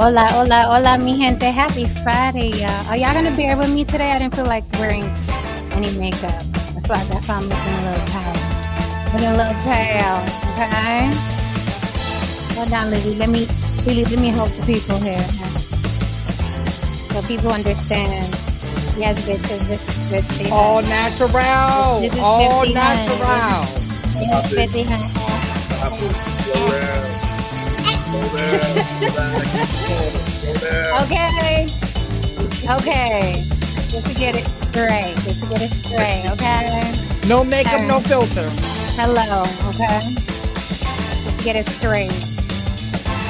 Hola, hola, hola, mi gente. Happy Friday, y'all. Are y'all gonna bear with me today? I didn't feel like wearing any makeup. That's why I'm looking a little pale. Looking a little pale, okay? Hold on, Lily. Let me help the people here. So people understand. Yes, bitches, this is 50. All natural. This is All 50, honey. natural. This is 50, honey. Okay. Okay. Just to get it straight. Just to get it straight, okay? No makeup, no filter. Hello, okay? Just to get it straight.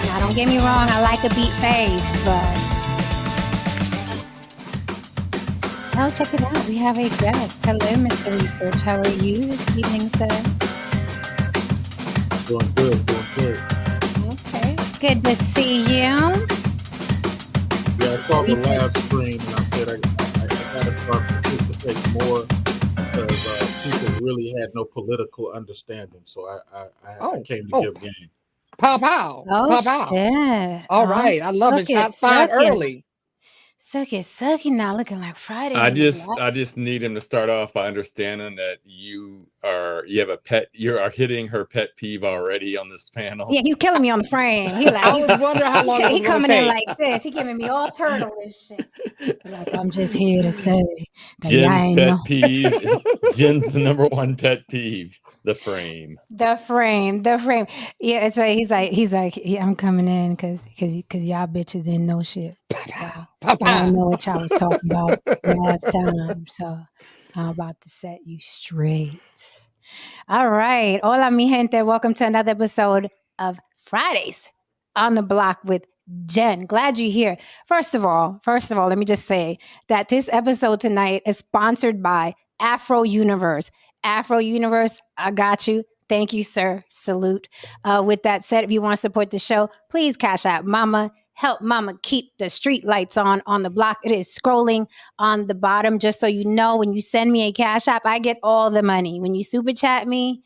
Now, don't get me wrong, I like a beat face, but... Oh, check it out. We have a guest. Hello, Mr. Research. How are you this evening, sir? Doing good, doing good. Okay. Good to see you. Yeah, I saw the Research. last stream and I said I gotta start participating more because people really had no political understanding. So I came to give game. Pow, pow. Oh, Pow, pow. shit. All right. I love it. Shot fired early. Sucky now looking like Friday. I just need him to start off by understanding that you have a pet. You are hitting her pet peeve already on this panel. Yeah, he's killing me on the frame. I was wondering how long it was he coming gonna in take. like this. He giving me all turtle and shit. Like, I'm just here to say that Jen's pet peeve. Jen's the number one pet peeve. The frame. The frame. Yeah, it's right. He's like, yeah, I'm coming in because y'all bitches didn't know shit. I don't know what y'all was talking about last time, so I'm about to set you straight. All right, hola mi gente. Welcome to another episode of Fridays on the Block with Jen. Glad you're here. First of all, let me just say that this episode tonight is sponsored by Afro Universe. Afro Universe, I got you. Thank you, sir. Salute. With that said, if you want to support the show, please cash out Mama. Help Mama keep the street lights on the block. It is scrolling on the bottom, just so you know. When you send me a cash app, I get all the money. When you super chat me,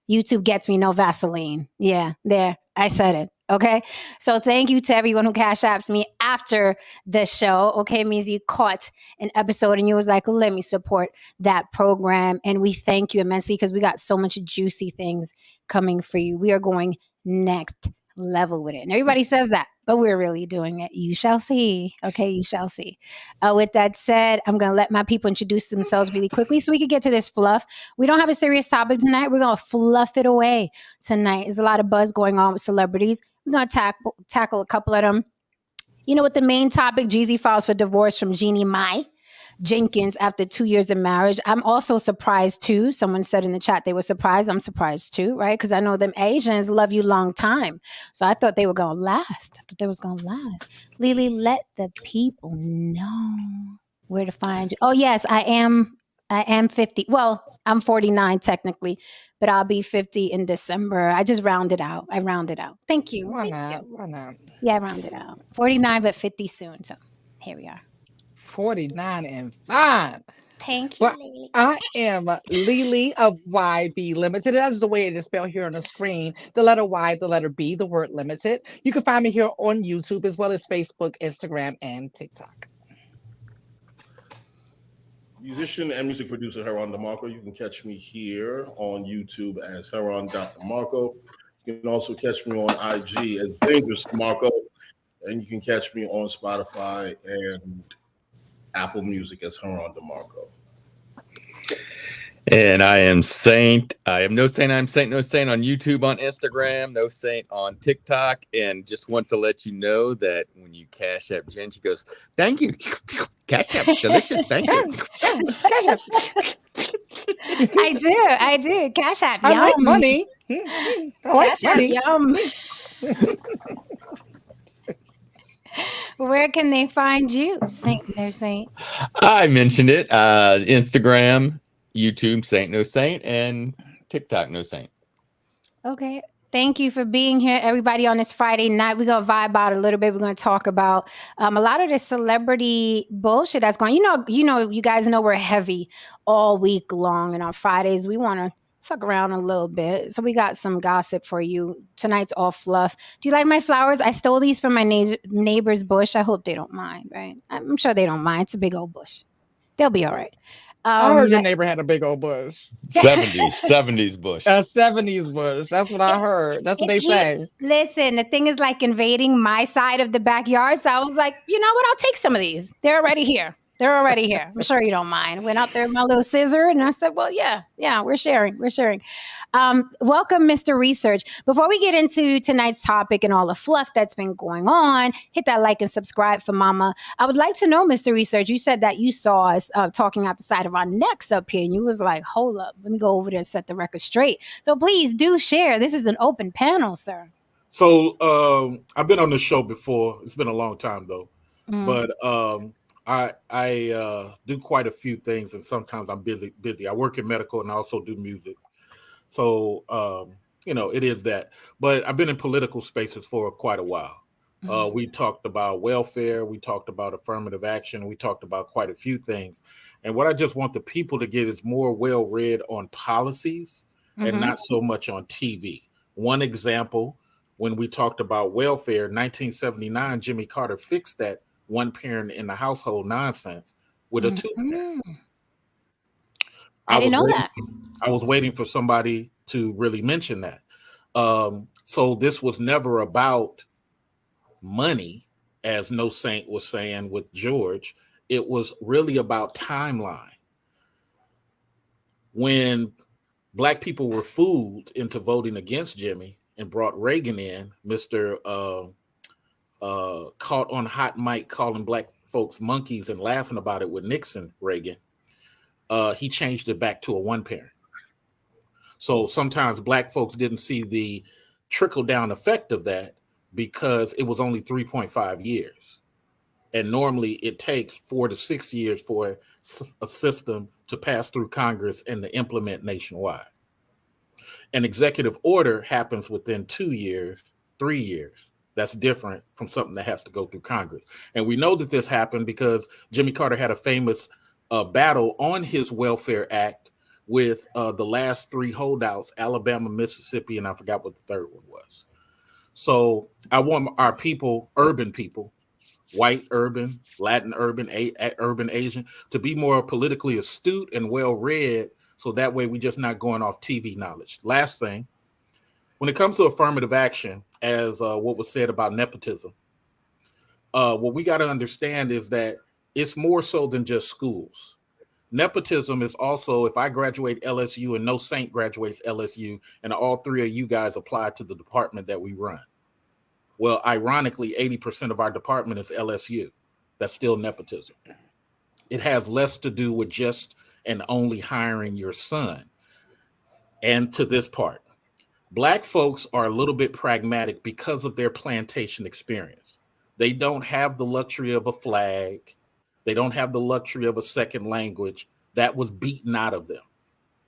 YouTube gets me no Vaseline. Yeah, there. I said it. Okay. So thank you to everyone who cash apps me after the show. Okay. It means you caught an episode and you was like, let me support that program. And we thank you immensely because we got so much juicy things coming for you. We are going next level with it. And everybody says that, but we're really doing it. You shall see. Okay. You shall see. With that said, I'm going to let my people introduce themselves really quickly so we can get to this fluff. We don't have a serious topic tonight. We're going to fluff it away tonight. There's a lot of buzz going on with celebrities. We're going to tackle a couple of them. You know what the main topic? Jeezy files for divorce from Jeannie Mai Jenkins after 2 years of marriage. I'm also surprised too. Someone said in the chat they were surprised. I'm surprised too, right? Because I know them Asians love you long time. So I thought they were going to last. Lily, let the people know where to find you. Oh, yes, I am 50. Well, I'm 49 technically, but I'll be 50 in December. I just rounded out. Thank you. Why not? Yeah, I rounded out. 49, but 50 soon. So here we are. 49 and fine. Thank you, Well, Lily. I am Lily of YB Limited. That's the way it is spelled here on the screen. The letter Y, the letter B, the word limited. You can find me here on YouTube as well as Facebook, Instagram, and TikTok. Musician and music producer Heron DeMarco. You can catch me here on YouTube as Heron.DeMarco. You can also catch me on IG as Dangerous DeMarco. And you can catch me on Spotify and Apple Music as Heron DeMarco. And I am Saint. I am no saint. I'm Saint. No saint on YouTube, on Instagram. No saint on TikTok. And just want to let you know that when you cash app Jen, she goes, "Thank you, cash app, delicious. Thank you." I do. Cash app. Yum. I like money. I like Cash money. app. Yum. Where can they find you, Saint? No Saint. I mentioned it. Instagram, YouTube, Saint No Saint, and TikTok, No Saint. Okay. Thank you for being here, everybody, on this Friday night. We're going to vibe out a little bit. We're going to talk about a lot of the celebrity bullshit that's going. You guys know we're heavy all week long. And on Fridays, we want to fuck around a little bit. So we got some gossip for you. Tonight's all fluff. Do you like my flowers? I stole these from my neighbor's bush. I hope they don't mind, right? I'm sure they don't mind. It's a big old bush. They'll be all right. I heard your neighbor had a big old bush. 70s bush. A 70s bush. That's what I heard. That's what they say. Listen, the thing is like invading my side of the backyard. So I was like, you know what? I'll take some of these. They're already here. I'm sure you don't mind. Went out there with my little scissor and I said, well, yeah, we're sharing. Welcome, Mr. Research. Before we get into tonight's topic and all the fluff that's been going on, hit that like and subscribe for Mama. I would like to know, Mr. Research, you said that you saw us talking out the side of our necks up here and you was like, hold up, let me go over there and set the record straight. So please do share. This is an open panel, sir. So I've been on this show before. It's been a long time though, but I do quite a few things, and sometimes I'm busy. I work in medical and I also do music. So, it is that. But I've been in political spaces for quite a while. We talked about welfare. We talked about affirmative action. We talked about quite a few things. And what I just want the people to get is more well-read on policies and not so much on TV. One example, when we talked about welfare, 1979, Jimmy Carter fixed that one parent in the household nonsense with a two parent. I didn't know that. I was waiting for somebody to really mention that. So this was never about money, as No Saint was saying with George. It was really about timeline. When Black people were fooled into voting against Jimmy and brought Reagan in, Mr. Caught on hot mic calling Black folks monkeys and laughing about it with Nixon, Reagan, he changed it back to a one parent. So sometimes Black folks didn't see the trickle down effect of that because it was only 3.5 years. And normally it takes 4 to 6 years for a system to pass through Congress and to implement nationwide. An executive order happens within 2 years, 3 years. That's different from something that has to go through Congress. And we know that this happened because Jimmy Carter had a famous battle on his Welfare Act with the last 3 holdouts, Alabama, Mississippi, and I forgot what the third one was. So I want our people, urban people, white urban, Latin urban, urban Asian, to be more politically astute and well-read, so that way we're just not going off TV knowledge. Last thing, when it comes to affirmative action, as what was said about nepotism, what we got to understand is that it's more so than just schools. Nepotism is also, if I graduate LSU and No Saint graduates LSU, and all 3 of you guys apply to the department that we run. Well, ironically, 80% of our department is LSU. That's still nepotism. It has less to do with just and only hiring your son. And to this part, Black folks are a little bit pragmatic because of their plantation experience. They don't have the luxury of a flag. They don't have the luxury of a second language. That was beaten out of them.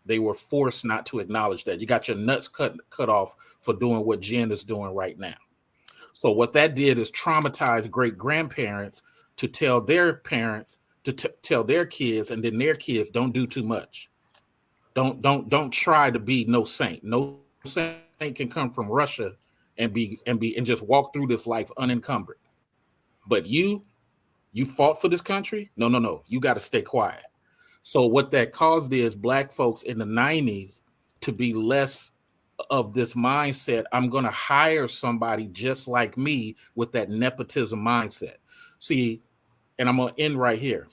They were forced not to acknowledge that. You got your nuts cut off for doing what Jen is doing right now. So what that did is traumatize great-grandparents to tell their parents, to tell their kids, and then their kids, don't do too much. Don't try to be No Saint. No Saint can come from Russia and just walk through this life unencumbered. But you fought for this country? No. You got to stay quiet. So what that caused is Black folks in the 90s to be less of this mindset. I'm going to hire somebody just like me with that nepotism mindset. See, and I'm going to end right here.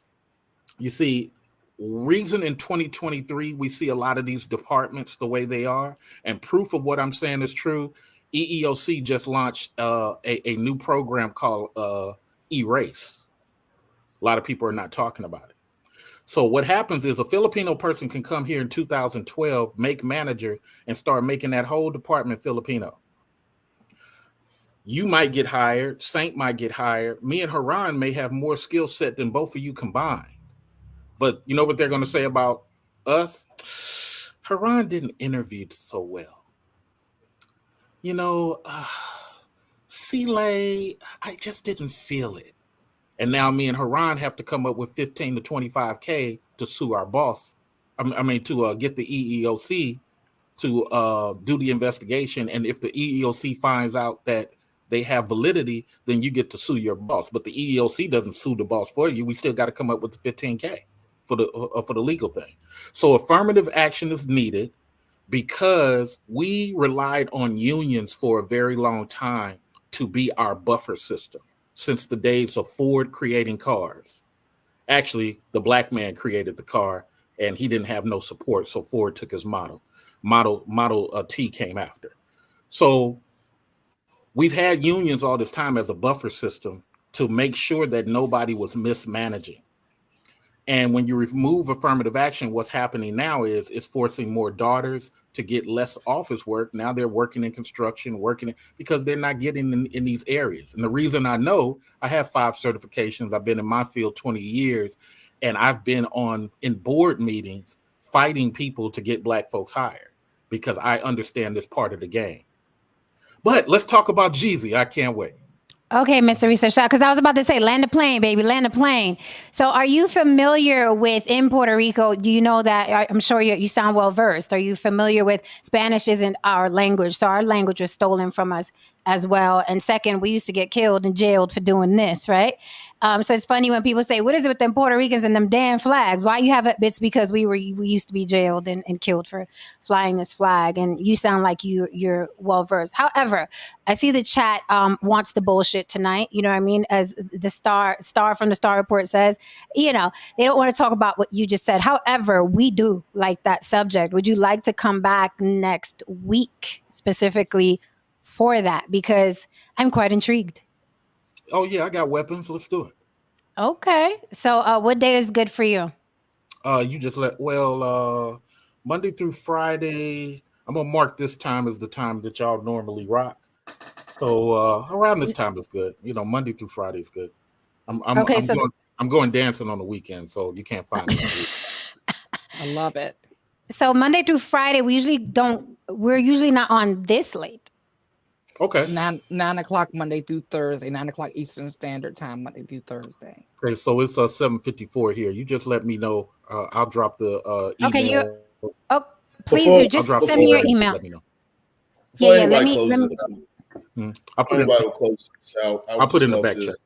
You see, reason in 2023, we see a lot of these departments the way they are, and proof of what I'm saying is true. EEOC just launched a new program called Erase. A lot of people are not talking about it. So what happens is a Filipino person can come here in 2012, make manager, and start making that whole department Filipino. You might get hired, Saint might get hired. Me and Haran may have more skill set than both of you combined. But you know what they're going to say about us? Haran didn't interview so well. You know, Sile, I just didn't feel it. And now me and Haran have to come up with 15 to 25K to sue our boss. To get the EEOC to do the investigation. And if the EEOC finds out that they have validity, then you get to sue your boss. But the EEOC doesn't sue the boss for you. We still got to come up with the $15K for the legal thing. So affirmative action is needed because we relied on unions for a very long time to be our buffer system since the days of Ford creating cars. Actually, the black man created the car and he didn't have no support. So Ford took his Model T came after. So we've had unions all this time as a buffer system to make sure that nobody was mismanaging. And when you remove affirmative action, what's happening now is it's forcing more daughters to get less office work. Now they're working in construction, because they're not getting in these areas. And the reason I know, I have 5 certifications. I've been in my field 20 years, and I've been in board meetings fighting people to get black folks hired because I understand this part of the game. But let's talk about Jeezy. I can't wait. Okay, Mr. Research, because I was about to say, land the plane, baby, land the plane. So are you familiar with, in Puerto Rico, do you know that, I'm sure you sound well versed. Are you familiar with Spanish isn't our language? So our language was stolen from us as well. And second, we used to get killed and jailed for doing this, right? So it's funny when people say, what is it with them Puerto Ricans and them damn flags? Why you have it? It's because we used to be jailed and killed for flying this flag. And you sound like you're well versed. However, I see the chat wants the bullshit tonight. You know what I mean? As the star from the Star Report says, they don't want to talk about what you just said. However, we do like that subject. Would you like to come back next week specifically for that? Because I'm quite intrigued. Oh yeah, I got weapons. Let's do it. Okay. So what day is good for you? You just Monday through Friday. I'm gonna mark this time as the time that y'all normally rock. So around this time is good. Monday through Friday is good. I'm going dancing on the weekend, so you can't find me. I love it. So Monday through Friday, we're usually not on this late. Okay. 9 o'clock Monday through Thursday, 9 o'clock Eastern Standard Time, Monday through Thursday. Okay, so it's 7:54 here. You just let me know. I'll drop the email. Okay, please do. Just send me your email. Let me know. Yeah. Let me. I'll put it in the back chat.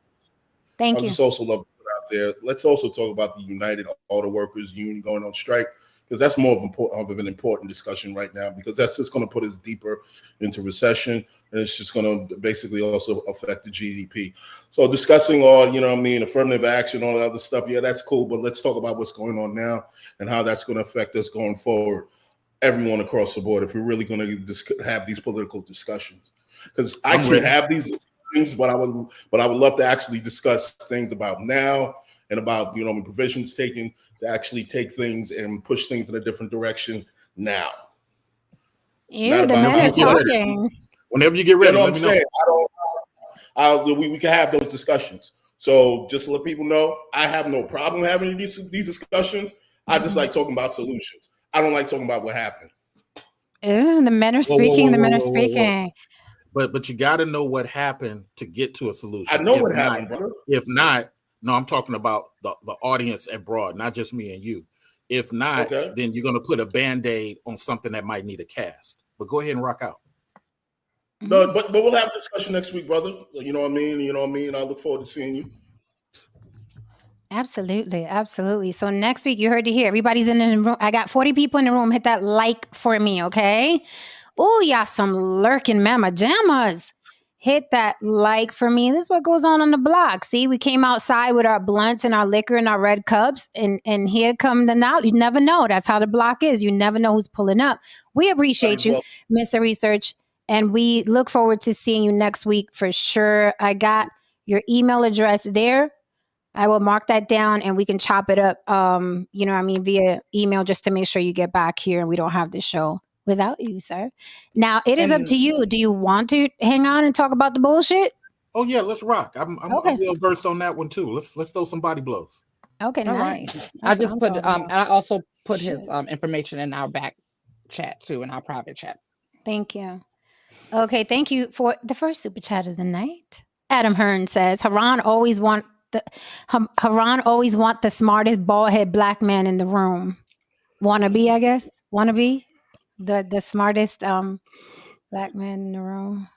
Thank you. I just also love to put out there. Let's also talk about the United Auto Workers Union going on strike, because that's more of an important discussion right now, because that's just going to put us deeper into recession, and it's just going to basically also affect the GDP. So discussing all, affirmative action, all that other stuff, yeah, that's cool, but let's talk about what's going on now and how that's going to affect us going forward, everyone across the board, if we're really going to have these political discussions. Because I can have these things, but I would love to actually discuss things about now and about, provisions taken to actually take things and push things in a different direction now. The men are talking. Whenever you get ready, let me know. We can have those discussions. So just to let people know, I have no problem having these discussions. I just like talking about solutions. I don't like talking about what happened. Ooh, the men are speaking. The men are speaking. But you got to know what happened to get to a solution. I know what happened, brother. If not, no, I'm talking about the audience abroad, not just me and you. If not, then you're going to put a Band-Aid on something that might need a cast. But go ahead and rock out. No, but we'll have a discussion next week, brother. You know what I mean? I look forward to seeing you. Absolutely. So next week, you heard it here. Everybody's in the room. I got 40 people in the room. Hit that like for me, okay? Oh, y'all some lurking mama jammas. Hit that like for me. This is what goes on the block. See, we came outside with our blunts and our liquor and our red cups, and here come the knowledge. You never know. That's how the block is. You never know who's pulling up. We appreciate you, Mr. Research, and we look forward to seeing you next week for sure. I got your email address there. I will mark that down and we can chop it up, via email, just to make sure you get back here and we don't have the show without you, sir. Now, it is up to you. Do you want to hang on and talk about the bullshit? Oh, yeah, let's rock. I'm well versed on that one, too. Let's throw some body blows. Okay, all nice. Right. I just put, and I also put his information in our back chat, too, in our private chat. Thank you. Okay, thank you for the first super chat of the night. Adam Hearn says, Haran always want the smartest bald head black man in the room. Wanna be, I guess. Wanna be? The smartest black man in the room.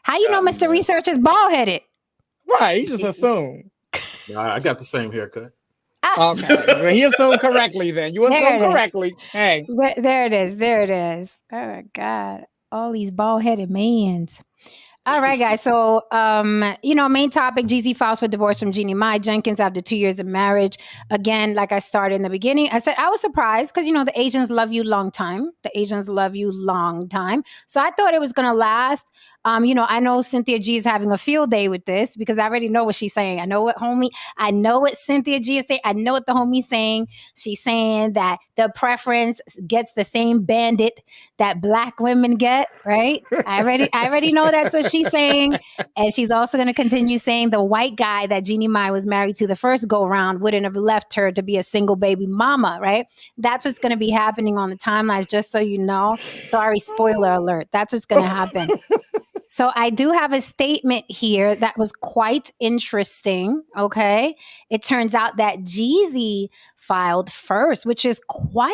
How you know Got me, Mr. man. Research is bald headed? Right, you just assume. I got the same haircut. Okay, well, he assumed correctly then. You There assumed it is. correctly. Hey. There it is. There it is. Oh my God. All these bald headed mans. All right, guys. So, main topic, Jeezy files for divorce from Jeannie Mai Jenkins after 2 years of marriage. Again, like I started in the beginning, I said I was surprised because, the Asians love you long time. The Asians love you long time. So I thought it was going to last. I know Cynthia G is having a field day with this because I already know what she's saying. I know what Cynthia G is saying. I know what the homie's saying. She's saying that the preference gets the same bandit that black women get, right? I already know that's what she's saying. And she's also going to continue saying the white guy that Jeannie Mai was married to the first go round wouldn't have left her to be a single baby mama, right? That's what's going to be happening on the timelines, just so you know. Sorry, spoiler alert. That's what's going to happen. So I do have a statement here that was quite interesting, okay? It turns out that Jeezy filed first, which is quite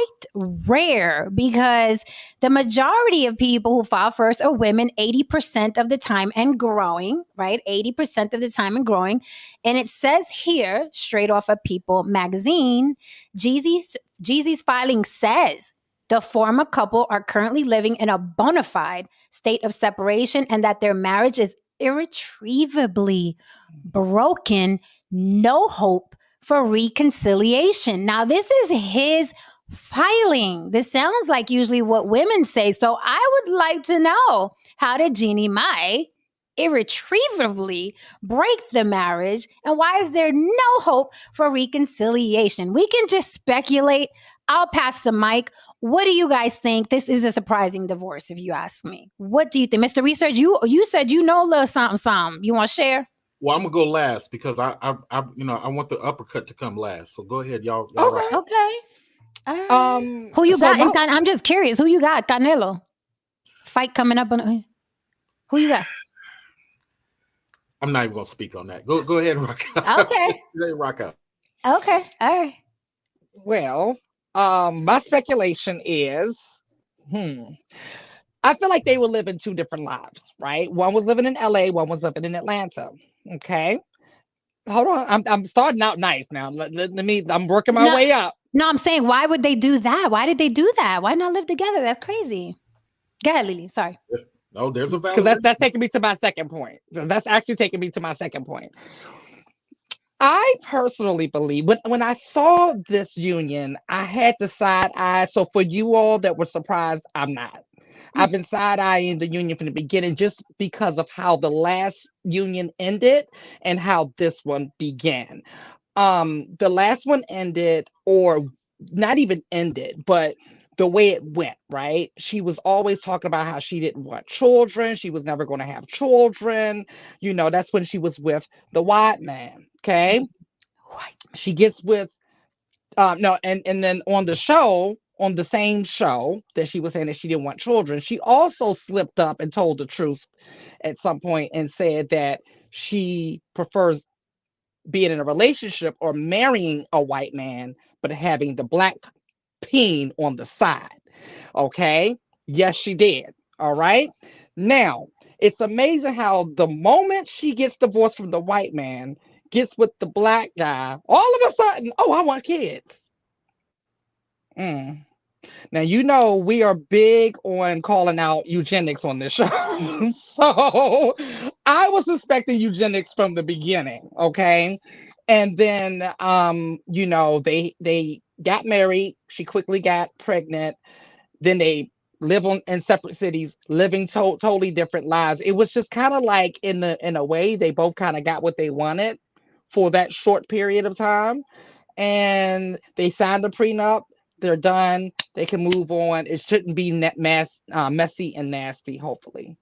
rare because the majority of people who file first are women 80% of the time and growing, right? 80% of the time and growing. And it says here, straight off of People magazine, Jeezy's filing says the former couple are currently living in a bona fide state of separation and that their marriage is irretrievably broken, no hope for reconciliation. Now, this is his filing. This sounds like usually what women say. So I would like to know, how did Jeannie Mai irretrievably break the marriage, and why is there no hope for reconciliation? We can just speculate. I'll pass the mic. What do you guys think? This is a surprising divorce, if you ask me. What do you think, Mr. Research? You said you know a little something. You want to share? Well, I'm gonna go last because I want the uppercut to come last. So go ahead, y'all. Okay. Okay. All right. Who you got? I'm just curious. Who you got? Canelo. Fight coming up on. Who you got? I'm not even gonna speak on that. Go ahead, rock out. Okay. Rock out. Okay. All right. Well, my speculation is, I feel like they were living two different lives, right? One was living in LA, one was living in Atlanta. Okay. Hold on. I'm starting out nice now. I'm working my way up. No, I'm saying, why would they do that? Why did they do that? Why not live together? That's crazy. Go ahead, Lily. Sorry. No, there's a valid. Because that's taking me to my second point. That's actually taking me to my second point. I personally believe when I saw this union, I had the side eye. So for you all that were surprised, I'm not. I've been side eyeing the union from the beginning just because of how the last union ended and how this one began. The last one ended, or not even ended, but the way it went, right? She was always talking about how she didn't want children. She was never going to have children. That's when she was with the white man. Okay. She gets with, no, and then on the same show that she was saying that she didn't want children, she also slipped up and told the truth at some point and said that she prefers being in a relationship or marrying a white man, but having the black peen on the side. Okay. Yes, she did. All right. Now, it's amazing how the moment she gets divorced from the white man, gets with the black guy, all of a sudden, oh, I want kids. Now, we are big on calling out eugenics on this show. So I was suspecting eugenics from the beginning. Okay. And then, they got married. She quickly got pregnant. Then they live in separate cities, living totally different lives. It was just kind of like in a way, they both kind of got what they wanted for that short period of time. And they signed a prenup. They're done. They can move on. It shouldn't be messy and nasty, hopefully.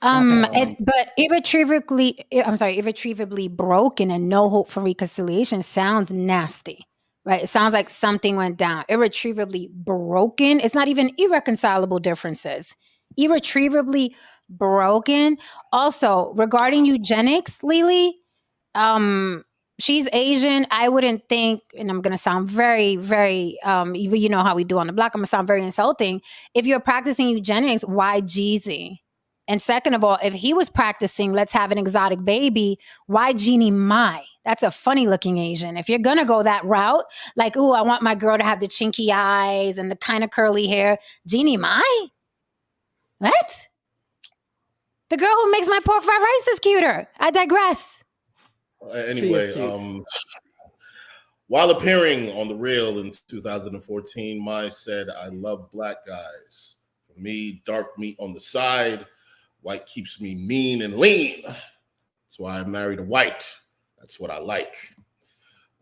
But irretrievably broken and no hope for reconciliation sounds nasty, right? It sounds like something went down. Irretrievably broken. It's not even irreconcilable differences. Irretrievably broken. Also, regarding eugenics, Lily, she's Asian. I wouldn't think, and I'm gonna sound very, very, you know how we do on the block. I'm gonna sound very insulting. If you're practicing eugenics, why Jeezy? And second of all, if he was practicing, let's have an exotic baby, why Jeannie Mai? That's a funny looking Asian. If you're gonna go that route, like, ooh, I want my girl to have the chinky eyes and the kind of curly hair, Jeannie Mai? What? The girl who makes my pork fried rice is cuter. I digress. Anyway, while appearing on The Real in 2014, Mai said, "I love black guys. For me, dark meat on the side. White keeps me mean and lean. That's why I married a white. That's what I like."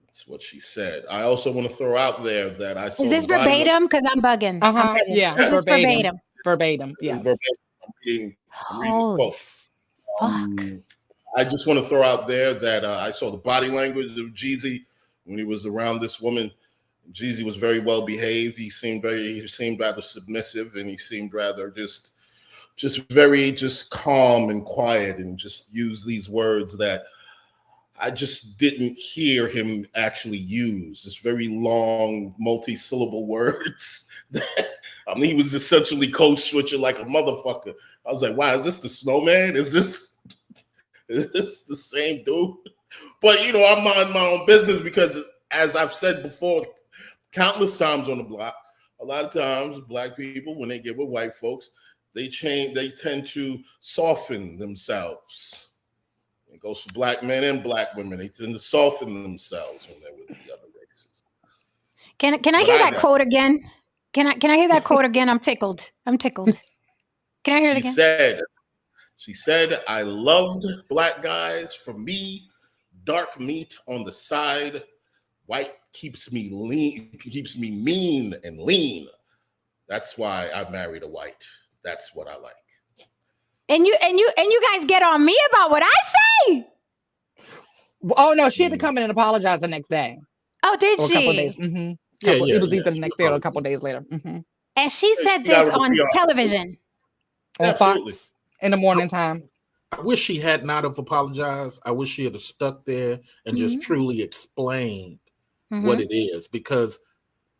That's what she said. I also want to throw out there that I saw. Is this verbatim? Because I'm bugging. Yeah. Is this verbatim? Verbatim. Yes. I'm reading the quote. Fuck. I just want to throw out there that I saw the body language of Jeezy when he was around this woman. Jeezy was very well behaved. He seemed rather submissive, and he seemed rather just very calm and quiet, and just used these words that I just didn't hear him actually use. This very long, multi-syllable words that, I mean, he was essentially code switching like a motherfucker. I was like, wow, is this the Snowman? Is this the same dude? But, you know, I'm minding my own business because, as I've said before, countless times on the block, a lot of times black people, when they get with white folks, they tend to soften themselves. It goes for black men and black women. They tend to soften themselves when they're with the other races. Can I hear that quote again? Can I hear that quote again? I'm tickled. Can I hear it again? She said, "I loved black guys. For me, dark meat on the side. White keeps me mean and lean. That's why I married a white. That's what I like." And you guys get on me about what I say. Oh no, she had to come in and apologize the next day. Oh, did or a she? couple of days. Mm-hmm. It was either the next day or a couple of days later. Mm-hmm. And she said this on television. On Fox in the morning time. I wish she had not have apologized. I wish she had stuck there and just truly explained what it is, because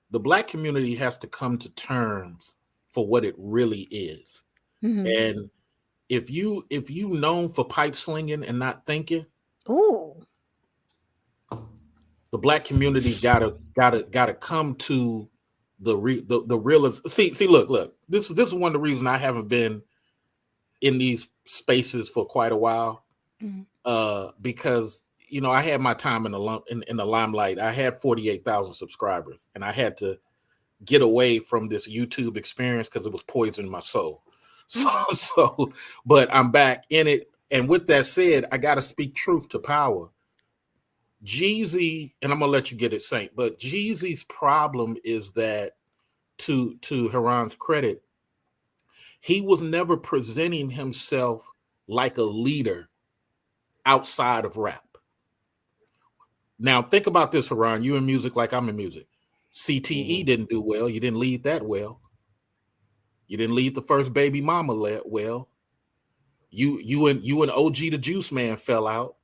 the black community has to come to terms for what it really is. And if you known for pipe slinging and not thinking, ooh, the black community gotta come to the realism. See, look. This is one of the reasons I haven't been in these spaces for quite a while, because you know I had my time in the limelight. I had 48,000 subscribers, and I had to get away from this YouTube experience because it was poisoning my soul. So, but I'm back in it. And with that said, I got to speak truth to power. Jeezy, and I'm going to let you get it, Saint, but Jeezy's problem is that, to Heron's credit, he was never presenting himself like a leader outside of rap. Now, think about this, Heron. You in music like I'm in music. CTE didn't do well. You didn't lead that well. You didn't lead the first Baby Mama well. You and OG the Juice Man fell out.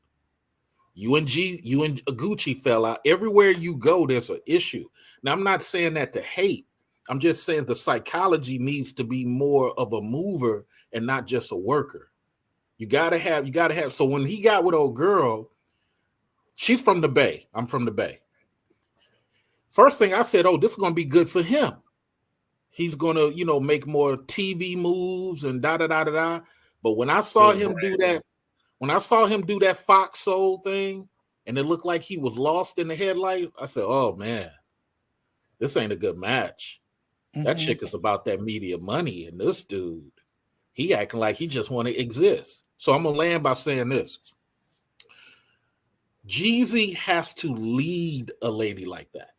You and Gucci fell out. Everywhere you go, there's an issue. Now, I'm not saying that to hate. I'm just saying the psychology needs to be more of a mover and not just a worker. You gotta have. So when he got with old girl, she's from the Bay. I'm from the Bay. First thing I said, oh, this is gonna be good for him. He's gonna, make more TV moves and da. But when I saw him do that Fox Soul thing, and it looked like he was lost in the headlights, I said, oh man, this ain't a good match. That chick is about that media money, and this dude, he acting like he just want to exist. So I'm gonna land by saying this. Jeezy has to lead a lady like that.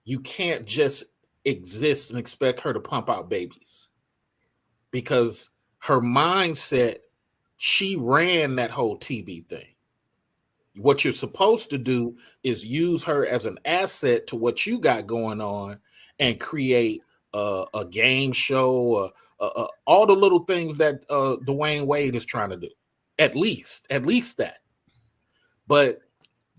You can't just exist and expect her to pump out babies, because her mindset, she ran that whole TV thing. What you're supposed to do is use her as an asset to what you got going on and create a game show, all the little things that Dwayne Wade is trying to do. At least that. But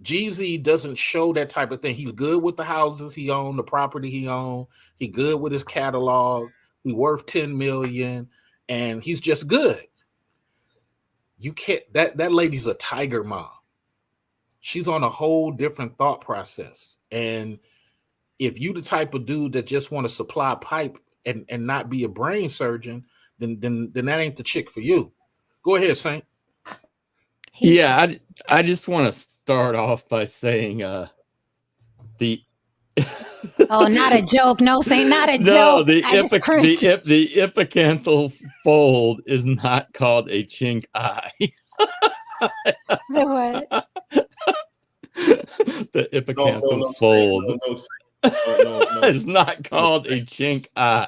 Jeezy doesn't show that type of thing. He's good with the houses he owned, the property he owned. He good with his catalog. He worth 10 million, and he's just good. You can't. That lady's a tiger mom. She's on a whole different thought process. And if you the type of dude that just want to supply pipe and not be a brain surgeon, then that ain't the chick for you. Go ahead, Saint. Yeah, I just want to start off by saying the Oh, not a joke. No, Saint, not a no, joke. the I just cringed. the epicanthal fold is not called a chink eye. The what? The epicanthal fold No. is not called a chink eye.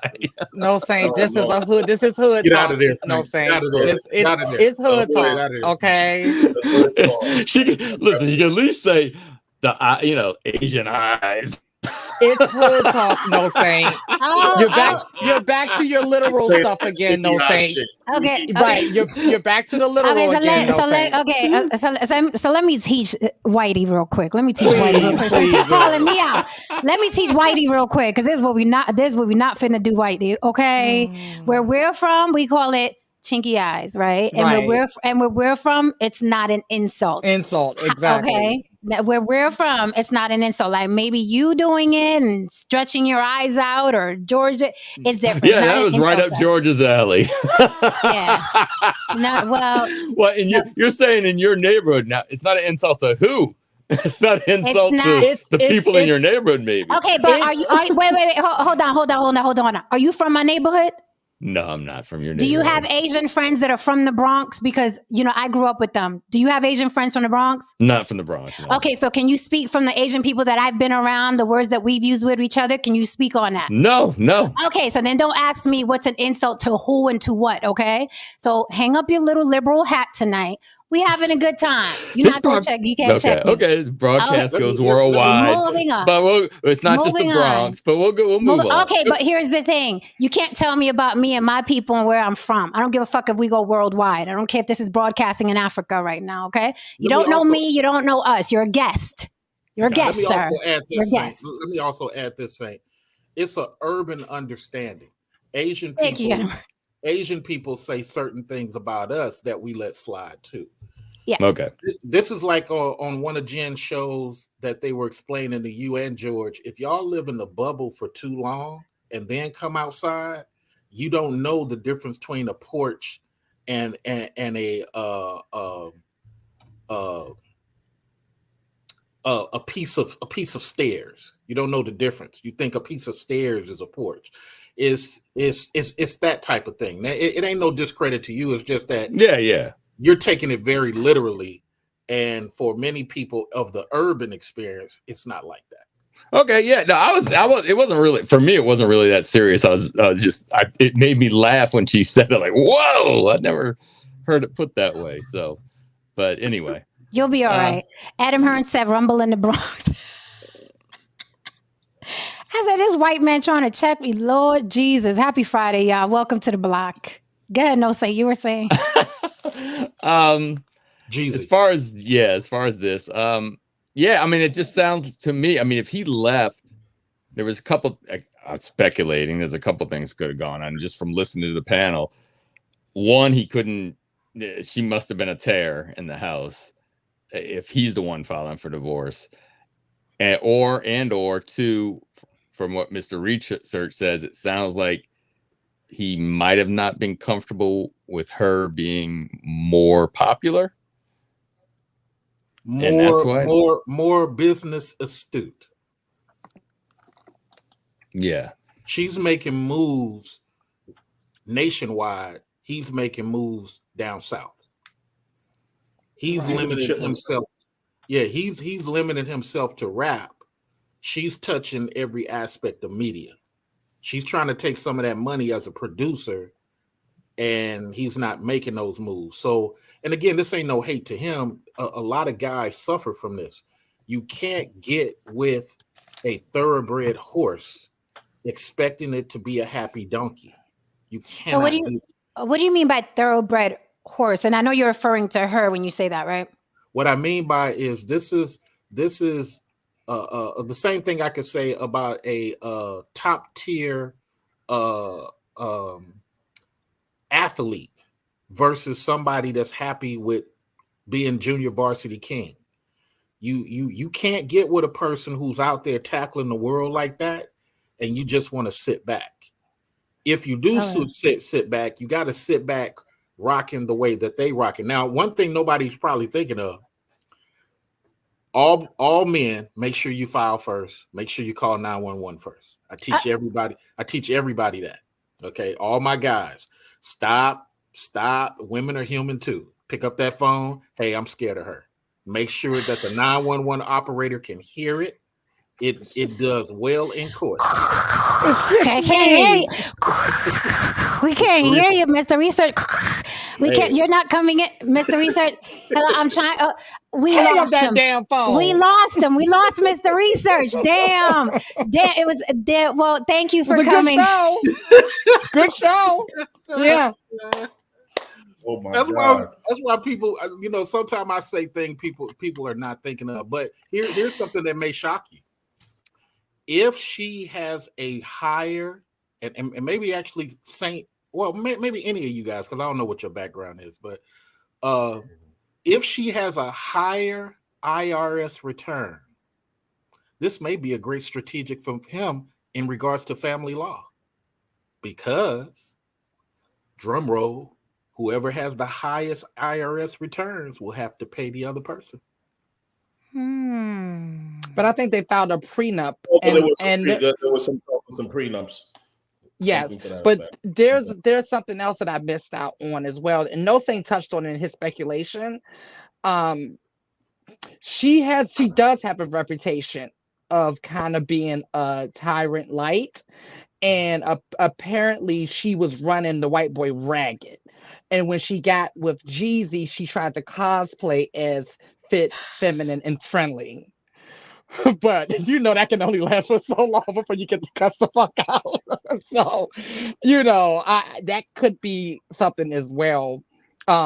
No, Saint. This No. is a hood. This is hood Get talk. out of there, No, Saint. Saint. Get out of there. Get out of there. It's hood Get out talk. of there. Okay. Listen, you can at least say the eye, Asian eyes. It's hood talk. No, Saint. Oh, You're back to your literal Say stuff that again. No, shit. Saint. okay. Right. You're back to the literal again. No, Saint. So let me teach Whitey real quick. Let me teach Whitey real quick. Since he's Please. calling me out, let me teach Whitey real quick because this is what we not finna do, Whitey. Okay, where we're from, we call it chinky eyes, right? And Right. where we're from, it's not an insult. Insult. Exactly. Okay. Where we're from, it's not an insult. Like maybe you doing it and stretching your eyes out, or Georgia, it's different. Yeah, It's not that an was right insult. up George's alley. Yeah. No, well, Well, and you're saying in your neighborhood now, it's not an insult to who? It's not an insult not. to the people in It's- your neighborhood, maybe. okay, but wait, hold on. Are you from my neighborhood? No, I'm not from your neighborhood. Do you have Asian friends that are from the Bronx? Because, I grew up with them. Do you have Asian friends from the Bronx? Not from the Bronx. No. Okay, so can you speak from the Asian people that I've been around, the words that we've used with each other? Can you speak on that? No. Okay, so then don't ask me what's an insult to who and to what, okay? So hang up your little liberal hat tonight. We having a good time. You're This not going to check. You can't check me. Okay. The broadcast Oh, goes let me- worldwide. Moving on. But it's not just the Moving on. Bronx, but we'll move on. Okay, but here's the thing. You can't tell me about me and my people and where I'm from. I don't give a fuck if we go worldwide. I don't care if this is broadcasting in Africa right now, okay? You Let me don't know also- me. You don't know us. You're a guest. You're a Now, guest, sir. Let You're a guest. me also add this, Saint. It's an urban understanding. Asian Thank you. people say certain things about us that we let slide too. Okay. This is like on one of Jen's shows that they were explaining to you and George. If y'all live in the bubble for too long and then come outside, you don't know the difference between a porch and a piece of stairs. You don't know the difference. You think a piece of stairs is a porch. It's that type of thing. It ain't no discredit to you. It's just that Yeah. you're taking it very literally, and for many people of the urban experience, it's not like that. Okay, yeah. No, I was. It wasn't really for me. It wasn't really that serious. It made me laugh when she said it. Like, whoa! I never heard it put that way. So, but anyway, You'll be all right. Adam Hearn said, "Rumble in the Bronx." I said, "This white man trying to check me, Lord Jesus." Happy Friday, y'all. Welcome to the block. Go ahead, no say you were saying. Jesus. as far as this, yeah. I mean, it just sounds to me. I mean, if he left, there was a couple. I'm speculating. There's a couple things could have gone on just from listening to the panel. One, he couldn't. She must have been a tear in the house if he's the one filing for divorce, or two, from what Mr. Research says, it sounds like he might have not been comfortable with her being more popular. And that's why- More business astute. Yeah. She's making moves nationwide. He's making moves down south. He's Right. limited himself. Yeah, he's limited himself to rap. She's touching every aspect of media. She's trying to take some of that money as a producer, and he's not making those moves. So, and again, this ain't no hate to him. A lot of guys suffer from this. You can't get with a thoroughbred horse expecting it to be a happy donkey. You can't. So what do you mean by thoroughbred horse? And I know you're referring to her when you say that, right? What I mean by is this is this is the same thing I could say about a top tier athlete versus somebody that's happy with being junior varsity king. You can't get with a person who's out there tackling the world like that, and you just want to sit back. If you do sit back, you got to sit back rocking the way that they rocking. Now, one thing nobody's probably thinking of, all men, make sure you file first. Make sure you call 911 first. I teach everybody that. Okay, all my guys, stop. Women are human too. Pick up that phone. Hey, I'm scared of her. Make sure that the 911 operator can hear it. It does well in court. I can't hear you. We can't hear you, Mr. Research. We can't. You're not coming in, Mr. Research. I'm trying. We Hang up lost that him. damn phone. We lost him. We lost Mr. Research. Damn. It was. Well, thank you for coming. Good show. Yeah. Oh my That's God. why people, sometimes I say things people are not thinking of. But here's something that may shock you. If she has a higher, and maybe actually Saint, well, maybe any of you guys, because I don't know what your background is, but if she has a higher IRS return, this may be a great strategic from him in regards to family law, because, drum roll, whoever has the highest IRS returns will have to pay the other person. But I think they filed a prenup. There was some prenups. Yes, but there's something else that I missed out on as well, and No Saint touched on in his speculation. She does have a reputation of kind of being a tyrant light, and apparently she was running the white boy ragged. And when she got with Jeezy, she tried to cosplay as fit, feminine, and friendly. But that can only last for so long before you get to cuss the fuck out. So, that could be something as well.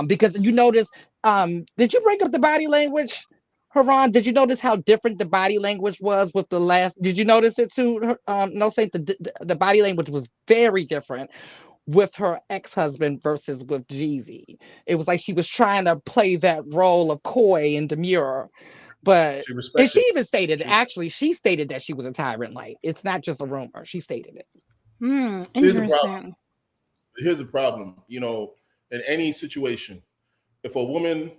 Because you notice, did you break up the body language, Haran? Did you notice how different the body language was with the last? Did you notice it too? No, Saint, the body language was very different with her ex-husband versus with Jeezy. It was like she was trying to play that role of coy and demure. But she even stated, she stated that she was a tyrant light. It's not just a rumor. She stated it. Interesting. Here's the problem. In any situation, if a woman,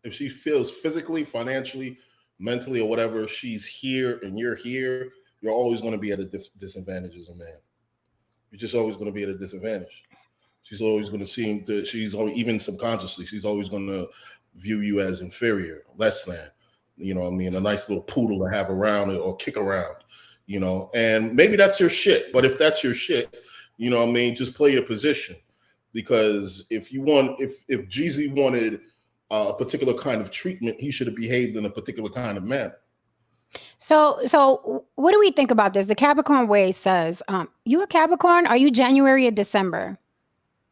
if she feels physically, financially, mentally, or whatever, she's here and you're here, you're always going to be at a disadvantage as a man. You're just always going to be at a disadvantage. She's always going to seem that even subconsciously, she's always going to view you as inferior, less than. A nice little poodle to have around or kick around, and maybe that's your shit. But if that's your shit, just play your position. Because if Jeezy wanted a particular kind of treatment, he should have behaved in a particular kind of manner. So what do we think about this? The Capricorn Way says, you a Capricorn? Are you January or December?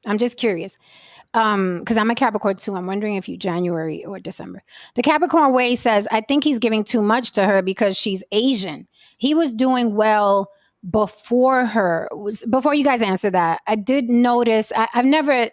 I'm just curious. Because I'm a Capricorn too. I'm wondering if you January or December. The Capricorn Way says, I think he's giving too much to her because she's Asian. He was doing well before her. Before you guys answer that, I did notice,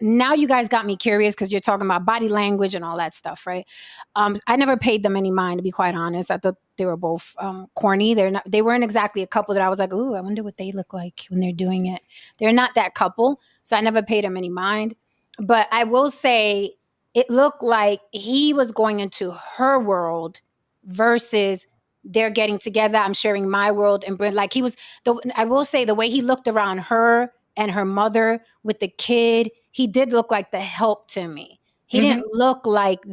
now you guys got me curious because you're talking about body language and all that stuff, right? I never paid them any mind, to be quite honest. I thought they were both corny. They weren't exactly a couple that I was like, ooh, I wonder what they look like when they're doing it. They're not that couple. So I never paid them any mind. But I will say it looked like he was going into her world versus they're getting together. I'm sharing my world. And like I will say the way he looked around her and her mother with the kid, he did look like the help to me. He didn't look like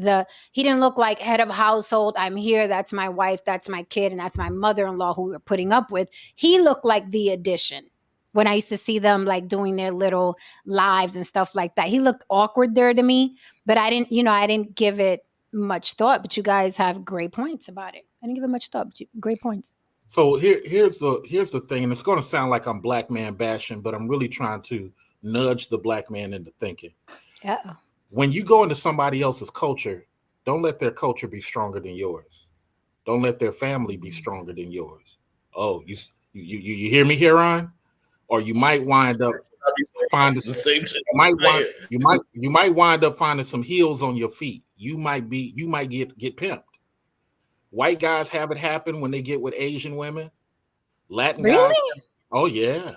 head of household. I'm here. That's my wife. That's my kid. And that's my mother-in-law who we're putting up with. He looked like the addition. When I used to see them like doing their little lives and stuff like that, he looked awkward there to me, but I didn't give it much thought, but you guys have great points about it. I didn't give it much thought, but great points. So here's the thing, and it's going to sound like I'm black man bashing, but I'm really trying to nudge the black man into thinking. Uh-oh. When you go into somebody else's culture, don't let their culture be stronger than yours. Don't let their family be stronger than yours. Oh, you hear me, Heron? Or you might wind up finding the same shit. You might wind up finding some heels on your feet. You might get pimped. White guys have it happen when they get with Asian women. Latin guys. Oh yeah.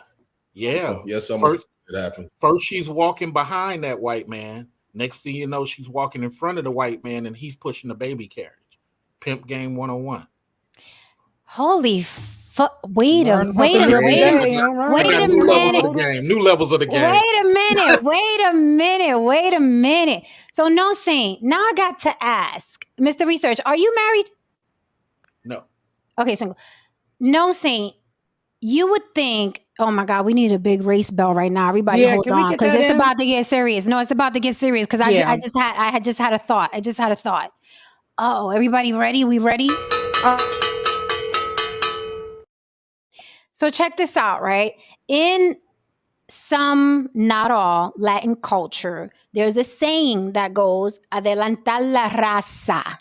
Yeah. Yes, first it happened. First she's walking behind that white man. Next thing you know, she's walking in front of the white man and he's pushing the baby carriage. Pimp game 101. Holy fuck. Wait a minute. New levels of the game. Wait a minute. So no Saint. Now I got to ask, Mr. Research, are you married? No. Okay, single. No Saint. You would think, oh my God, we need a big race bell right now. Everybody hold on, because it's about to get serious. No, it's about to get serious because I had just had a thought. Oh, everybody ready? We ready? So check this out, right? In some, not all, Latin culture, there's a saying that goes, adelantar la raza,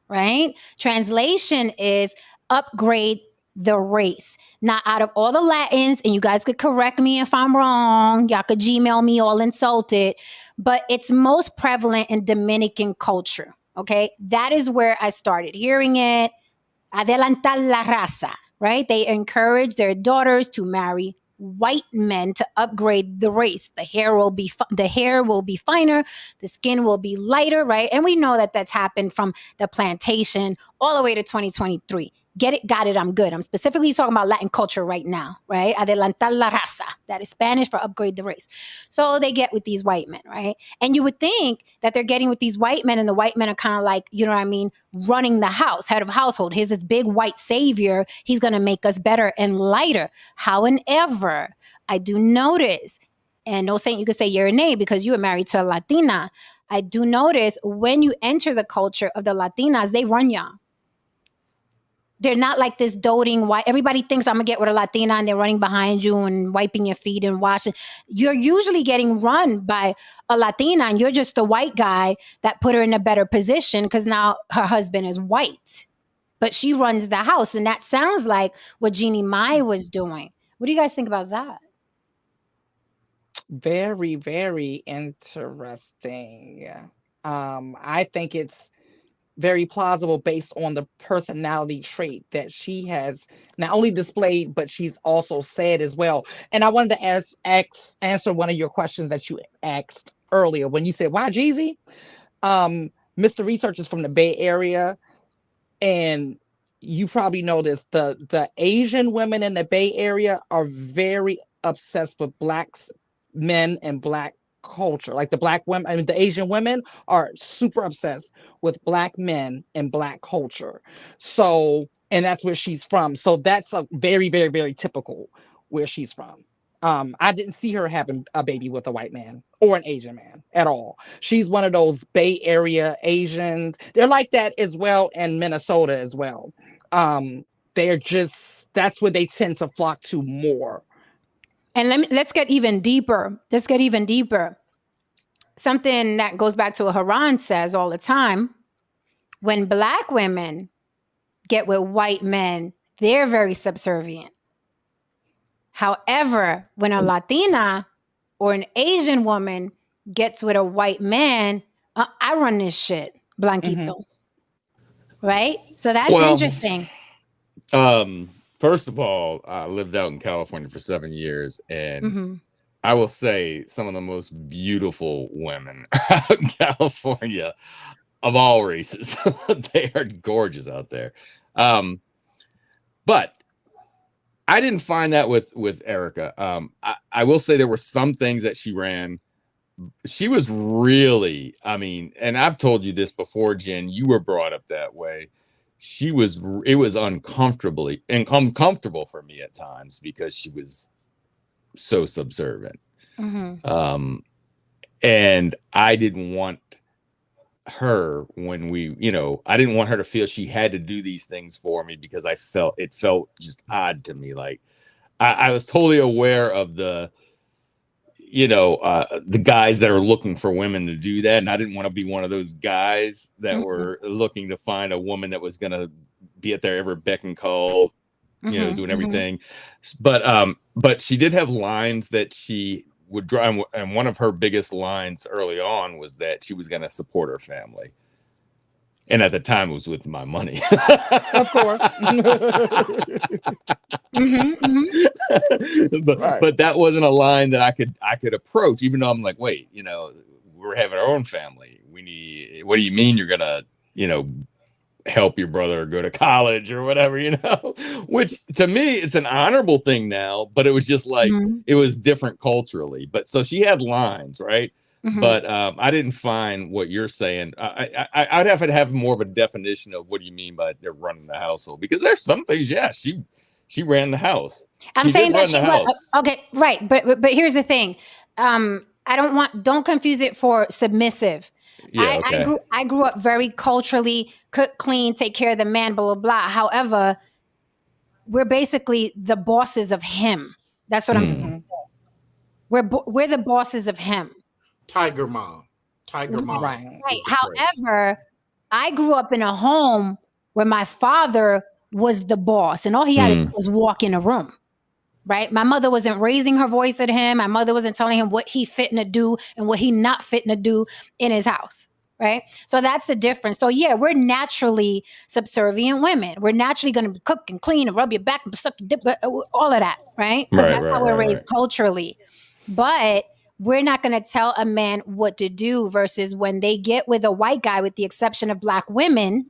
right? Translation is upgrade the race. Now, out of all the Latins, and you guys could correct me if I'm wrong, y'all could Gmail me all insulted, but it's most prevalent in Dominican culture, okay? That is where I started hearing it. Adelantar la raza, right? They encourage their daughters to marry white men to upgrade the race. The hair will be finer, the skin will be lighter, right? And we know that that's happened from the plantation all the way to 2023. Get it? Got it. I'm good. I'm specifically talking about Latin culture right now, right? Adelantar la raza. That is Spanish for upgrade the race. So they get with these white men, right? And you would think that they're getting with these white men and the white men are kind of like, you know what I mean, running the house, head of household. Here's this big white savior. He's going to make us better and lighter. However, I do notice, and no Saint, you could say you're a nay because you were married to a Latina. I do notice when you enter the culture of the Latinas, they run y'all. They're not like this doting white. Everybody thinks I'm going to get with a Latina and they're running behind you and wiping your feet and washing. You're usually getting run by a Latina and you're just the white guy that put her in a better position because now her husband is white. But she runs the house. And that sounds like what Jeannie Mai was doing. What do you guys think about that? Very, very interesting. I think it's very plausible based on the personality trait that she has not only displayed, but she's also said as well. And I wanted to answer one of your questions that you asked earlier when you said, why Jeezy? Mr. Research is from the Bay Area, and you probably noticed the Asian women in the Bay Area are very obsessed with Black men and Black culture. Like the Black women, I mean, the Asian women are super obsessed with Black men and Black culture. So, and that's where she's from. So that's a very, very, very typical where she's from. I didn't see her having a baby with a white man or an Asian man at all. She's one of those Bay Area Asians. They're like that as well in Minnesota as well. They're just, that's where they tend to flock to more. And let's get even deeper. Something that goes back to what Haran says all the time. When Black women get with white men, they're very subservient. However, when a Latina or an Asian woman gets with a white man, I run this shit, Blanquito. Mm-hmm. Right? So that's interesting. First of all, I lived out in California for 7 years, and I will say some of the most beautiful women out in California of all races. They are gorgeous out there. But I didn't find that with Erica. I will say there were some things that she ran. She was really, I mean, and I've told you this before, Jen, you were brought up that way. It was uncomfortable for me at times because she was so subservient. Mm-hmm. And I didn't want her I didn't want her to feel she had to do these things for me because it felt just odd to me. Like I was totally aware of the guys that are looking for women to do that. And I didn't want to be one of those guys that were looking to find a woman that was going to be at their every beck and call, you know, Mhm, doing mhm. everything. But she did have lines that she would draw, and one of her biggest lines early on was that she was going to support her family. And at the time, it was with my money. Of course. Mhm, mhm. Right. but that wasn't a line that I could approach, even though I'm like, wait, you know, we're having our own family. We need. What do you mean you're gonna, you know, help your brother go to college or whatever, you know? Which to me, it's an honorable thing now, but it was just like Mhm, it was different culturally. But so she had lines, right? mhm. But I didn't find what you're saying. I'd have to have more of a definition of what do you mean by they're running the household, because there's some things. Yeah, she ran the house. I'm She did saying that run she the was house. okay, right? But here's the thing. Don't confuse it for submissive. Yeah. Okay. I grew up very culturally cook, clean, take care of the man, blah blah blah. However, we're basically the bosses of him. That's what I'm. Mm. Mhm. We're the bosses of him. Tiger mom. Tiger mom. Right. Right. is the phrase. However, I grew up in a home where my father was the boss, and all he had to do was walk in a room. Right. My mother wasn't raising her voice at him. My mother wasn't telling him what he fitting to do and what he not fitting to do in his house. Right. So that's the difference. So yeah, we're naturally subservient women. We're naturally going to cook and clean and rub your back and suck your dip, all of that. Right. Because that's how we're raised culturally. But we're not going to tell a man what to do versus when they get with a white guy, with the exception of Black women,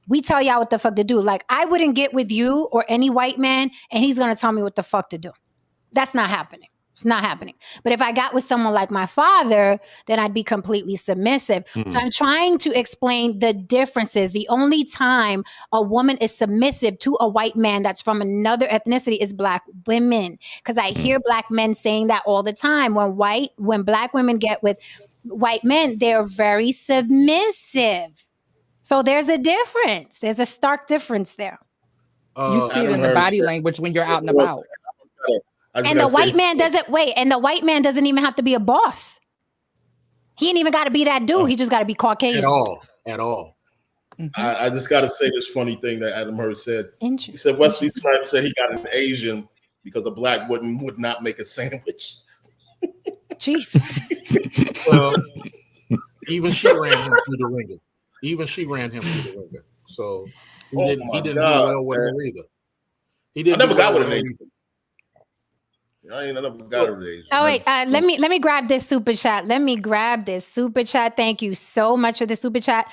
we tell y'all what the fuck to do. Like, I wouldn't get with you or any white man and he's going to tell me what the fuck to do. That's not happening. It's not happening. But if I got with someone like my father, then I'd be completely submissive. So I'm trying to explain the differences. The only time a woman is submissive to a white man that's from another ethnicity is Black women. Because I hear Black men saying that all the time. When Black women get with white men, they're very submissive. So there's a difference. There's a stark difference there. You see it in the body language when you're out and about. And the white man doesn't even have to be a boss. He ain't even got to be that dude. He just got to be Caucasian. At all. I just got to say this funny thing that Adam Hurd said. He Interesting. said Wesley Snipes said he got an Asian because a Black would not make a sandwich. Jesus. Well, even she ran him through the ringer. So he didn't do well with her either. I never got with an Asian. I never got with an Asian. Oh wait, let me grab this super chat. Thank you so much for the super chat.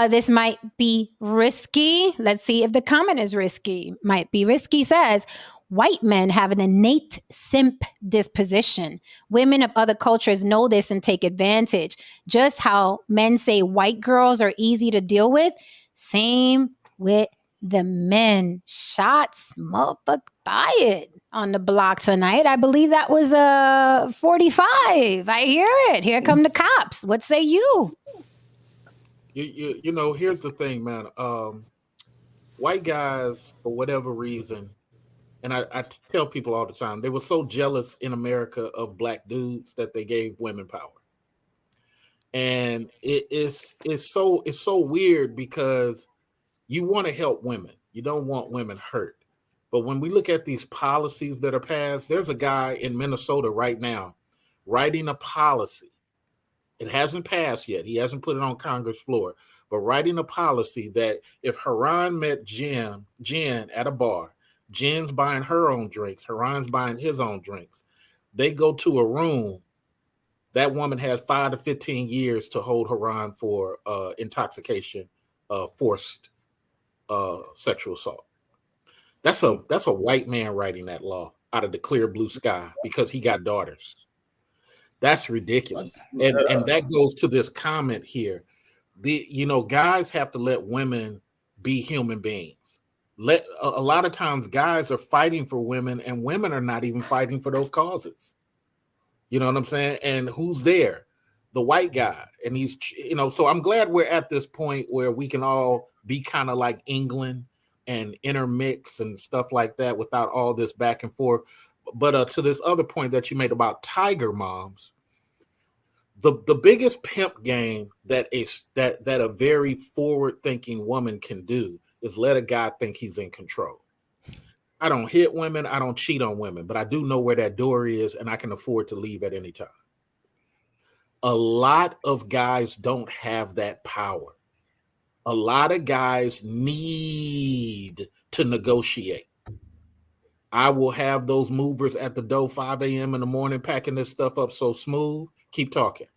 This might be risky. Let's see if the comment is risky. Might be risky. Says white men have an innate simp disposition. Women of other cultures know this and take advantage. Just how men say white girls are easy to deal with, same with the men. Shots, motherfucker, fired on the block tonight. I believe that was 45. I hear it. Here come the cops. What say you? You know, here's the thing, man. White guys, for whatever reason, and I tell people all the time, they were so jealous in America of Black dudes that they gave women power. And it's so weird because you want to help women. You don't want women hurt. But when we look at these policies that are passed, there's a guy in Minnesota right now writing a policy. It hasn't passed yet. He hasn't put it on Congress floor, but writing a policy that if Haran met Jen at a bar, Jen's buying her own drinks, Haran's buying his own drinks, they go to a room, that woman has 5 to 15 years to hold Haran for intoxication, forced sexual assault. That's a white man writing that law out of the clear blue sky because he got daughters. That's ridiculous. And that goes to this comment here. Guys have to let women be human beings. A lot of times guys are fighting for women and women are not even fighting for those causes. You know what I'm saying? And who's there? The white guy. And he's, so I'm glad we're at this point where we can all be kind of like England and intermix and stuff like that without all this back and forth. But to this other point that you made about tiger moms, the biggest pimp game that a very forward-thinking woman can do is let a guy think he's in control. I don't hit women. I don't cheat on women, but I do know where that door is and I can afford to leave at any time. A lot of guys don't have that power. A lot of guys need to negotiate. I will have those movers at the door 5 a.m. in the morning packing this stuff up so smooth. Keep talking.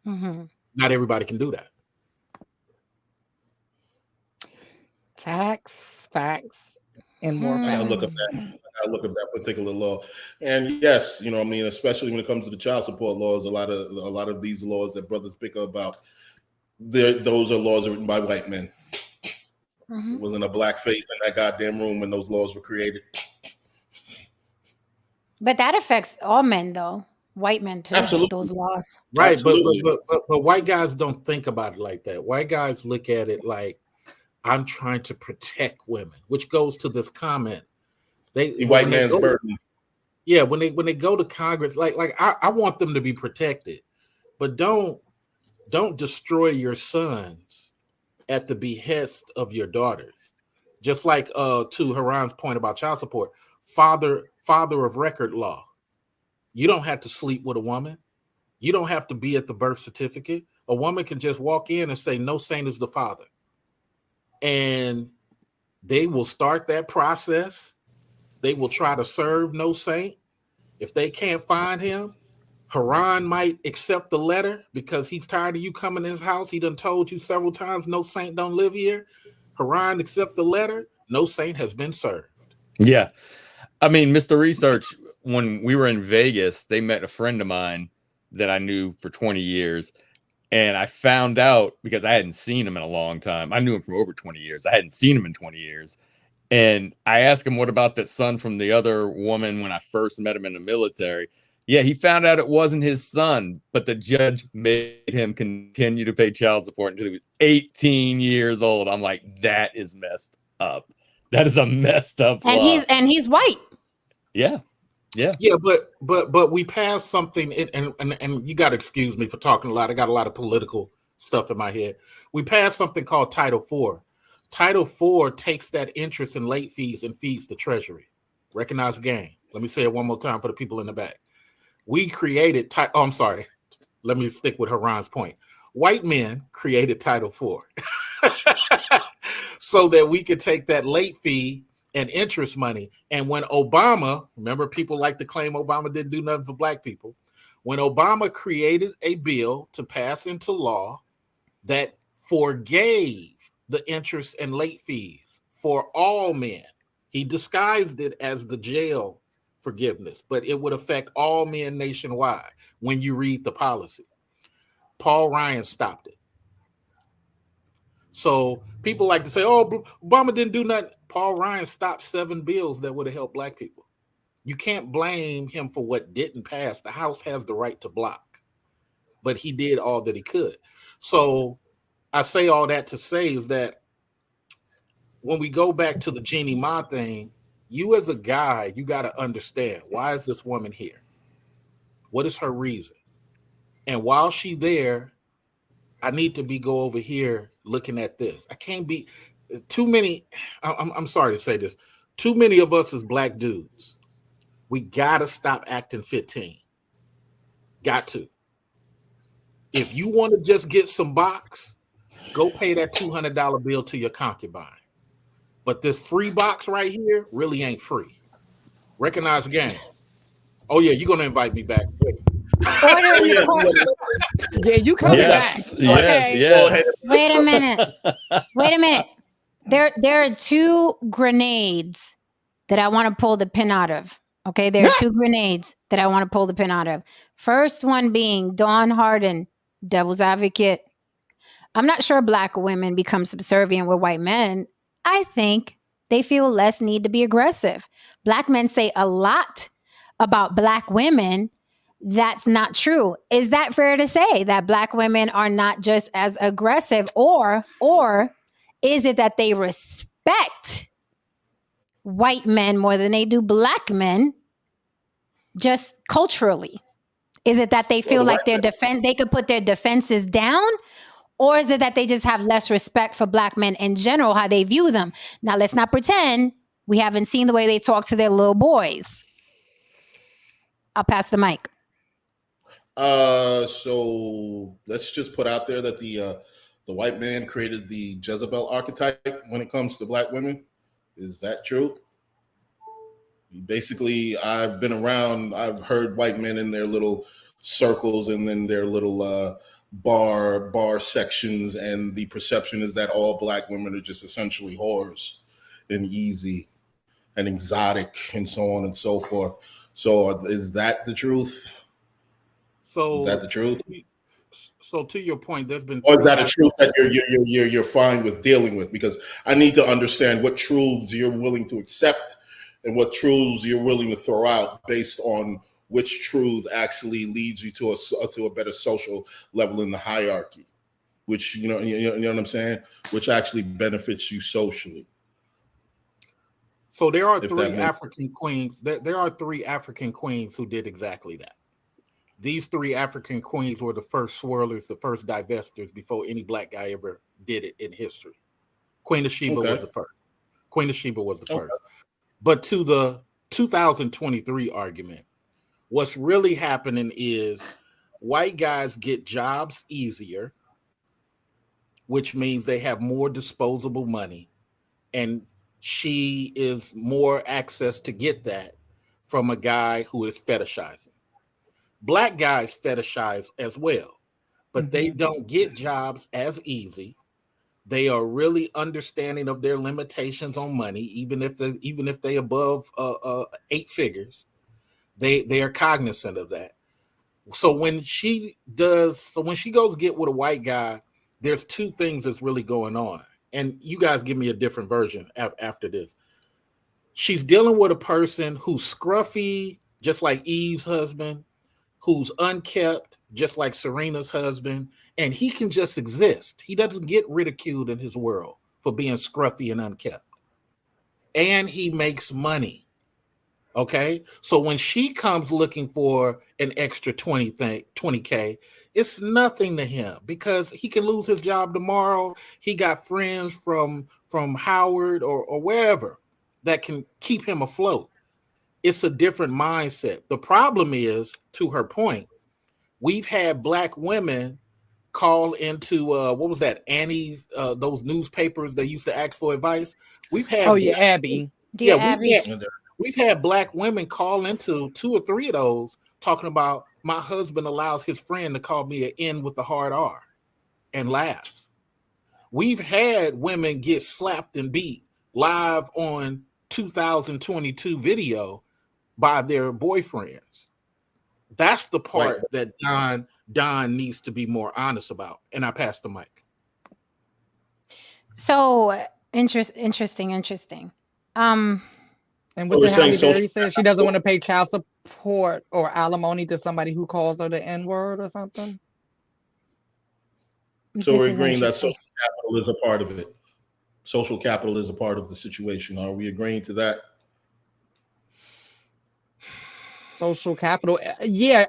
Mm-hmm. Not everybody can do that. Facts, and more I gotta facts. look up that particular law. And yes, you know, I mean, especially when it comes to the child support laws, a lot of these laws that brothers pick up about, those are laws written by white men. Mm-hmm. It wasn't a black face in that goddamn room when those laws were created. But that affects all men, though. White men too. Absolutely. Those laws. Right, Absolutely. but white guys don't think about it like that. White guys look at it like, I'm trying to protect women, which goes to this comment. The white man's burden. Yeah, when they go to Congress, like I want them to be protected, but don't destroy your sons at the behest of your daughters. Just like to Haran's point about child support, father of record law. You don't have to sleep with a woman. You don't have to be at the birth certificate. A woman can just walk in and say, no saint is the father. And they will start that process. They will try to serve no saint. If they can't find him, Haran might accept the letter because he's tired of you coming in his house. He done told you several times, no saint don't live here. Haran accept the letter. No saint has been served. Yeah. I mean, Mr. Research, when we were in Vegas, they met a friend of mine that I knew for 20 years. And I found out, because I hadn't seen him in a long time. I knew him for over 20 years. I hadn't seen him in 20 years. And I asked him, what about that son from the other woman when I first met him in the military? Yeah, he found out it wasn't his son, but the judge made him continue to pay child support until he was 18 years old. I'm like, that is messed up. That is a messed up And law. he's white. Yeah. But we passed something, and you got to excuse me for talking a lot. I got a lot of political stuff in my head. We passed something called Title IV. Title IV takes that interest and late fees and feeds the Treasury. Recognize gain. Let me say it one more time for the people in the back. We created, I'm sorry. Let me stick with Haran's point. White men created Title IV so that we could take that late fee and interest money. And when Obama, remember, people like to claim Obama didn't do nothing for black people. When Obama created a bill to pass into law that forgave the interest and late fees for all men, he disguised it as the jail forgiveness, but it would affect all men nationwide when you read the policy. Paul Ryan stopped it. So people like to say, oh, Obama didn't do nothing. Paul Ryan stopped 7 bills that would have helped black people. You can't blame him for what didn't pass. The House has the right to block, but he did all that he could. So I say all that to say is that when we go back to the Jeannie Ma thing, you as a guy, you got to understand, why is this woman here? What is her reason? And while she's there, I need to go over here looking at this. I can't be too many. I'm sorry to say this. Too many of us as black dudes, we got to stop acting 15. Got to. If you want to just get some box, go pay that $200 bill to your concubine. But this free box right here really ain't free. Recognize the game. Oh, yeah, you're going to invite me back. Order in the court. Yeah, you coming Yes, back. yes, Okay. yes. Wait a minute. There are 2 grenades that I want to pull the pin out of. Okay, there are 2 grenades that I want to pull the pin out of. First one being Dawn Harden, devil's advocate. I'm not sure black women become subservient with white men. I think they feel less need to be aggressive. Black men say a lot about black women. That's not true. Is that fair to say that black women are not just as aggressive, or is it that they respect white men more than they do black men just culturally? Is it that they feel like they could put their defenses down, Or is it that they just have less respect for black men in general, how they view them? Now, let's not pretend we haven't seen the way they talk to their little boys. I'll pass the mic. So let's just put out there that the white man created the Jezebel archetype when it comes to black women. Is that true? Basically, I've been around, I've heard white men in their little circles and then their little bar sections, and the perception is that all black women are just essentially whores and easy and exotic and so on and so forth. So is that the truth? So Is that the truth? So to your point, there's been, or is that a truth that you're fine with dealing with? Because I need to understand what truths you're willing to accept and what truths you're willing to throw out based on which truth actually leads you to a better social level in the hierarchy, which you know what I'm saying, which actually benefits you socially. So there are three African queens. There are three African queens who did exactly that. These three African queens were the first swirlers, the first divestors before any black guy ever did it in history. Queen of Sheba was the first. Queen of Sheba was the first. But to the 2023 argument, what's really happening is white guys get jobs easier, which means they have more disposable money, and she is more access to get that from a guy who is fetishizing. Black guys fetishize as well, but they don't get jobs as easy. They are really understanding of their limitations on money, even if they above 8 figures. They are cognizant of that. So when she goes get with a white guy, there's two things that's really going on. And you guys give me a different version after this. She's dealing with a person who's scruffy, just like Eve's husband, who's unkept, just like Serena's husband, and he can just exist. He doesn't get ridiculed in his world for being scruffy and unkept. And he makes money. Okay? So when she comes looking for an extra 20K, it's nothing to him because he can lose his job tomorrow. He got friends from Howard or wherever that can keep him afloat. It's a different mindset. The problem is, to her point, we've had black women call into what was that, Annie's, those newspapers that used to ask for advice. We've had Abby. We've had black women call into 2 or 3 of those talking about my husband allows his friend to call me an N with the hard R and laughs. We've had women get slapped and beat live on 2022 video by their boyfriends. That's the part that Don needs to be more honest about. And I pass the mic. So interesting. And what the Halle Berry said, she doesn't want to pay child support or alimony to somebody who calls her the N-word or something. So we're agreeing that social capital is a part of it. Social capital is a part of the situation. Are we agreeing to that? Social capital, yeah.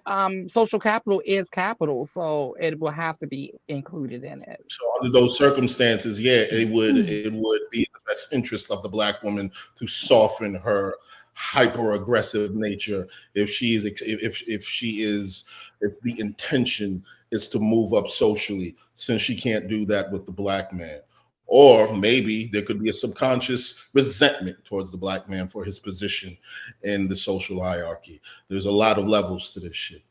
Social capital is capital, so it will have to be included in it. So under those circumstances, yeah, it would be in the best interest of the black woman to soften her hyper aggressive nature if the intention is to move up socially, since she can't do that with the black man. Or maybe there could be a subconscious resentment towards the black man for his position in the social hierarchy. There's a lot of levels to this shit.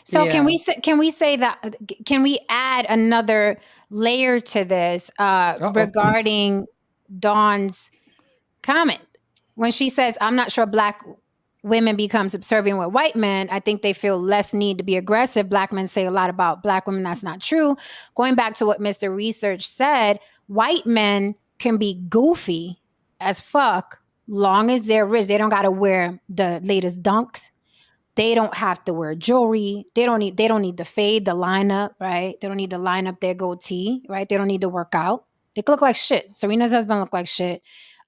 So can we say that? Can we add another layer to this regarding Dawn's comment when she says, "I'm not sure black women become subservient with white men. I think they feel less need to be aggressive. Black men say a lot about black women. That's not true." Going back to what Mr. Research said, white men can be goofy as fuck long as they're rich. They don't got to wear the latest dunks. They don't have to wear jewelry. They don't need to fade the lineup, right? They don't need to line up their goatee, right? They don't need to work out. They look like shit. Serena's husband looked like shit.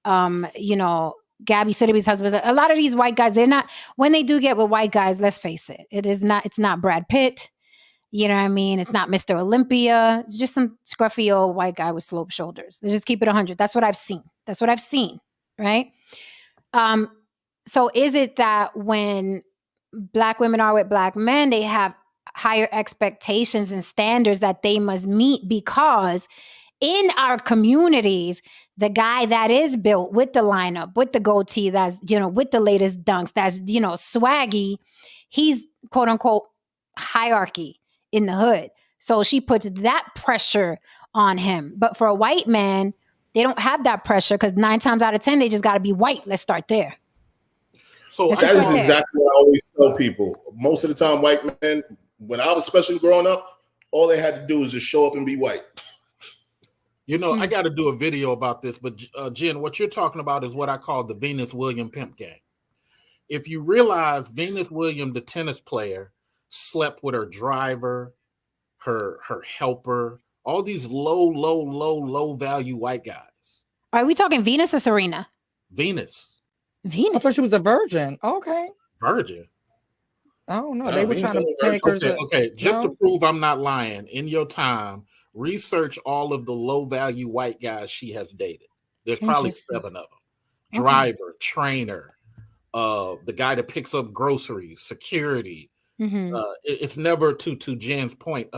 Gabby Sidibe's husband. A lot of these white guys, they're not, when they do get with white guys, let's face it, it's not Brad Pitt. You know what I mean? It's not Mr. Olympia. It's just some scruffy old white guy with sloped shoulders. Let's just keep it 100. That's what I've seen. That's what I've seen, right? So is it that when Black women are with Black men, they have higher expectations and standards that they must meet because in our communities, the guy that is built with the lineup, with the goatee, that's, with the latest dunks, that's, swaggy, he's quote unquote hierarchy in the hood. So she puts that pressure on him. But for a white man, they don't have that pressure because 9 times out of 10, they just got to be white. Let's start there. So that is exactly what I always tell people. Most of the time, white men, when I was especially growing up, all they had to do was just show up and be white. I got to do a video about this, but Jen, what you're talking about is what I call the Venus Williams pimp gang. If you realize Venus Williams, the tennis player, slept with her driver, her helper, all these low value white guys. Are we talking Venus or Serena? Venus. I thought she was a virgin. Okay. Virgin. I don't know. They were trying to take her. Okay. Just to prove I'm not lying, in your time, research all of the low value white guys she has dated. There's probably 7 of them. Driver, trainer, the guy that picks up groceries, security. It's never, to Jen's point,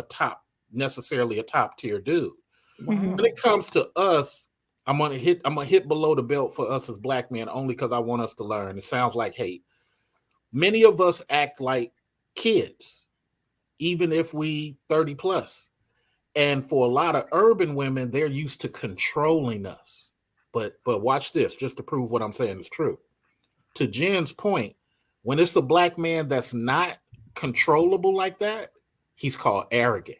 necessarily a top tier dude. When it comes to us, I'm gonna hit below the belt for us as Black men only because I want us to learn. It sounds like hate. Many of us act like kids, even if we 30 plus. And for a lot of urban women, they're used to controlling us. But watch this, just to prove what I'm saying is true. To Jen's point, when it's a Black man that's not controllable like that, he's called arrogant.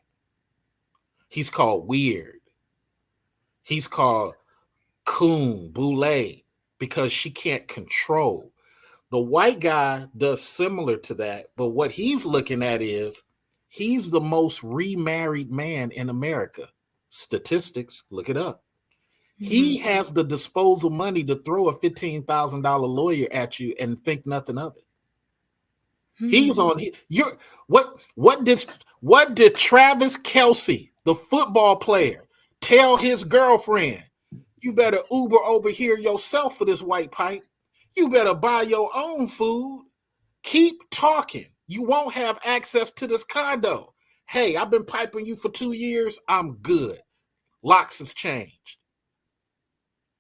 He's called weird. He's called coon, boule, because she can't control. The white guy does similar to that, but what he's looking at is he's the most remarried man in America. Statistics, look it up. He has the disposal money to throw a $15,000 lawyer at you and think nothing of it. He's on what did Travis Kelce, the football player, tell his girlfriend? You better Uber over here yourself for this white pipe. You better buy your own food. Keep talking. You won't have access to this condo. Hey, I've been piping you for 2 years. I'm good. Locks has changed.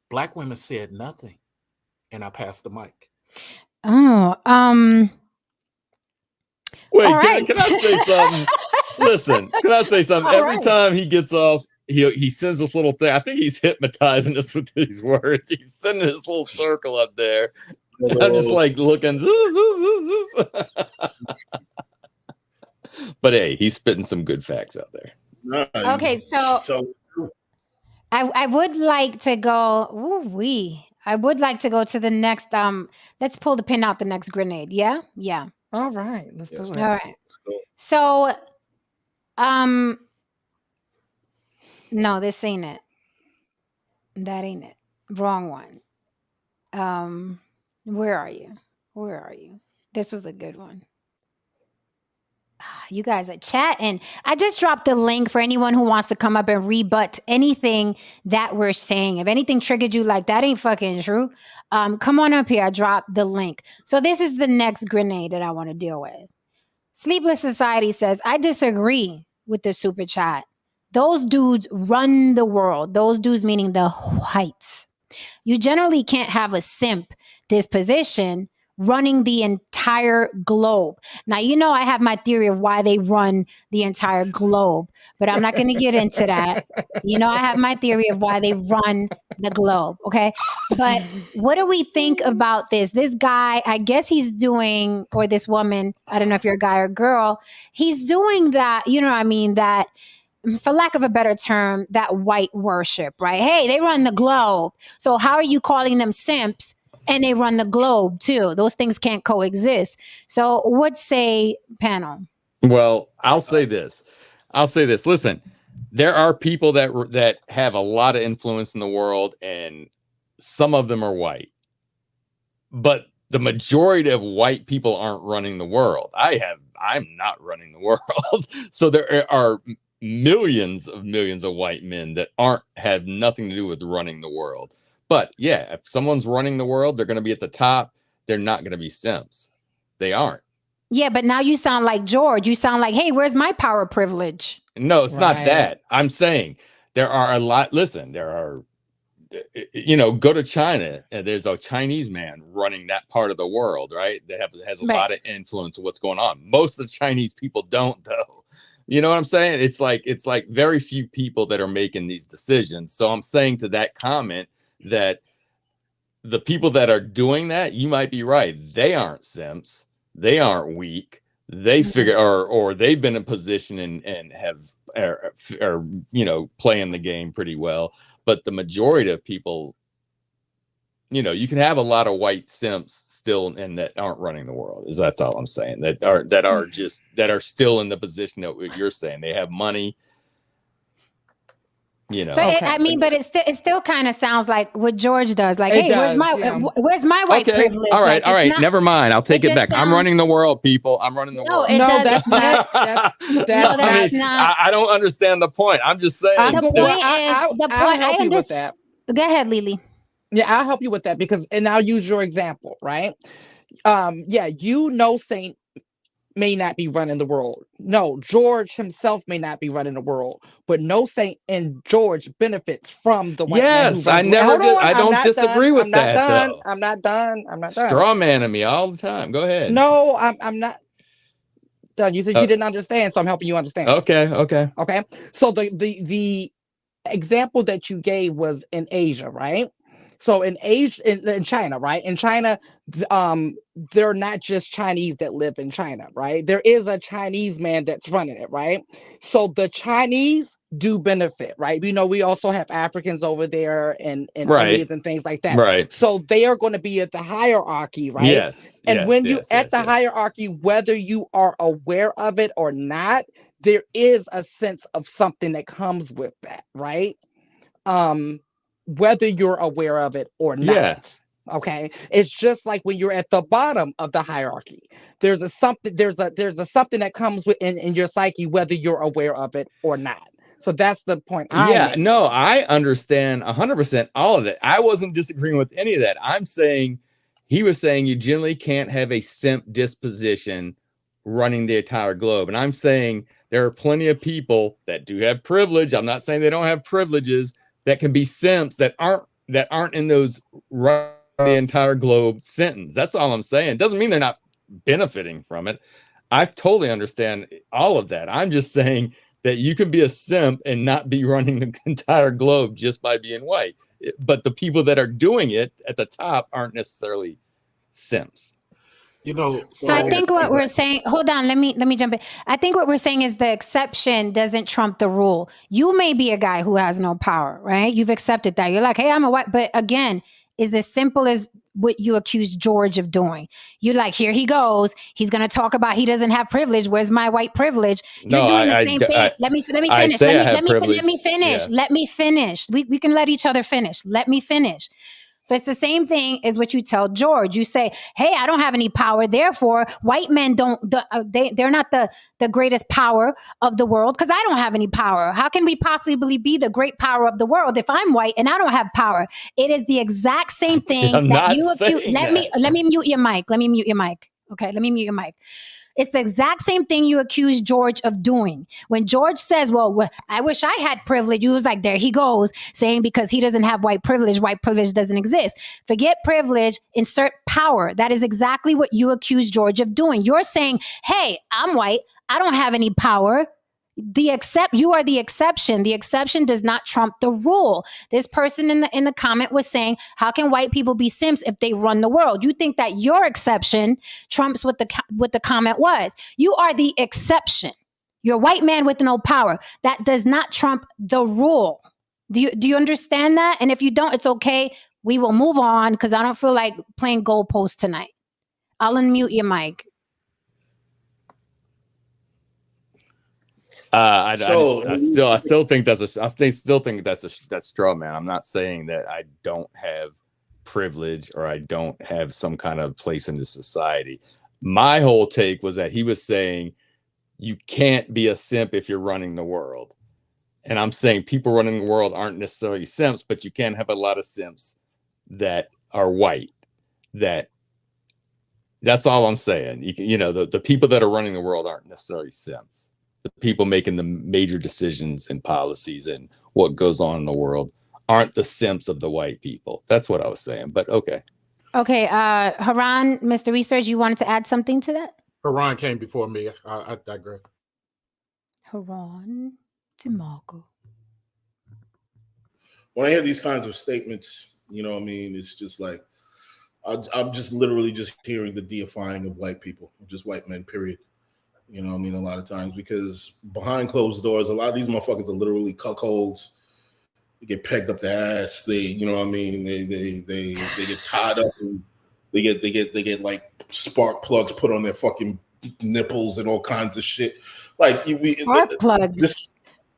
Black women said nothing. And I passed the mic. Wait, can I say something? Listen, can I say something? Every time he gets off, he sends this little thing. I think he's hypnotizing us with these words. He's sending this little circle up there. I'm just like looking. But hey, he's spitting some good facts out there. Nice. Okay, so I would like to go. I would like to go to the next. Let's pull the pin out the next grenade. Yeah. All right, let's do it. All right. So, no, this ain't it. That ain't it. Wrong one. Where are you? This was a good one. You guys are chatting. I just dropped the link for anyone who wants to come up and rebut anything that we're saying. If anything triggered you like that ain't fucking true, come on up here. I dropped the link. So this is the next grenade that I want to deal with. Sleepless Society says, I disagree with the super chat. Those dudes run the world. Those dudes meaning the whites. You generally can't have a simp disposition running the entire globe. Now, I have my theory of why they run the entire globe, but I'm not going to get into that. I have my theory of why they run the globe, okay? But what do we think about this? This guy, I guess he's doing, or this woman, I don't know if you're a guy or girl, he's doing that, that, for lack of a better term, that white worship, right? Hey, they run the globe. So how are you calling them simps? And they run the globe too. Those things can't coexist. So what say, panel? Well, I'll say this. Listen, there are people that have a lot of influence in the world, and some of them are white. But the majority of white people aren't running the world. I'm not running the world. So there are millions of white men that have nothing to do with running the world. But yeah, if someone's running the world, they're going to be at the top. They're not going to be simps. They aren't. Yeah, but now you sound like George. You sound like, hey, where's my power privilege? No, it's not Right. that. I'm saying there are a lot. Listen, there are, go to China and there's a Chinese man running that part of the world, right? That has a Right. lot of influence of what's going on. Most of the Chinese people don't, though. You know what I'm saying? It's like very few people that are making these decisions. So I'm saying to that comment that the people that are doing that, you might be right. They aren't simps. They aren't weak. They figure, or they've been in position and are playing the game pretty well. But the majority of people, you can have a lot of white simps still and that aren't running the world. That's all I'm saying. That are still in the position that you're saying. They have money. So Okay. I mean, but it still kind of sounds like what George does. Like, It hey, does, where's my white Okay. privilege? All right. Like, All it's right. not- Never mind. I'll take it it just back. I'm sounds- running the world, people. I'm running the No, world. it No, does. that's not. No, That's that's not. not. I don't understand the point. I'm just saying. I'm The go- point well, is the I'll point. help I you with that. understand. Go ahead, Lily. Yeah, I'll help you with that and I'll use your example, right? Yeah, Saint may not be running the world. No, George himself may not be running the world, but Saint and George benefits from the white man. Yes, I don't disagree with that, though. I'm not done. Straw man me all the time. Go ahead. No, I'm not done. You said you didn't understand, so I'm helping you understand. Okay. Okay. So the example that you gave was in Asia, right? So in China, right? In China, they're not just Chinese that live in China, right? There is a Chinese man that's running it, right? So the Chinese do benefit, right? We also have Africans over there and Right. Indians and things like that. Right. So they are going to be at the hierarchy, right? Yes. And when you yes, at yes, the yes. hierarchy, whether you are aware of it or not, there is a sense of something that comes with that, right? Whether you're aware of it or not. Yeah. Okay. It's just like when you're at the bottom of the hierarchy. There's a something that comes with in your psyche, whether you're aware of it or not. So that's the point. No, I understand 100% all of that. I wasn't disagreeing with any of that. I'm saying he was saying you generally can't have a simp disposition running the entire globe. And I'm saying there are plenty of people that do have privilege. I'm not saying they don't have privileges that can be simps that aren't in those run the entire globe sentence. That's all I'm saying. Doesn't mean they're not benefiting from it. I totally understand all of that. I'm just saying that you can be a simp and not be running the entire globe just by being white. But the people that are doing it at the top aren't necessarily simps. So I think what we're saying, hold on, let me jump in. I think what we're saying is the exception doesn't trump the rule. You may be a guy who has no power, right? You've accepted that. You're like, hey, I'm a white, but again, is as simple as what you accuse George of doing. You're like, here he goes. He's going to talk about he doesn't have privilege. Where's my white privilege? You're doing the same thing. Let me finish. Let me finish. Yeah. Let me finish. We can let each other finish. Let me finish. So it's the same thing as what you tell George. You say, hey, I don't have any power. Therefore, white men they're not the greatest power of the world because I don't have any power. How can we possibly be the great power of the world if I'm white and I don't have power? It is the exact same thing that you accuse. Let me mute your mic. Okay, let me mute your mic. It's the exact same thing you accuse George of doing. When George says, well, I wish I had privilege, you was like, there he goes, saying because he doesn't have white privilege doesn't exist. Forget privilege, insert power. That is exactly what you accuse George of doing. You're saying, hey, I'm white, I don't have any power. You are the exception. The exception does not trump the rule. This person in the comment was saying, how can white people be simps if they run the world? You think that your exception trumps what the comment was. You are the exception. You're a white man with no power. That does not trump the rule. Do you understand that? And if you don't, it's okay. We will move on because I don't feel like playing goalposts tonight. I'll unmute your mic. I still think that's straw man. I'm not saying that I don't have privilege or I don't have some kind of place in the society. My whole take was that he was saying you can't be a simp if you're running the world. And I'm saying people running the world aren't necessarily simps, but you can have a lot of simps that are white. That's all I'm saying. The people that are running the world aren't necessarily simps. The people making the major decisions and policies and what goes on in the world aren't the simps of the white people. That's what I was saying. But okay. Okay, Haran, Mr. Research, you wanted to add something to that? Haran came before me. I digress. Haran DeMarco. When I hear these kinds of statements, you know what I mean? It's just like, I'm just literally just hearing the deifying of white people, just white men, period. You know what I mean? A lot of times, because behind closed doors, a lot of these motherfuckers are literally cuckolds. They get pegged up the ass. They, you know what I mean? They get tied up and they get like spark plugs put on their fucking nipples and all kinds of shit. Like Spark plugs.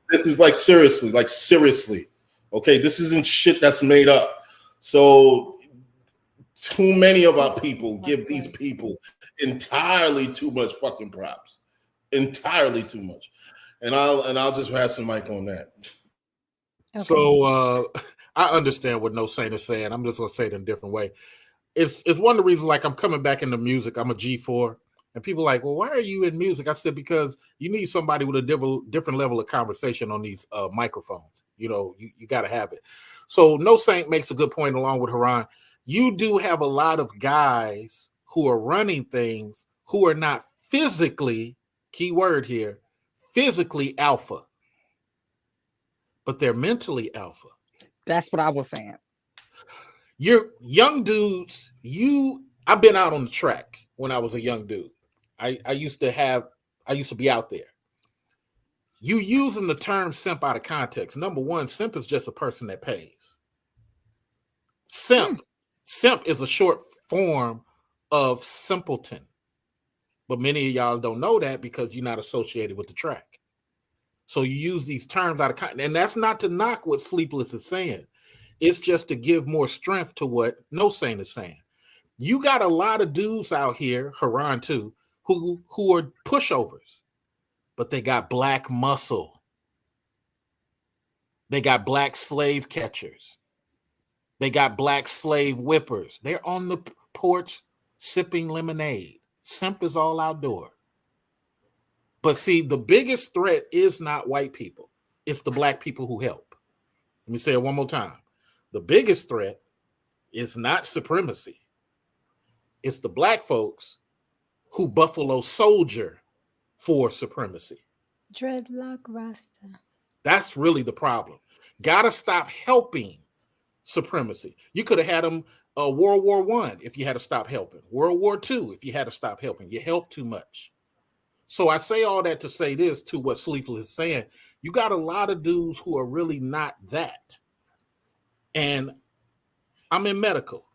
This is like seriously. Okay, this isn't shit that's made up. So too many of our people give these people entirely too much fucking props. Entirely too much. And I'll just pass the mic on that. Okay. So I understand what No Saint is saying. I'm just gonna say it in a different way. It's one of the reasons, like, I'm coming back into music. I'm a G4, and people are like, well, why are you in music? I said, because you need somebody with a different level of conversation on these microphones. You know, you got to have it. So No Saint makes a good point along with Haran. You do have a lot of guys who are running things who are not physically, key word here, physically alpha, but they're mentally alpha. That's what I was saying. You're young dudes. I've been out on the track when I was a young dude. I used to be out there. You using the term simp out of context. Number one, simp is just a person that pays. Simp is a short form of simpleton. But many of y'all don't know that because you're not associated with the track. So you use these terms out of context. And that's not to knock what Sleepless is saying. It's just to give more strength to what No Saint is saying. You got a lot of dudes out here, Haran too, who are pushovers, but they got black muscle. They got black slave catchers. They got black slave whippers. They're on the porch sipping lemonade. Simp is all outdoor. But see, the biggest threat is not white people. It's the black people who help. Let me say it one more time. The biggest threat is not supremacy. It's the black folks who Buffalo Soldier for supremacy. Dreadlock Rasta. That's really the problem. Gotta stop helping supremacy. You could have had them World War I if you had to stop helping. World War II if you had to stop helping. You helped too much. So I say all that to say this to what Sleepless is saying. You got a lot of dudes who are really not that. And I'm in medical.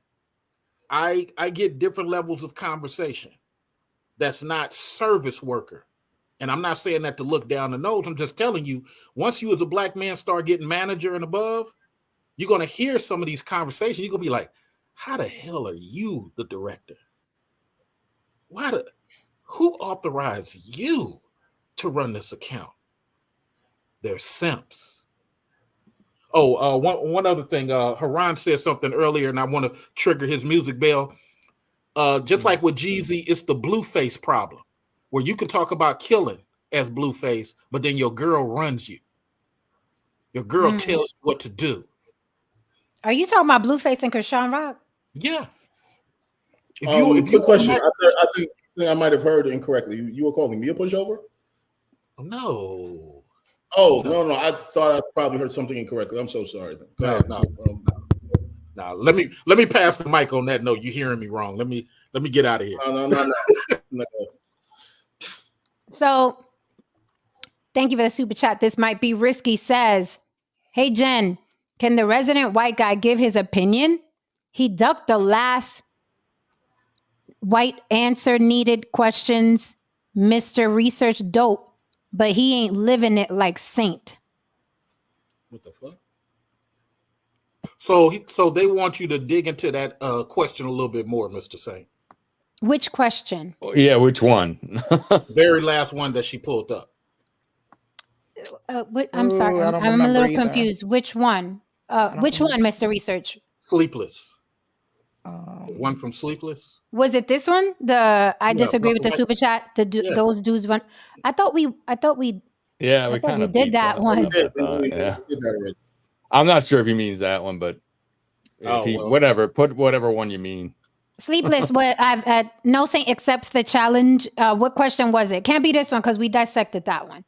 I get different levels of conversation. That's not service worker. And I'm not saying that to look down the nose. I'm just telling you, once you as a black man start getting manager and above, you're going to hear some of these conversations. You're going to be like, how the hell are you the director? Who authorized you to run this account? They're simps. Oh, one other thing. Haran said something earlier, and I want to trigger his music bell. Just like with Jeezy, it's the Blueface problem, where you can talk about killing as Blueface, but then your girl runs you. Your girl tells you what to do. Are you talking about Blueface and Krishan Rock? Yeah. If you question, I think I might have heard incorrectly. You were calling me a pushover? No. Oh, no. I thought I probably heard something incorrectly. I'm so sorry. No. Let me pass the mic on that note. You're hearing me wrong. Let me get out of here. No. So thank you for the super chat. This might be risky. Says, hey, Jen, can the resident white guy give his opinion? He ducked the last white answer needed questions. Mr. Research dope, but he ain't living it like Saint. What the fuck? So they want you to dig into that question a little bit more, Mr. Saint. Which question? Yeah, which one? Very last one that she pulled up. I'm sorry. I don't I'm a remember little either. confused. Which one? don't Which one, remember. Mr. Research? Sleepless. Um, One from Sleepless. Was it this one? I Yeah, disagree with the like- super chat. Yeah. Those dudes run. I thought we Yeah, I we thought kind we of did that one. We did, Yeah. we did that already. I'm not sure if he means that one, but Oh, well. whatever, put whatever one you mean. Sleepless. What? No Saint accepts the challenge. What question was it? Can't be this one because we dissected that one.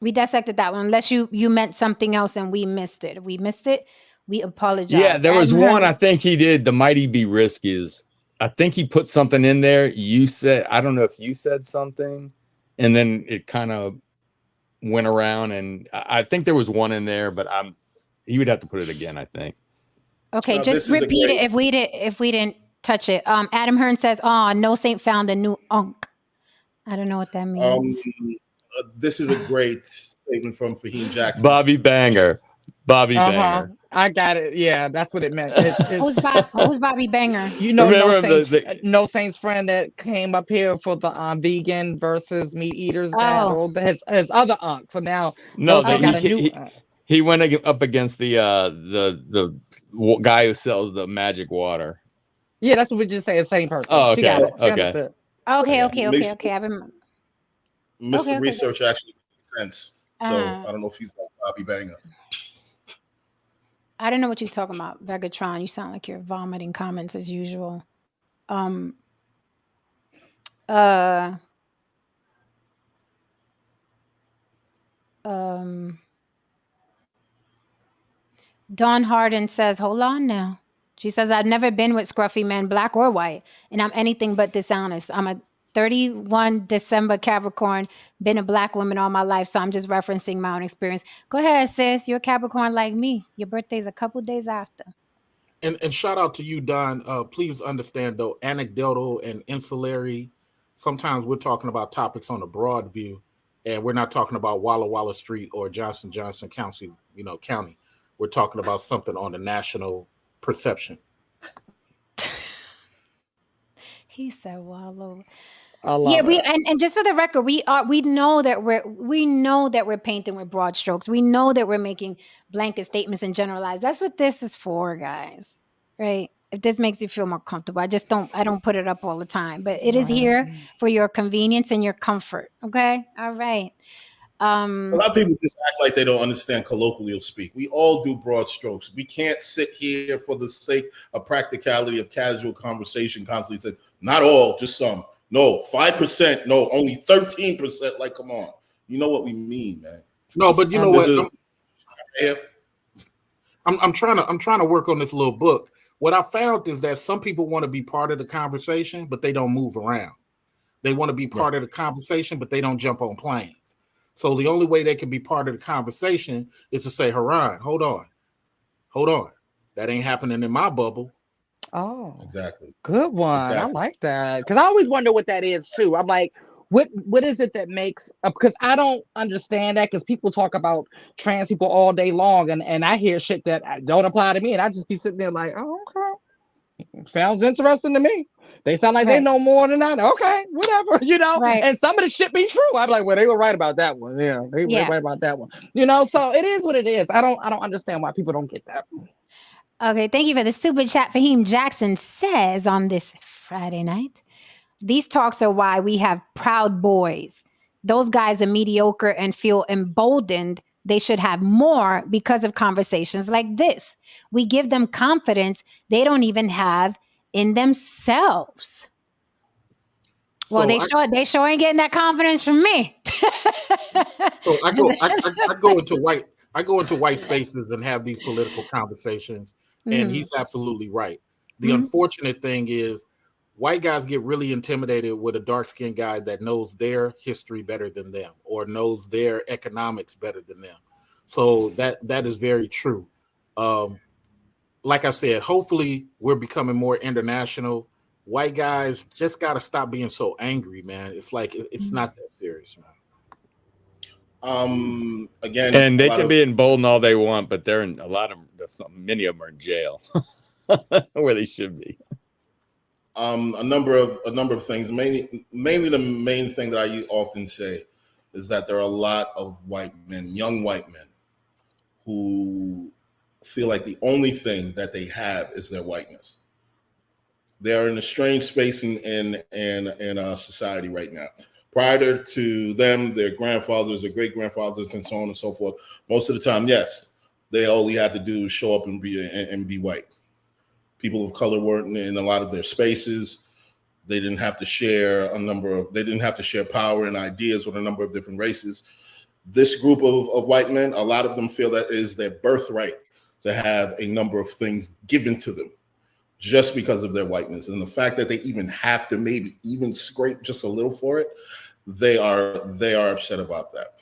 We dissected that one. Unless you meant something else and we missed it. If we missed it, we apologize. Yeah, there was Adam one Hearn- I think he did. The Mighty Be Riskies. I think he put something in there. You said, I don't know if you said something, and then it kind of went around, and I think there was one in there, but he would have to put it again, I think. Okay, Now, just this is a repeat great- it if we didn't touch it. Adam Hearn says, "Oh, No Saint found a new unk." I don't know what that means. This is a great statement from Fahim Jackson. Bobby Banger. Banger. I got it. Yeah, that's what it meant. Who's Bobby Banger? You know, Remember No Saint's friend that came up here for the vegan versus meat eaters battle. His other unk. So now No, they got a new. he went up against the guy who sells the magic water. Yeah, that's what we just say. The same person. Oh, She got okay, it. She okay. understood. Okay. I remember. Mr. Okay. Research actually makes sense. So Uh-huh. I don't know if he's like Bobby Banger. I don't know what you're talking about, Vegatron. You sound like you're vomiting comments as usual. Don Harden says, hold on now. She says, I've never been with scruffy men, black or white, and I'm anything but dishonest. I'm a 31 December Capricorn, been a black woman all my life, so I'm just referencing my own experience. Go ahead, sis. You're a Capricorn like me. Your birthday's a couple days after. And shout out to you, Don. Please understand, though, anecdotal and insulary. Sometimes we're talking about topics on a broad view, and we're not talking about Walla Walla Street or Johnson County. County. We're talking about something on the national perception. He said, "Wallow." Yeah, and just for the record, we know that we're painting with broad strokes. We know that we're making blanket statements and generalized. That's what this is for, guys. Right? If this makes you feel more comfortable, I don't put it up all the time, but it is here for your convenience and your comfort. Okay? All right. A lot of people just act like they don't understand colloquial speak. We all do broad strokes. We can't sit here for the sake of practicality of casual conversation constantly say, not all, just some. No, 5%. No, only 13%. Like, come on. You know what we mean, man. No, but you know what? I'm trying to work on this little book. What I found is that some people want to be part of the conversation, but they don't move around. They want to be part of the conversation, but they don't jump on planes. So the only way they can be part of the conversation is to say, Haran, hold on. That ain't happening in my bubble. Oh, exactly. Good one. Exactly. I like that. Because I always wonder what that is too. I'm like, what is it that makes, because I don't understand that, because people talk about trans people all day long, and I hear shit that don't apply to me, and I just be sitting there like, oh, okay. Sounds interesting to me. They sound like they know more than I know. Okay, whatever, Right. And some of the shit be true. I'm like, well, they were right about that one. Yeah, they were right about that one. So it is what it is. I don't understand why people don't get that. Okay, thank you for the super chat. Fahim Jackson says on this Friday night, these talks are why we have proud boys. Those guys are mediocre and feel emboldened. They should have more because of conversations like this. We give them confidence they don't even have in themselves. Well, they sure ain't getting that confidence from me. So I go into white spaces and have these political conversations, and he's absolutely right. The unfortunate thing is white guys get really intimidated with a dark-skinned guy that knows their history better than them or knows their economics better than them. So that is very true. Like I said, hopefully we're becoming more international. White guys just got to stop being so angry, man. It's like it's not that serious, man. Again, And a they lot can of be emboldened all they want, but they're in a lot of many of them are in jail where they should be. a number of things. Mainly the main thing that I often say is that there are a lot of white men, young white men, who feel like the only thing that they have is their whiteness. They are in a strange space in society right now. Prior to them, their grandfathers, their great grandfathers, and so on and so forth. Most of the time, yes, they only had to do is show up and be white. People of color weren't in a lot of their spaces. They didn't have to share they didn't have to share power and ideas with a number of different races. This group of white men, a lot of them feel that it is their birthright to have a number of things given to them just because of their whiteness. And the fact that they even have to maybe even scrape just a little for it, they are upset about that.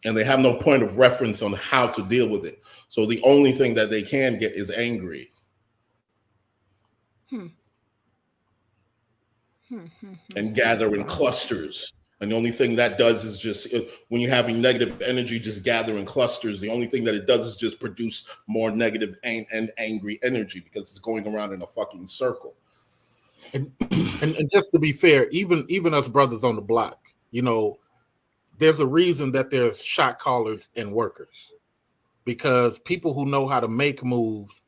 And they have no point of reference on how to deal with it. So the only thing that they can get is angry. And gather in clusters. And the only thing that does is just, when you're having negative energy, just gather in clusters. The only thing that it does is just produce more negative and angry energy because it's going around in a fucking circle. And just to be fair, even us brothers on the block, there's a reason that there's shot callers and workers, because people who know how to make moves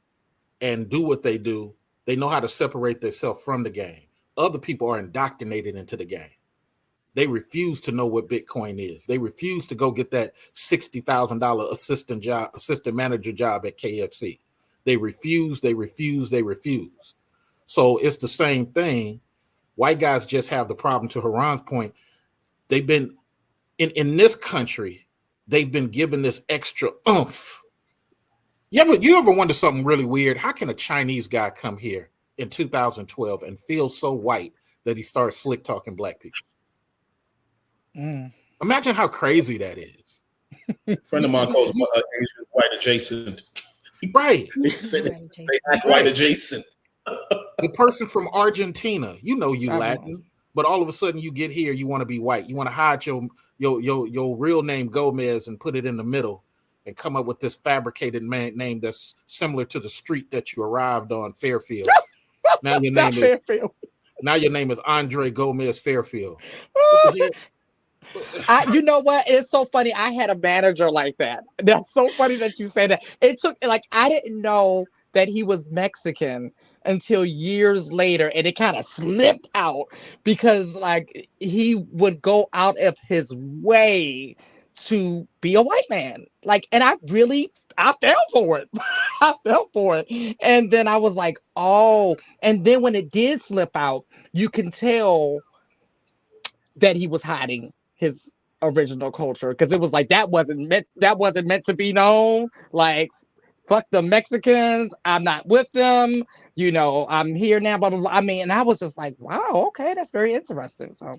and do what they do, they know how to separate themselves from the game. Other people are indoctrinated into the game. They refuse to know what Bitcoin is. They refuse to go get that $60,000 assistant manager job at KFC. They refuse. So it's the same thing. White guys just have the problem. To Haran's point, they've been in this country, they've been given this extra oomph. You ever wonder something really weird? How can a Chinese guy come here in 2012 and feel so white that he starts slick talking black people? Imagine how crazy that is. A friend of mine calls Asian white adjacent. Right. They act white adjacent. The person from Argentina, you Latin, but all of a sudden you get here, you want to be white. You want to hide your real name Gomez and put it in the middle and come up with this fabricated name that's similar to the street that you arrived on, Fairfield. Now your name is Andre Gomez Fairfield. You know what? It's so funny. I had a manager like that. That's so funny that you say that. It took I didn't know that he was Mexican until years later, and it kind of slipped out because he would go out of his way to be a white man. And I fell for it. I fell for it. And then I was like, oh. And then when it did slip out, you can tell that he was hiding his original culture, because it was that wasn't meant to be known. Fuck the Mexicans, I'm not with them, I'm here now, blah blah blah. And I was just like, wow, okay, that's very interesting. So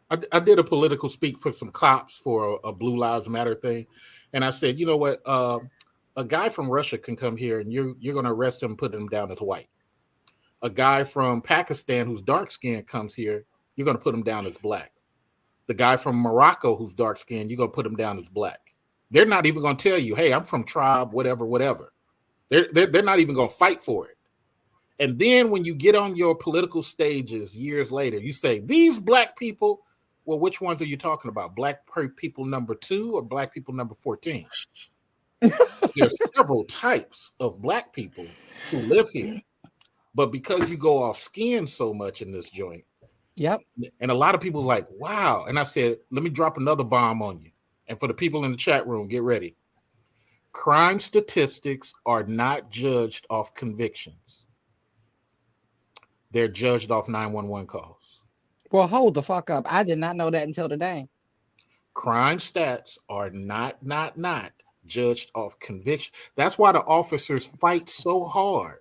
I did a political speak for some cops for a Blue Lives Matter thing, and I said, you know what, a guy from Russia can come here and you're going to arrest him and put him down as white. A guy from Pakistan who's dark skinned comes here, you're going to put him down as black. The guy from Morocco who's dark skinned, you're going to put him down as black. They're not even going to tell you, hey, I'm from tribe, whatever. They're not even going to fight for it. And then when you get on your political stages years later, you say, these black people, well, which ones are you talking about? Black people number 2 or black people number 14? There are several types of black people who live here. But because you go off skin so much in this joint, yep. And a lot of people like, wow. And I said, let me drop another bomb on you. And for the people in the chat room, get ready. Crime statistics are not judged off convictions. They're judged off 911 calls. Well, hold the fuck up. I did not know that until today. Crime stats are not judged off conviction. That's why the officers fight so hard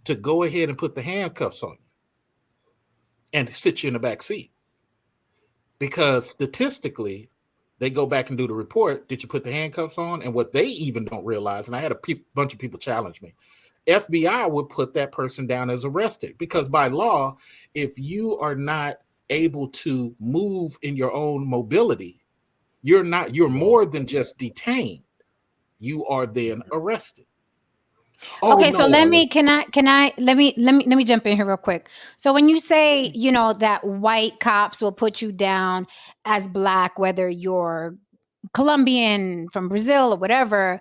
to go ahead and put the handcuffs on you and sit you in the back seat. Because statistically, they go back and do the report. Did you put the handcuffs on? And what they even don't realize, and I had a bunch of people challenge me, FBI would put that person down as arrested, because by law, if you are not able to move in your own mobility, You're more than just detained. You are then arrested. Oh, Okay, so no. let me jump in here real quick. So when you say, that white cops will put you down as black, whether you're Colombian, from Brazil, or whatever,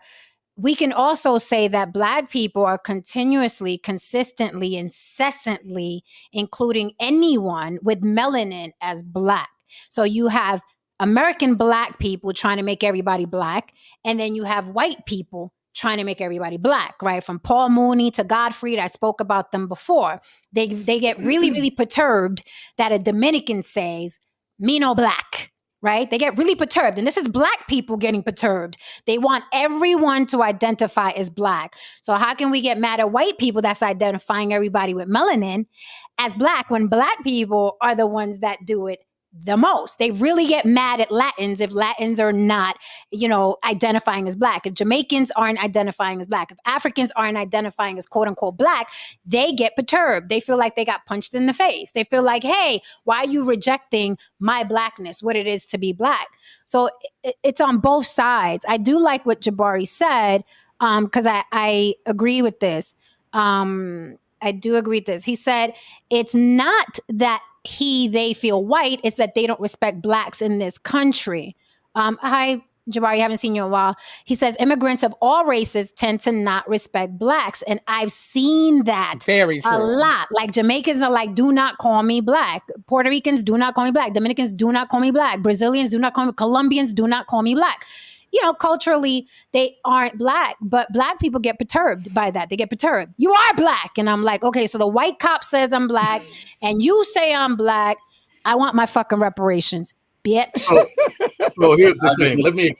we can also say that black people are continuously, consistently, incessantly including anyone with melanin as black. So you have American black people trying to make everybody black, and then you have white people trying to make everybody black, right? From Paul Mooney to Gottfried, I spoke about them before. They get really, really perturbed that a Dominican says, "Me no black," right? They get really perturbed. And this is black people getting perturbed. They want everyone to identify as black. So how can we get mad at white people that's identifying everybody with melanin as black when black people are the ones that do it the most? They really get mad at Latins if Latins are not, identifying as black. If Jamaicans aren't identifying as black, if Africans aren't identifying as quote unquote black, they get perturbed. They feel like they got punched in the face. They feel like, hey, why are you rejecting my blackness, what it is to be black? So it's on both sides. I do like what Jabari said, because I agree with this. I do agree with this. He said, it's not that they feel white, it's that they don't respect blacks in this country. Hi, Jabari, haven't seen you in a while. He says, immigrants of all races tend to not respect blacks. And I've seen that Very true. a lot. Like Jamaicans are like, do not call me black. Puerto Ricans, do not call me black. Dominicans, do not call me black. Brazilians, do not call me. Colombians, do not call me black. Culturally, they aren't black, but black people get perturbed by that. They get perturbed. You are black. And I'm like, okay, so the white cop says I'm black and you say I'm black. I want my fucking reparations, bitch. So here's the thing.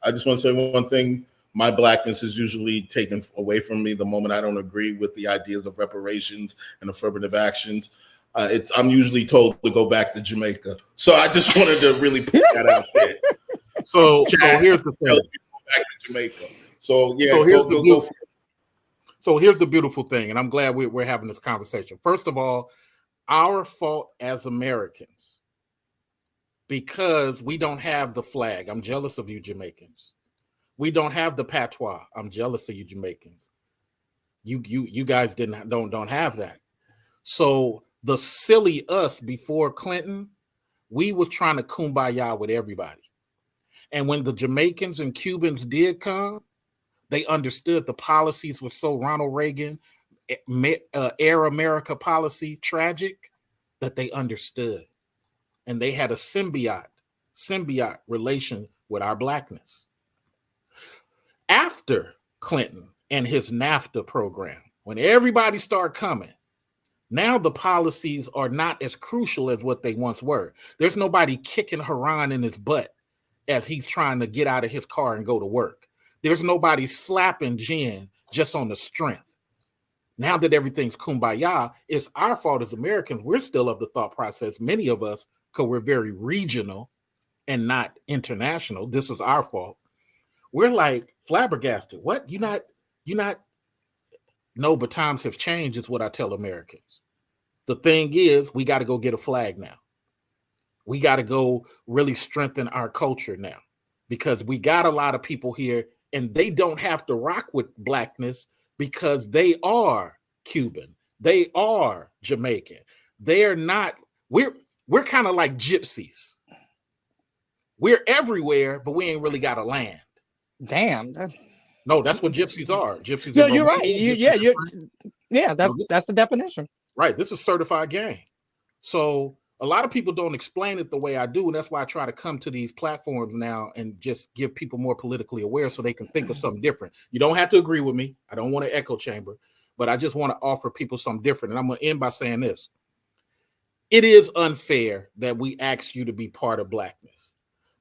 I just want to say one thing. My blackness is usually taken away from me the moment I don't agree with the ideas of reparations and affirmative actions. I'm usually told to go back to Jamaica. So I just wanted to really put that out there. So here's the thing. Back to Jamaica. So yeah. So here's the beautiful thing, and I'm glad we're having this conversation. First of all, our fault as Americans, because we don't have the flag. I'm jealous of you Jamaicans. We don't have the patois. I'm jealous of you Jamaicans. You guys don't have that. So the silly us before Clinton, we was trying to kumbaya with everybody. And when the Jamaicans and Cubans did come, they understood the policies were so Ronald Reagan, Air America policy tragic, that they understood. And they had a symbiote relation with our blackness. After Clinton and his NAFTA program, when everybody started coming, now the policies are not as crucial as what they once were. There's nobody kicking Haran in his butt as he's trying to get out of his car and go to work. There's nobody slapping Jen just on the strength. Now that everything's kumbaya, it's our fault as Americans. We're still of the thought process, many of us, because we're very regional and not international. This is our fault. We're like flabbergasted. What? You not? No, but times have changed, is what I tell Americans. The thing is, we got to go get a flag now. We got to go really strengthen our culture now, because we got a lot of people here and they don't have to rock with blackness because they are Cuban. They are Jamaican. They're not, we're kind of like gypsies. We're everywhere, but we ain't really got a land. Damn. No, that's what gypsies are. Gypsies. No, are you're right. That's the definition. Right. This is certified gang. So a lot of people don't explain it the way I do, and that's why I try to come to these platforms now and just give people more politically aware so they can think of something different. You don't have to agree with me. I don't want an echo chamber, but I just want to offer people something different. And I'm going to end by saying this. It is unfair that we ask you to be part of blackness,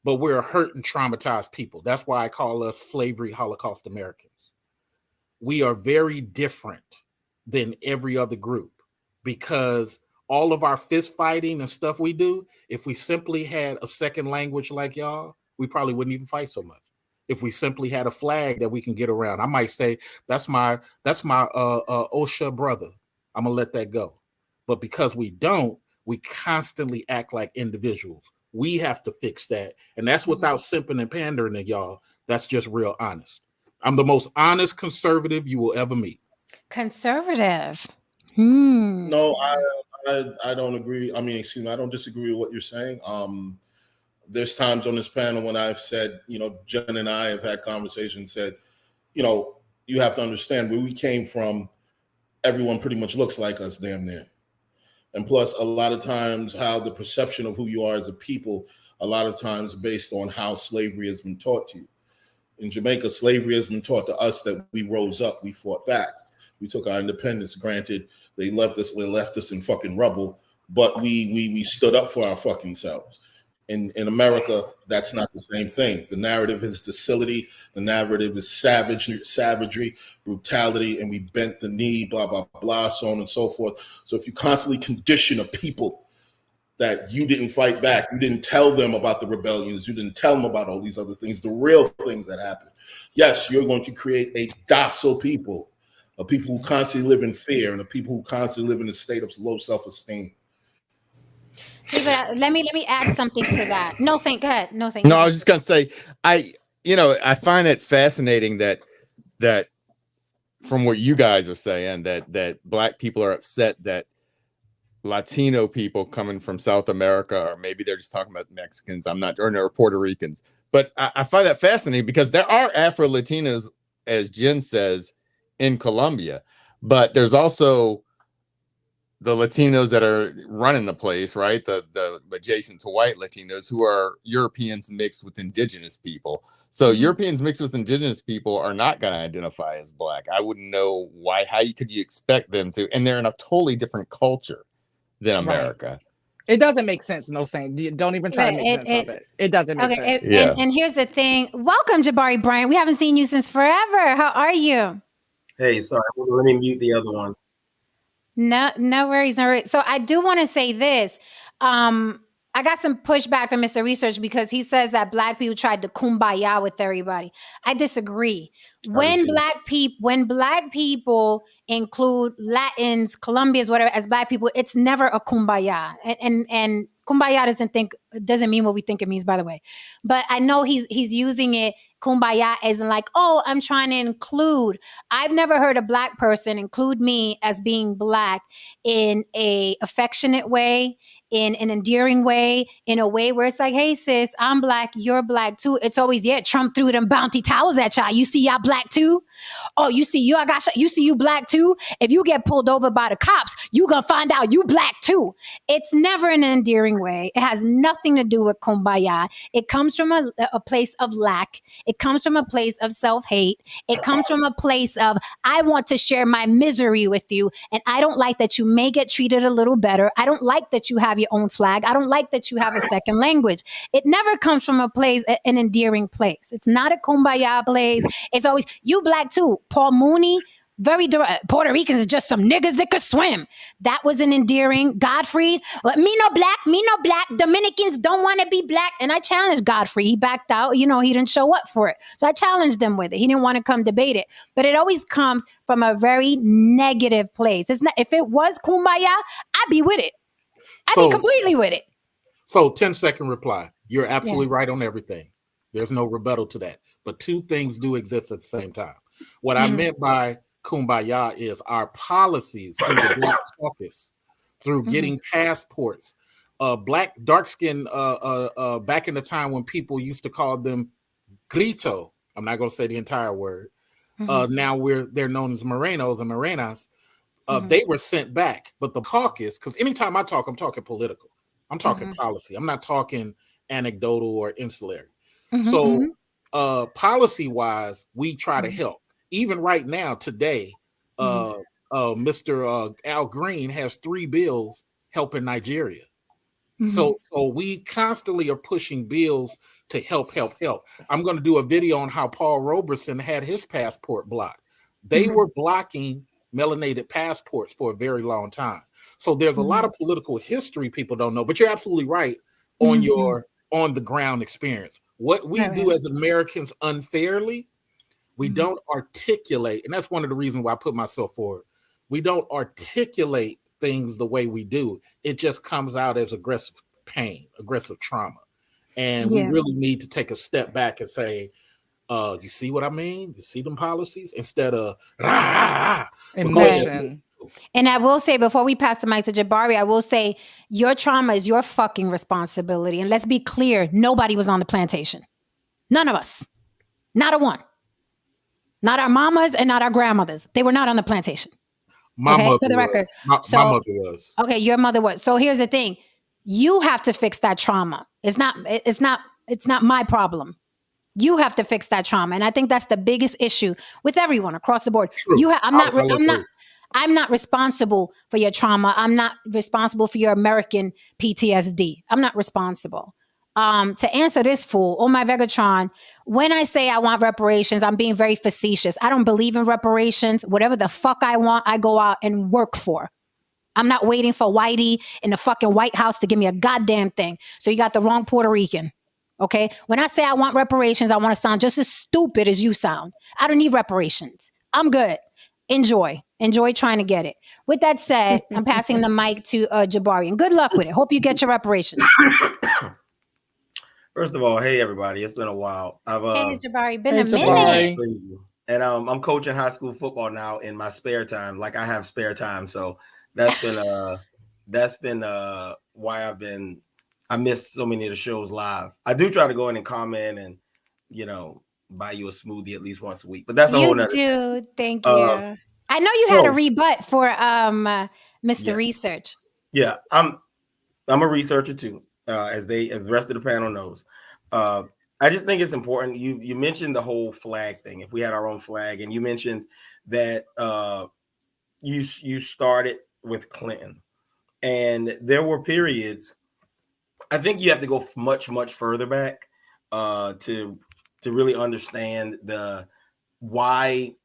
but we're hurt and traumatized people. That's why I call us slavery Holocaust Americans. We are very different than every other group because all of our fist fighting and stuff we do, if we simply had a second language like y'all, we probably wouldn't even fight so much. If we simply had a flag that we can get around, I might say, that's my Osha brother. I'm gonna let that go. But because we don't, we constantly act like individuals. We have to fix that. And that's without simping and pandering to y'all. That's just real honest. I'm the most honest conservative you will ever meet. Conservative. No, I don't agree. I mean, excuse me, I don't disagree with what you're saying. There's times on this panel when I've said, Jen and I have had conversations, said, you have to understand where we came from. Everyone pretty much looks like us, damn near. And plus, a lot of times, how the perception of who you are as a people, a lot of times based on how slavery has been taught to you. In Jamaica, slavery has been taught to us that we rose up, we fought back, we took our independence. Granted, they left us in fucking rubble, but we stood up for our fucking selves. In America, that's not the same thing. The narrative is docility. The narrative is savagery, brutality, and we bent the knee, blah, blah, blah, so on and so forth. So if you constantly condition a people that you didn't fight back, you didn't tell them about the rebellions, you didn't tell them about all these other things, the real things that happen. Yes, you're going to create a docile people, a people who constantly live in fear, and a people who constantly live in a state of low self-esteem. See, but let me add something to that. No, Saint, go ahead. No, Saint. No, I was just gonna say, I find it fascinating that from what you guys are saying, that Black people are upset that Latino people coming from South America, or maybe they're just talking about Mexicans, or Puerto Ricans. But I find that fascinating because there are Afro-Latinos, as Jen says, in Colombia, but there's also the Latinos that are running the place, right? The adjacent to white Latinos who are Europeans mixed with indigenous people. So Europeans mixed with indigenous people are not going to identify as Black. I wouldn't know why. How could you expect them to? And they're in a totally different culture than America. Right. It doesn't make sense. No, saying don't even try to make sense of it. It doesn't make sense. And here's the thing. Welcome, Jabari Bryant. We haven't seen you since forever. How are you? Hey, sorry. Let me mute the other one. No worries. So I do want to say this. I got some pushback from Mr. Research because he says that Black people tried to kumbaya with everybody. I disagree. When Black people include Latins, Colombians, whatever, as Black people, it's never a kumbaya. And kumbaya doesn't mean what we think it means, by the way. But I know he's using it, kumbaya, as in like, oh, I'm trying to include. I've never heard a Black person include me as being Black in a affectionate way, in an endearing way, in a way where it's like, hey, sis, I'm Black, you're Black too. It's always, yeah, Trump threw them bounty towels at y'all. You see y'all Black too? Oh, you see you, you see you Black too? If you get pulled over by the cops, you gonna find out you Black too. It's never in an endearing way. It has nothing to do with kumbaya. It comes from a place of lack. It comes from a place of self-hate. It comes from a place of, I want to share my misery with you, and I don't like that you may get treated a little better. I don't like that you have your own flag. I don't like that you have a second language. It never comes from a place, an endearing place. It's not a kumbaya place. It's always, you Black too. Paul Mooney, very direct. Puerto Ricans is just some niggas that could swim. That was an endearing. Godfrey, me no black. Dominicans don't want to be Black. And I challenged Godfrey. He backed out. He didn't show up for it. So I challenged him with it. He didn't want to come debate it. But it always comes from a very negative place. It's not. If it was kumbaya, I'd be with it. I'd be completely with it. So 10-second reply. You're absolutely right on everything. There's no rebuttal to that. But two things do exist at the same time. What I meant by kumbaya is our policies through the Black Caucus, through getting passports, Black dark skin back in the time when people used to call them grito. I'm not going to say the entire word. Now they're known as morenos and morenas. They were sent back, but the caucus, because anytime I talk, I'm talking political. I'm talking policy. I'm not talking anecdotal or insular. So policy-wise, we try to help. Even right now, today, Mr. Al Green has 3 bills helping Nigeria. So we constantly are pushing bills to help. I'm going to do a video on how Paul Robeson had his passport blocked. They were blocking melanated passports for a very long time. So there's a lot of political history people don't know, but you're absolutely right on your on the ground experience. What we do as Americans unfairly, we don't articulate, and that's one of the reasons why I put myself forward. We don't articulate things the way we do. It just comes out as aggressive pain, aggressive trauma. And we Yeah. really need to take a step back and say, you see what I mean? You see them policies? Instead of rah, rah, rah. But go ahead. Emotion. And I will say, before we pass the mic to Jabari, I will say your trauma is your fucking responsibility. And let's be clear, nobody was on the plantation. None of us. Not a one. Not our mamas and not our grandmothers. They were not on the plantation. My Okay, mother for the was. record. My So- mother was. Okay, your mother was. So here's the thing. You have to fix that trauma. It's not my problem. You have to fix that trauma. And I think that's the biggest issue with everyone across the board. True. I'm not responsible for your trauma. I'm not responsible for your American PTSD. I'm not responsible. To answer this fool, oh my Vegatron, when I say I want reparations, I'm being very facetious. I don't believe in reparations. Whatever the fuck I want, I go out and work for. I'm not waiting for Whitey in the fucking White House to give me a goddamn thing. So you got the wrong Puerto Rican. Okay? When I say I want reparations, I want to sound just as stupid as you sound. I don't need reparations. I'm good. Enjoy trying to get it. With that said, I'm passing the mic to Jabari, and good luck with it. Hope you get your reparations. First of all, hey everybody, it's been a while. Hey, Jabari, been Hey, a minute. Jabari. Crazy. And I'm coaching high school football now in my spare time. Like I have spare time, so that's been why I missed so many of the shows live. I do try to go in and comment and buy you a smoothie at least once a week, but that's a whole nother. You do. Thank you. I know you had a rebut for Mr. Yes. Research. Yeah, I'm a researcher too, as the rest of the panel knows. I just think it's important. You mentioned the whole flag thing. If we had our own flag, and you mentioned that you started with Clinton, and there were periods. I think you have to go much further back to really understand why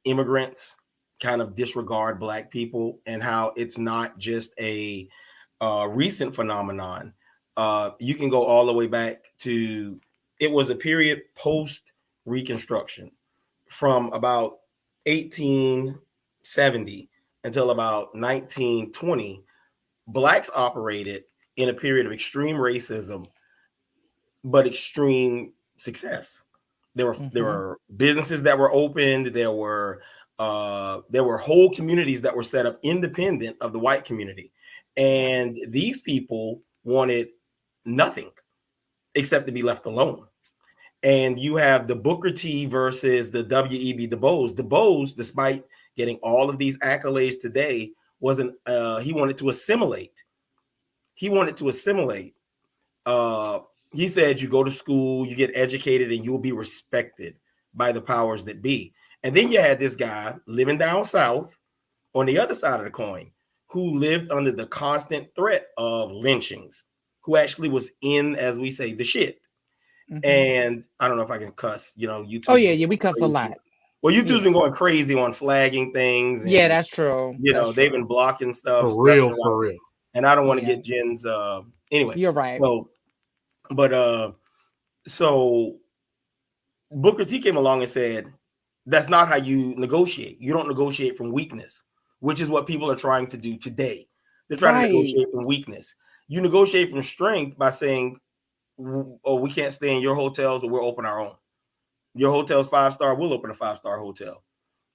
immigrants kind of disregard Black people and how it's not just a recent phenomenon. You can go all the way back to, it was a period post Reconstruction from about 1870 until about 1920. Blacks operated in a period of extreme racism, but extreme success. There were businesses that were opened. There were whole communities that were set up independent of the white community. And these people wanted nothing except to be left alone. And you have the Booker T versus the W.E.B. Du Bois. Du Bois, despite getting all of these accolades today, he wanted to assimilate. He said, you go to school, you get educated, and you'll be respected by the powers that be. And then you had this guy living down south on the other side of the coin, who lived under the constant threat of lynchings, who actually was in, as we say, the shit. And I don't know if I can cuss, YouTube. Oh yeah, we cuss a lot. Well, YouTube's been going crazy on flagging things. And, yeah, that's true. They've been blocking stuff. For real. And I don't want to get Jen's anyway. You're right. So Booker T came along and said, that's not how you negotiate. You don't negotiate from weakness, which is what people are trying to do today. They're trying to negotiate from weakness. You negotiate from strength by saying, oh, we can't stay in your hotels, or we'll open our own. Your hotel's 5-star, we'll open a 5-star hotel.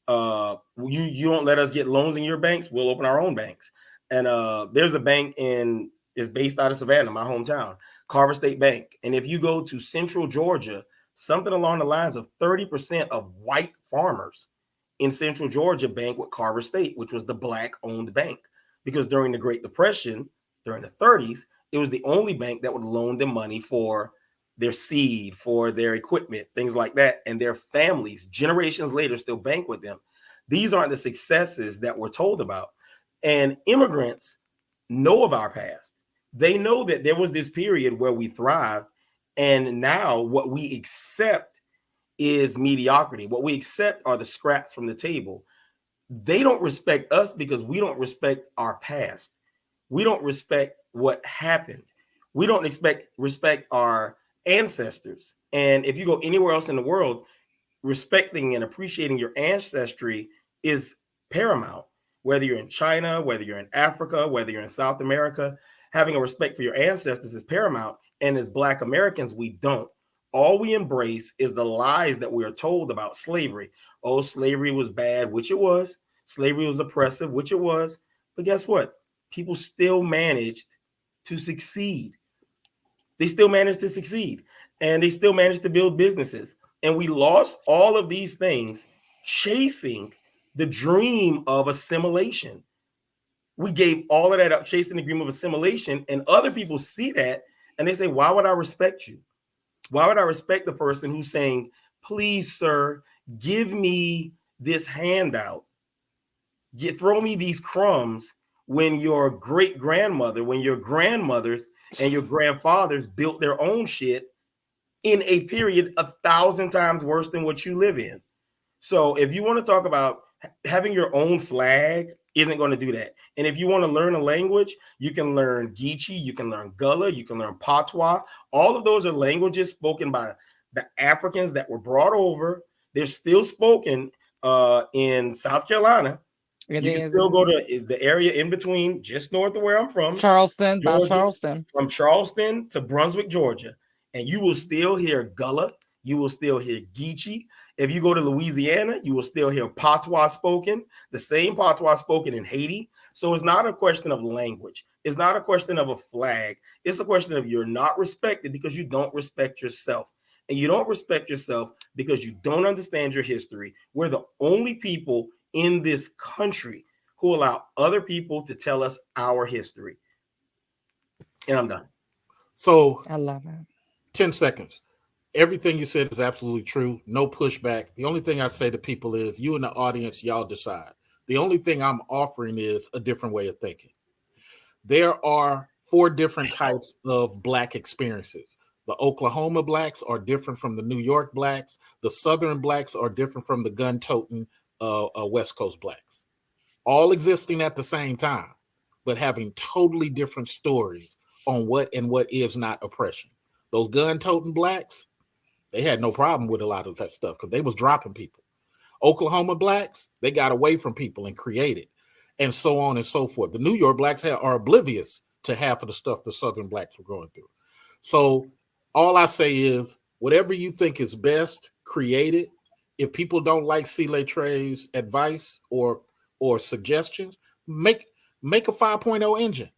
You don't let us get loans in your banks, we'll open our own banks. And there's a bank is based out of Savannah, my hometown, Carver State Bank. And if you go to Central Georgia, something along the lines of 30% of white farmers in Central Georgia bank with Carver State, which was the Black-owned bank. Because during the Great Depression, during the 30s, it was the only bank that would loan them money for their seed, for their equipment, things like that. And their families, generations later, still bank with them. These aren't the successes that we're told about. And immigrants know of our past. They know that there was this period where we thrived. And now what we accept is mediocrity. What we accept are the scraps from the table. They don't respect us because we don't respect our past. We don't respect what happened. We don't respect our ancestors. And if you go anywhere else in the world, respecting and appreciating your ancestry is paramount. Whether you're in China, whether you're in Africa, whether you're in South America, having a respect for your ancestors is paramount. And as Black Americans, we don't. All we embrace is the lies that we are told about slavery. Oh, slavery was bad, which it was. Slavery was oppressive, which it was. But guess what? People still managed to succeed. They still managed to succeed, and they still managed to build businesses. And we lost all of these things chasing the dream of assimilation. We gave all of that up chasing the dream of assimilation, and other people see that and they say, why would I respect you? Why would I respect the person who's saying, please, sir, give me this handout, throw me these crumbs, when your great grandmother, when your grandmothers and your grandfathers built their own shit in a period 1,000 times worse than what you live in. So if you want to talk about having your own flag, isn't going to do that. And if you want to learn a language, you can learn Geechee, you can learn Gullah, you can learn Patois. All of those are languages spoken by the Africans that were brought over. They're still spoken in South Carolina. You can still go to the area in between, just north of where I'm from. Charleston, Georgia, by Charleston. From Charleston to Brunswick, Georgia. And you will still hear Gullah. You will still hear Geechee. If you go to Louisiana, you will still hear Patois spoken, the same Patois spoken in Haiti. So it's not a question of language. It's not a question of a flag. It's a question of you're not respected because you don't respect yourself. And you don't respect yourself because you don't understand your history. We're the only people in this country who allow other people to tell us our history. And I'm done. So I love it. 10 seconds. Everything you said is absolutely true. No pushback. The only thing I say to people is you and the audience, y'all decide. The only thing I'm offering is a different way of thinking. There are 4 different types of Black experiences. The Oklahoma Blacks are different from the New York Blacks. The Southern Blacks are different from the gun-toting West Coast Blacks. All existing at the same time, but having totally different stories on what and what is not oppression. Those gun-toting Blacks, they had no problem with a lot of that stuff because they was dropping people. Oklahoma Blacks, they got away from people and created, and so on and so forth. The New York Blacks are oblivious to half of the stuff the Southern Blacks were going through. So all I say is, whatever you think is best, create it. If people don't like C. Lettre's advice or suggestions, make a 5.0 engine.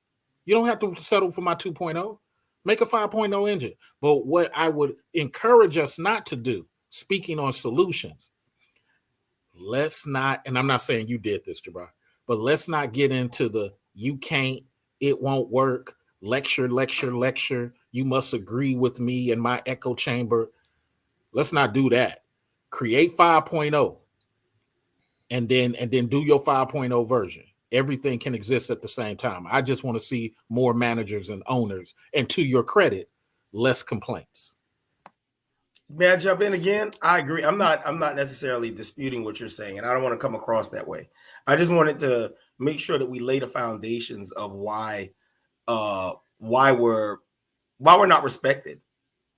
You don't have to settle for my 2.0. Make a 5.0 engine. But what I would encourage us not to do, speaking on solutions, let's not, and I'm not saying you did this, Jabbar, but let's not get into the you can't, it won't work, lecture, you must agree with me in my echo chamber. Let's not do that. Create 5.0 and then do your 5.0 version. Everything can exist at the same time. I just want to see more managers and owners, and to your credit, less complaints. May I jump in again? I agree. I'm not necessarily disputing what you're saying, and I don't want to come across that way. I just wanted to make sure that we lay the foundations of why we're not respected.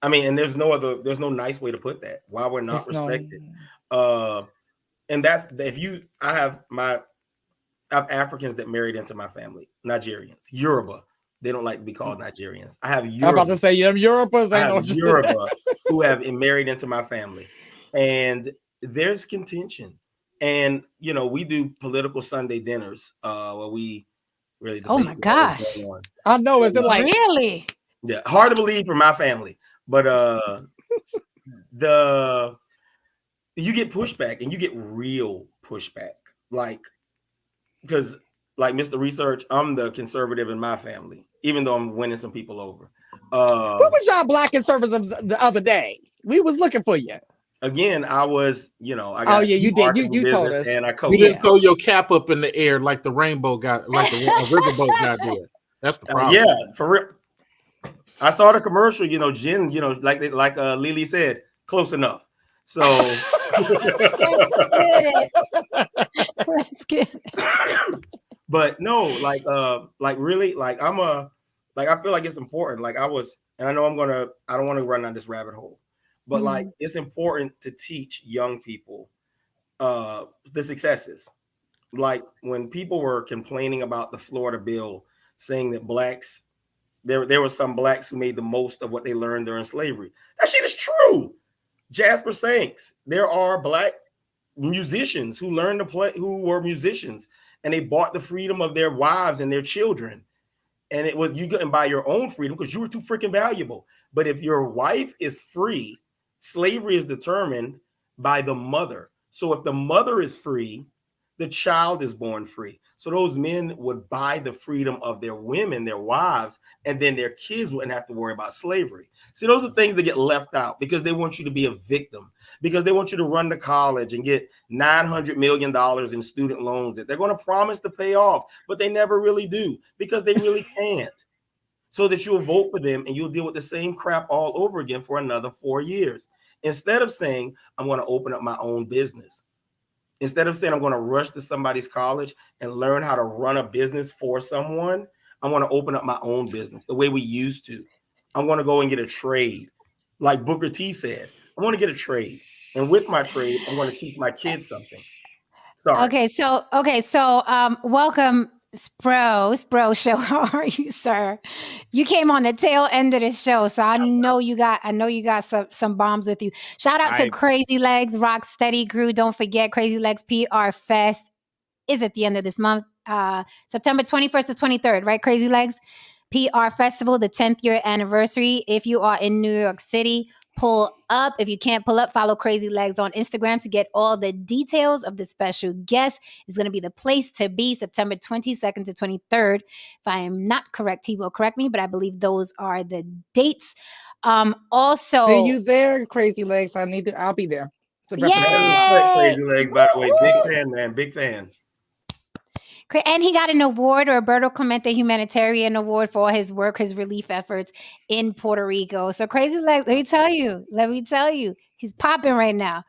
I mean, and there's no nice way to put that. Why we're not respected. And that's I have Africans that married into my family, Nigerians, Yoruba. They don't like to be called Nigerians. I have Yoruba. I'm about to say Yoruba. I have Yoruba who have married into my family, and there's contention. And we do political Sunday dinners where we really. Oh my gosh! I know. Is it like really? Yeah, hard to believe for my family, but you get pushback, and you get real pushback, because Mr. Research, I'm the conservative in my family, even though I'm winning some people over. What was y'all Black conservatives the other day? We was looking for you. Again, I was, I got oh yeah, you did. You told us, and I coached. You didn't throw your cap up in the air like the rainbow guy, like the riverboat guy did. That's the problem. Yeah, for real. I saw the commercial. Jen. Like Lily said, close enough. So let's get it. But no, really, I feel like it's important. And I know I don't want to run down this rabbit hole, but it's important to teach young people the successes. Like when people were complaining about the Florida bill, saying that Blacks there were some blacks who made the most of what they learned during slavery. That shit is true. Jasper Sanks. There are black musicians who learned to play, who were musicians, and they bought the freedom of their wives and their children. And it was, you couldn't buy your own freedom because you were too freaking valuable. But if your wife is free, slavery is determined by the mother. So if the mother is free, the child is born free. So those men would buy the freedom of their women, their wives, and then their kids wouldn't have to worry about slavery. See, those are things that get left out because they want you to be a victim, because they want you to run to college and get $900 million in student loans that they're going to promise to pay off, but they never really do because they really can't. So that you'll vote for them and you'll deal with the same crap all over again for another 4 years. Instead of saying, I'm going to open up my own business. Instead of saying I'm going to rush to somebody's college and learn how to run a business for someone, I want to open up my own business the way we used to. I'm going to go and get a trade. Like Booker T said, I want to get a trade. And with my trade, I'm going to teach my kids something. Sorry. Okay, so welcome, Spro Show. How are you, sir? You came on the tail end of the show, so I know you got some bombs with you. Shout out to Crazy Legs, Rock Steady Crew. Don't forget, Crazy Legs PR Fest is at the end of this month, September 21st to 23rd, right? Crazy Legs PR Festival, the 10th year anniversary. If you are in New York City, pull up. If you can't pull up, follow Crazy Legs on Instagram to get all the details of the special guest. It's going to be the place to be, September 22nd to 23rd. If I am not correct, he will correct me, but I believe those are the dates. Also, see you there, Crazy Legs. I'll be there. Respect Crazy Legs, by the way. Big fan, man. Big fan. And he got an award, Roberto Clemente Humanitarian Award, for all his work, his relief efforts in Puerto Rico. So Crazy Legs, let me tell you, he's popping right now.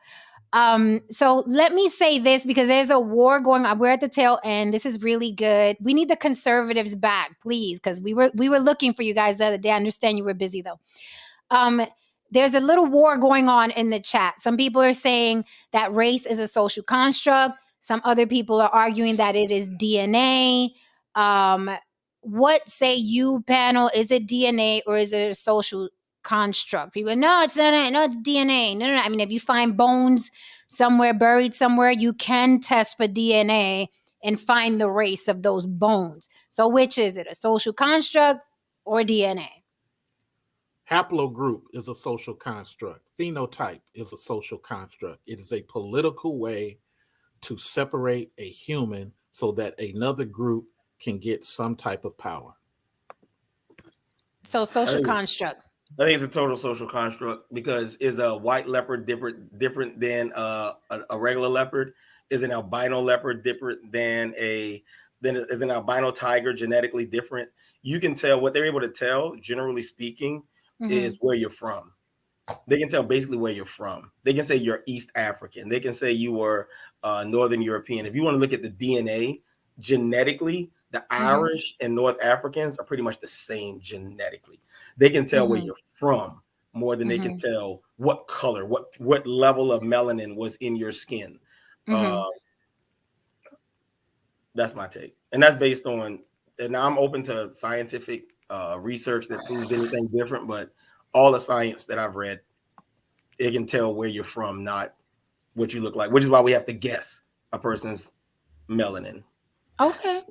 So let me say this, because there's a war going on. We're at the tail end. This is really good. We need the conservatives back, please, because we were looking for you guys the other day. I understand you were busy though. There's a little war going on in the chat. Some people are saying that race is a social construct. Some other people are arguing that it is DNA. What say you, panel? Is it DNA or is it a social construct? People, no, it's not. No, it's DNA. No. I mean, if you find bones somewhere, buried somewhere, you can test for DNA and find the race of those bones. So which is it, a social construct or DNA? Haplogroup is a social construct. Phenotype is a social construct. It is a political way to separate a human so that another group can get some type of power. So social construct. I think it's a total social construct, because is a white leopard different than a regular leopard? Is an albino leopard different than is an albino tiger genetically different? You can tell, what they're able to tell, generally speaking, is where you're from. They can tell basically where you're from. They can say you're East African. They can say you were Northern European. If you want to look at the DNA, genetically, the Irish and North Africans are pretty much the same genetically. They can tell where you're from more than they can tell what color, what level of melanin was in your skin. That's my take. And that's based on, and I'm open to scientific research that proves anything different, but all the science that I've read, it can tell where you're from, not what you look like, which is why we have to guess a person's melanin. Okay.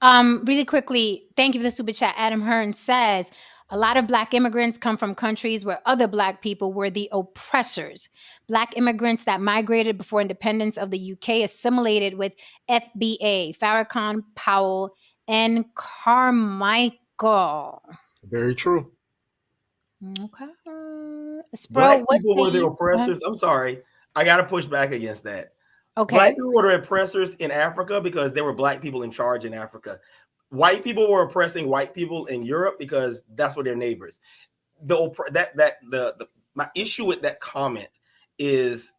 Really quickly, thank you for the super chat. Adam Hearn says, a lot of Black immigrants come from countries where other Black people were the oppressors. Black immigrants that migrated before independence of the UK assimilated with FBA, Farrakhan, Powell, and Carmichael. Very true. Okay. Black people were the oppressors. I'm sorry. I got to push back against that. Okay. Black people were the oppressors in Africa because there were Black people in charge in Africa. White people were oppressing white people in Europe because that's what their neighbors. My issue with that comment is,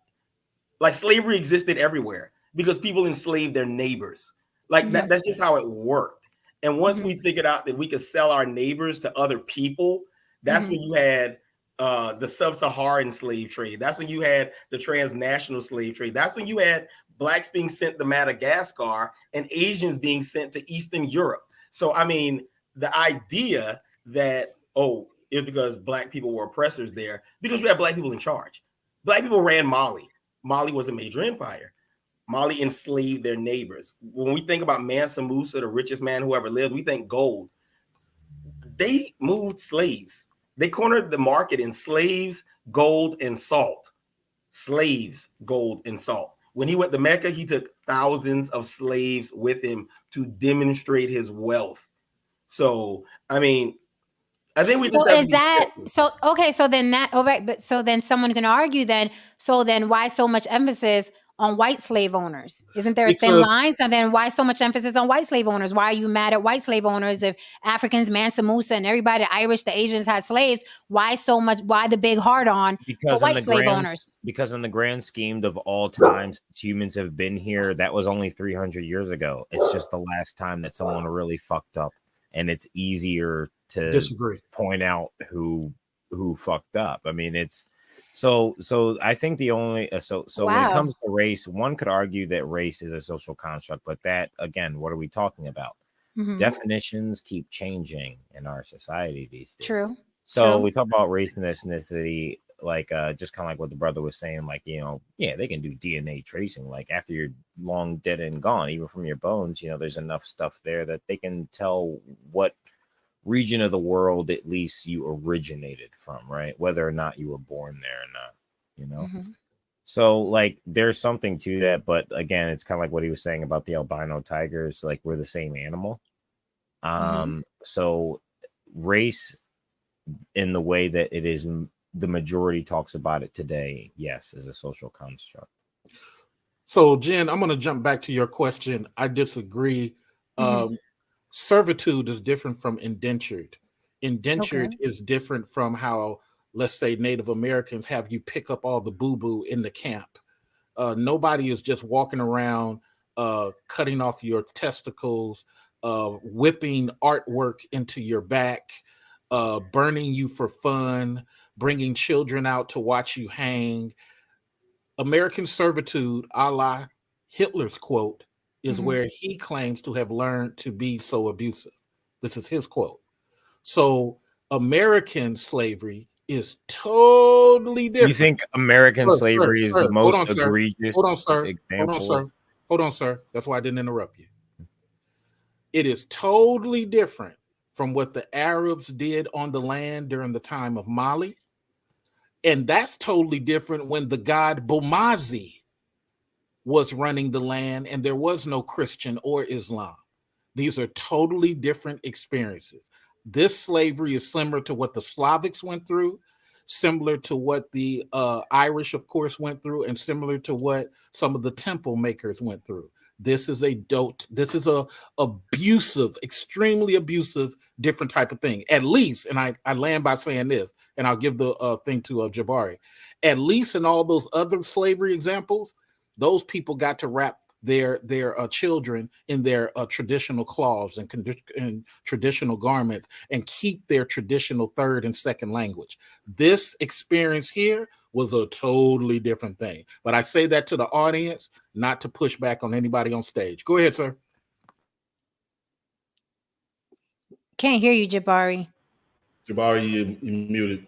like, slavery existed everywhere because people enslaved their neighbors. Like that's just how it worked. And once we figured out that we could sell our neighbors to other people, that's when you had the sub-Saharan slave trade. That's when you had the transnational slave trade. That's when you had Blacks being sent to Madagascar and Asians being sent to Eastern Europe. So, I mean, the idea that, oh, it's because black people were oppressors there, because you had black people in charge. Black people ran Mali. Mali was a major empire. Mali enslaved their neighbors. When we think about Mansa Musa, the richest man who ever lived, we think gold. They moved slaves. They cornered the market in slaves, gold, and salt. Slaves, gold, and salt. When he went to Mecca, he took thousands of slaves with him to demonstrate his wealth. So, I mean, I think we just So have is to be that careful. so? Okay, so then that all right, but so then someone can argue then. So then why so much emphasis on white slave owners? Isn't there a thin Because line? So then why so much emphasis on white slave owners? Why are you mad at white slave owners if Africans, Mansa Musa, and everybody, the Irish, the Asians had slaves? Why so much? Why the big hard on for Because in white the slave grand owners? because in the grand scheme of all times humans have been here, that was only 300 years ago. It's just the last time that someone really fucked up, and it's easier to disagree. point out who fucked up. I mean, it's so I think the only so when it Wow. comes to race, one could argue that race is a social construct, but that again, what are we talking about? Mhm. Definitions keep changing in our society these days. True. So True. we talk about race and ethnicity, like just kind of like what the brother was saying, like, you know, yeah, they can do DNA tracing. Like after you're long dead and gone, even from your bones, you know, there's enough stuff there that they can tell what region of the world at least you originated from, right? Whether or not you were born there or not, you know. Mhm. So like there's something to that, but again, it's kind of like what he was saying about the albino tigers, like we're the same animal. So race in the way that it is the majority talks about it today, yes, is a social construct. So, Jen, I'm going to jump back to your question. I disagree. Servitude is different from indentured. Indentured is different from how, let's say, Native Americans have you pick up all the boo-boo in the camp. Nobody is just walking around cutting off your testicles, whipping artwork into your back, burning you for fun, bringing children out to watch you hang. American servitude, a la Hitler's quote, is where he claims to have learned to be so abusive. This is his quote. So American slavery is totally different. You think American slavery is the most egregious example? Hold on, sir. That's why I didn't interrupt you. It is totally different from what the Arabs did on the land during the time of Mali. And that's totally different when the god Bomazi was running the land and there was no Christian or Islam. These are totally different experiences. This slavery is similar to what the Slavics went through, similar to what the Irish, of course, went through, and similar to what some of the temple makers went through. This is a abusive, extremely abusive, different type of thing. At least, and I land by saying this, and I'll give the thing to Jabari. At least in all those other slavery examples, those people got to wrap their children in their traditional cloths and traditional garments and keep their traditional third and second language. This experience here was a totally different thing. But I say that to the audience, not to push back on anybody on stage. Go ahead, sir. Can't hear you, Jabari. Jabari, you muted.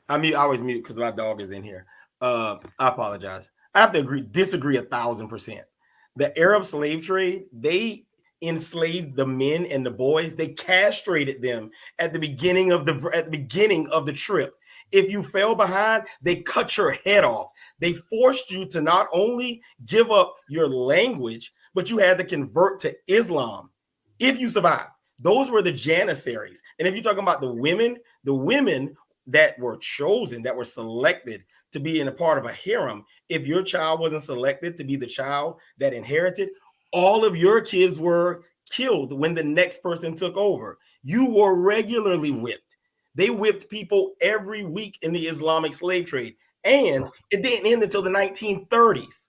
I always mute because my dog is in here. I apologize. I have to disagree 1,000%. The Arab slave trade, they enslaved the men and the boys. They castrated them at the beginning of the trip. If you fell behind, they cut your head off. They forced you to not only give up your language, but you had to convert to Islam if you survived. Those were the Janissaries. And if you're talking about the women that were chosen, that were selected to be in a part of a harem, if your child wasn't selected to be the child that inherited, all of your kids were killed when the next person took over. You were regularly whipped. They whipped people every week in the Islamic slave trade. And it didn't end until the 1930s.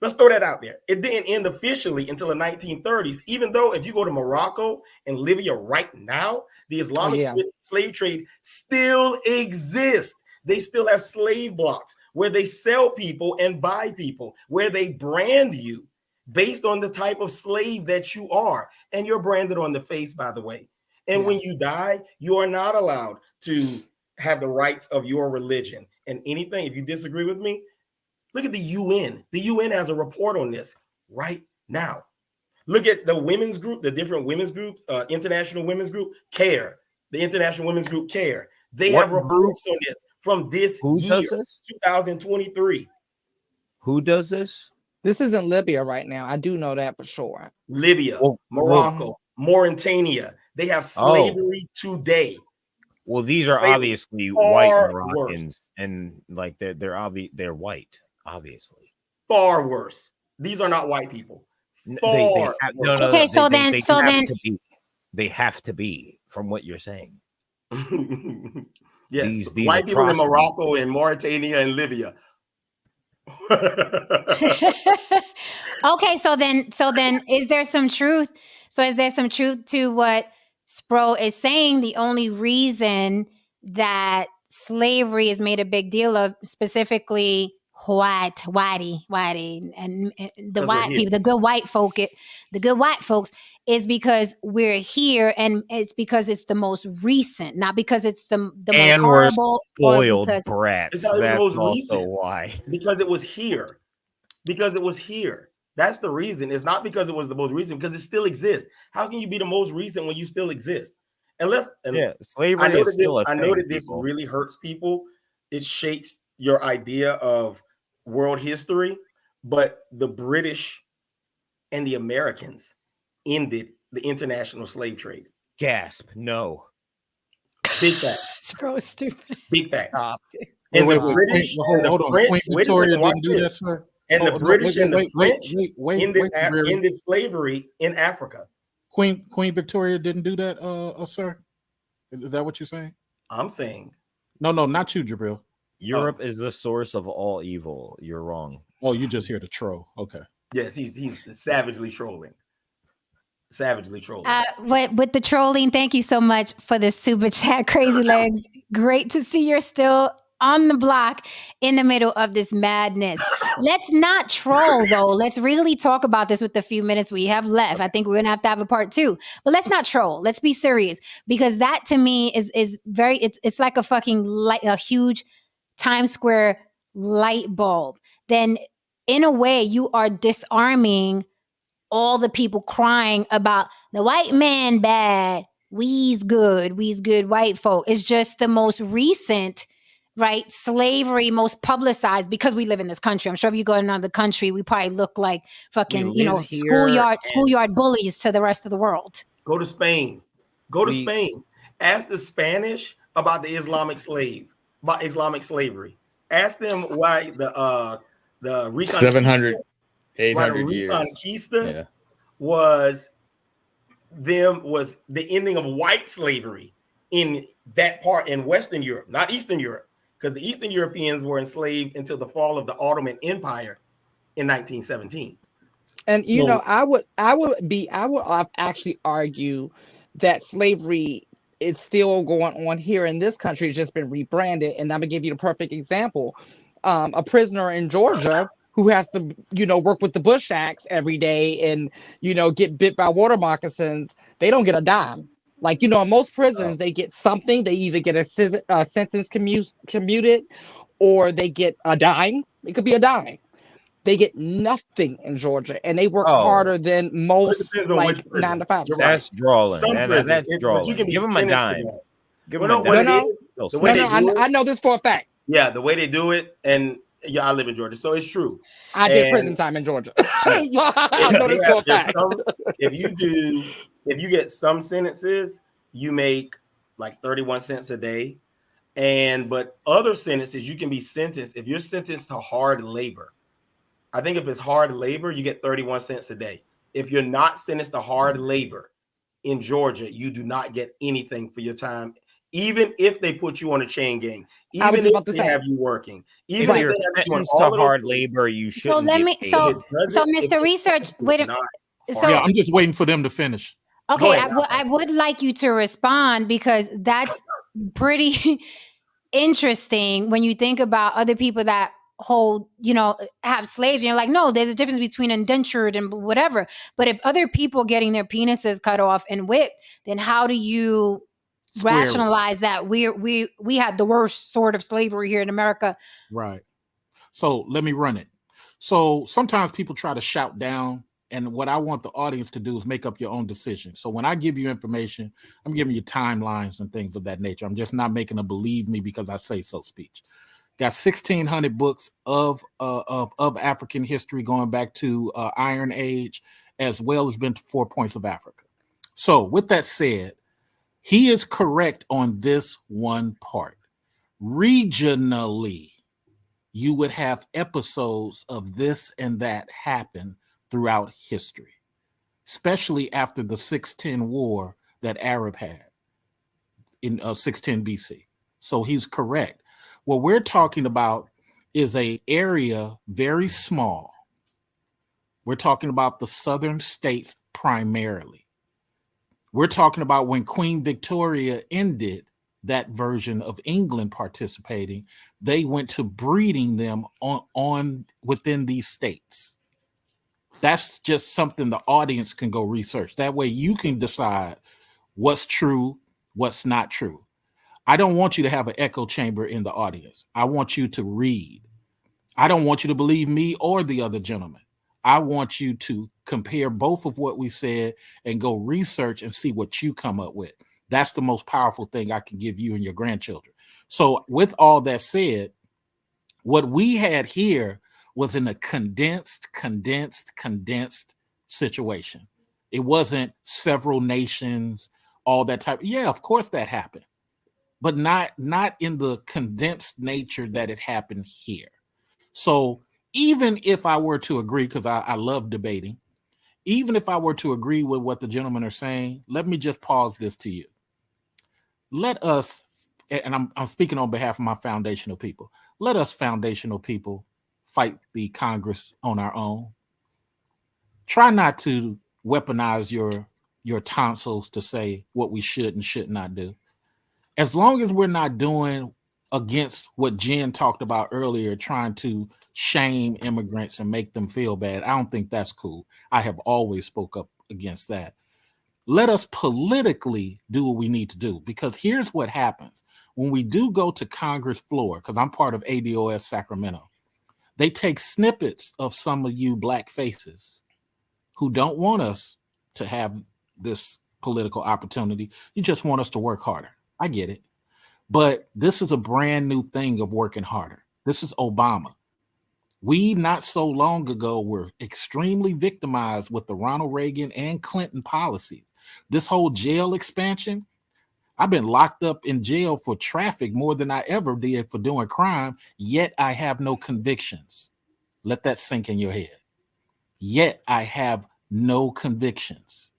Let's throw that out there. It didn't end officially until the 1930s, even though if you go to Morocco and Libya right now, the Islamic slave trade still exists. They still have slave blocks where they sell people and buy people, where they brand you based on the type of slave that you are. And you're branded on the face, by the way. And Yeah. when you die, you are not allowed to have the rights of your religion. And anything, if you disagree with me, look at the UN. The UN has a report on this right now. Look at the women's group, the different women's groups, International Women's Group, CARE, the International Women's Group, CARE. They What have reports on this from this Who year, does this? 2023. Who does this? This isn't Libya right now. I do know that for sure. Libya, Well, Morocco, Mauritania. They have slavery today. Well, these are Slavery obviously far white worse. Moroccans, and like they're white, obviously. Far worse. These are not white people. They Far have, worse. Okay, so then- they have to be from what you're saying. Yes, These white people in atrocities. Morocco and Mauritania and Libya. Okay, so then is there some truth? So is there some truth to what Spro is saying? The only reason that slavery is made a big deal of, specifically whitey, and the we're white here. people, the good white folks, is because we're here, and it's because it's the most recent, not because it's the most And we're horrible, or Spoiled because brats. It's not the That's most also recent. why. Because it was here. Because it was here. That's the reason. It's not because it was the most recent, because it still exists. How can you be the most recent when you still exist? Yeah, slavery I know is that still I know that this people. really hurts people. It shakes your idea of world history, but the British and the Americans ended the international slave trade. Gasp! No. Big fact. Spro stupid. Big fact. Stop. And Wait, the wait, British, wait, and the hold on. French, Queen wait a Victoria second, watch didn't do that, this. sir. And the Oh, no, British and the French ended Jabril. slavery in Africa. Queen Victoria didn't do that, sir. Is that what you're saying? I'm saying No, not you, Jabril. Europe is the source of all evil. You're wrong. Oh, you just here to troll. Okay. yes, he's savagely trolling. Savagely trolling. With the trolling, thank you so much for the super chat, Crazy Legs. Great to see you're still on the block in the middle of this madness. Let's not troll, though. Let's really talk about this with the few minutes we have left. I think we're gonna have to have a part 2, but let's not troll. Let's be serious, because that to me is very. It's like a fucking a huge Times Square light bulb. Then, in a way, you are disarming all the people crying about the white man bad, we's good white folk. It's just the most recent, right? Slavery most publicized, because we live in this country. I'm sure if you go to another country, we probably look like fucking, live here schoolyard bullies to the rest of the world. Go to Spain. Spain. Ask the Spanish about the Islamic slavery. Ask them why the 700, 800 years. Reconquista was the ending of white slavery in that part in Western Europe, not Eastern Europe, because the Eastern Europeans were enslaved until the fall of the Ottoman Empire in 1917. And you know, I would actually argue that slavery is still going on here in this country. It's just been rebranded. And I'm gonna give you the perfect example. A prisoner in Georgia who has to, work with the bush axe every day and, get bit by water moccasins, they don't get a dime. Like, in most prisons, they get something. They either get a sentence commuted, or they get a dime. It could be a dime. They get nothing in Georgia, and they work harder than most, like 9 to 5. That's drawing. That's But you drawing. can be Give them a sentenced to dime. that. Give Well, them no, a what dime. it is, They'll the way snap. they do it, I know this for a fact. yeah, the way they do it, and I live in Georgia, so it's true. I did And- prison time in Georgia. I know this for a fact. If you get some sentences, you make like 31 cents a day. But other sentences, you can be sentenced. If you're sentenced to hard labor, I think if it's hard labor, you get 31 cents a day. If you're not sentenced to hard labor in Georgia, you do not get anything for your time, even if they put you on a chain gang, I was even if about to they say. have you working, If even if you're they have you on sentenced all to of those hard things. labor, you So shouldn't. let get me. paid. So If it doesn't- if Mr. it Research. does Wait. not So Yeah, I'm just waiting for them to finish. okay, Go ahead. I would like you to respond, because that's pretty interesting when you think about other people that have slaves, and you're like, no, there's a difference between indentured and whatever. But if other people getting their penises cut off and whipped, then how do you Square it. rationalize that we had the worst sort of slavery here in America? Right. So let me run it. So sometimes people try to shout down, and what I want the audience to do is make up your own decision. So when I give you information, I'm giving you timelines and things of that nature. I'm just not making a believe me because I say so speech. Got 1,600 books of African history going back to Iron Age, as well as been to 4 Points of Africa. So with that said, he is correct on this one part. Regionally, you would have episodes of this and that happen throughout history, especially after the 610 war that Arab had in 610 BC. So he's correct. What we're talking about is an area very small. We're talking about the southern states primarily. We're talking about when Queen Victoria ended that version of England participating, they went to breeding them on within these states. That's just something the audience can go research. That way you can decide what's true, what's not true. I don't want you to have an echo chamber in the audience. I want you to read. I don't want you to believe me or the other gentleman. I want you to compare both of what we said and go research and see what you come up with. That's the most powerful thing I can give you and your grandchildren. So with all that said, what we had here was in a condensed situation. It wasn't several nations, all that type. Yeah, of course that happened, but not in the condensed nature that it happened here. So even if I were to agree, because I love debating, even if I were to agree with what the gentlemen are saying, let me just pause this to you. Let us, and I'm speaking on behalf of my foundational people, let us foundational people fight the Congress on our own. Try not to weaponize your tonsils to say what we should and should not do. As long as we're not doing against what Jen talked about earlier, trying to shame immigrants and make them feel bad, I don't think that's cool. I have always spoke up against that. Let us politically do what we need to do, because here's what happens when we do go to Congress floor, because I'm part of ADOS Sacramento. They take snippets of some of you black faces who don't want us to have this political opportunity. You just want us to work harder. I get it. But this is a brand new thing of working harder. This is Obama. We not so long ago were extremely victimized with the Ronald Reagan and Clinton policies. This whole jail expansion, I've been locked up in jail for traffic more than I ever did for doing crime, yet I have no convictions. Let that sink in your head. Yet I have no convictions,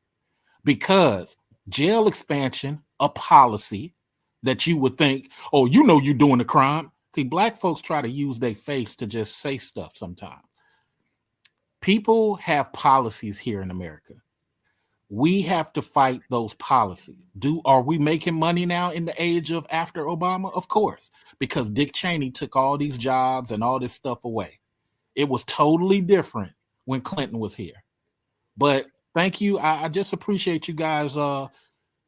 because jail expansion, a policy that you would think, oh, you know, you're doing a crime. See, black folks try to use their face to just say stuff sometimes. People have policies here in America. We have to fight those policies. Are we making money now in the age of after Obama? Of course, because Dick Cheney took all these jobs and all this stuff away. It was totally different when Clinton was here. But thank you. I just appreciate you guys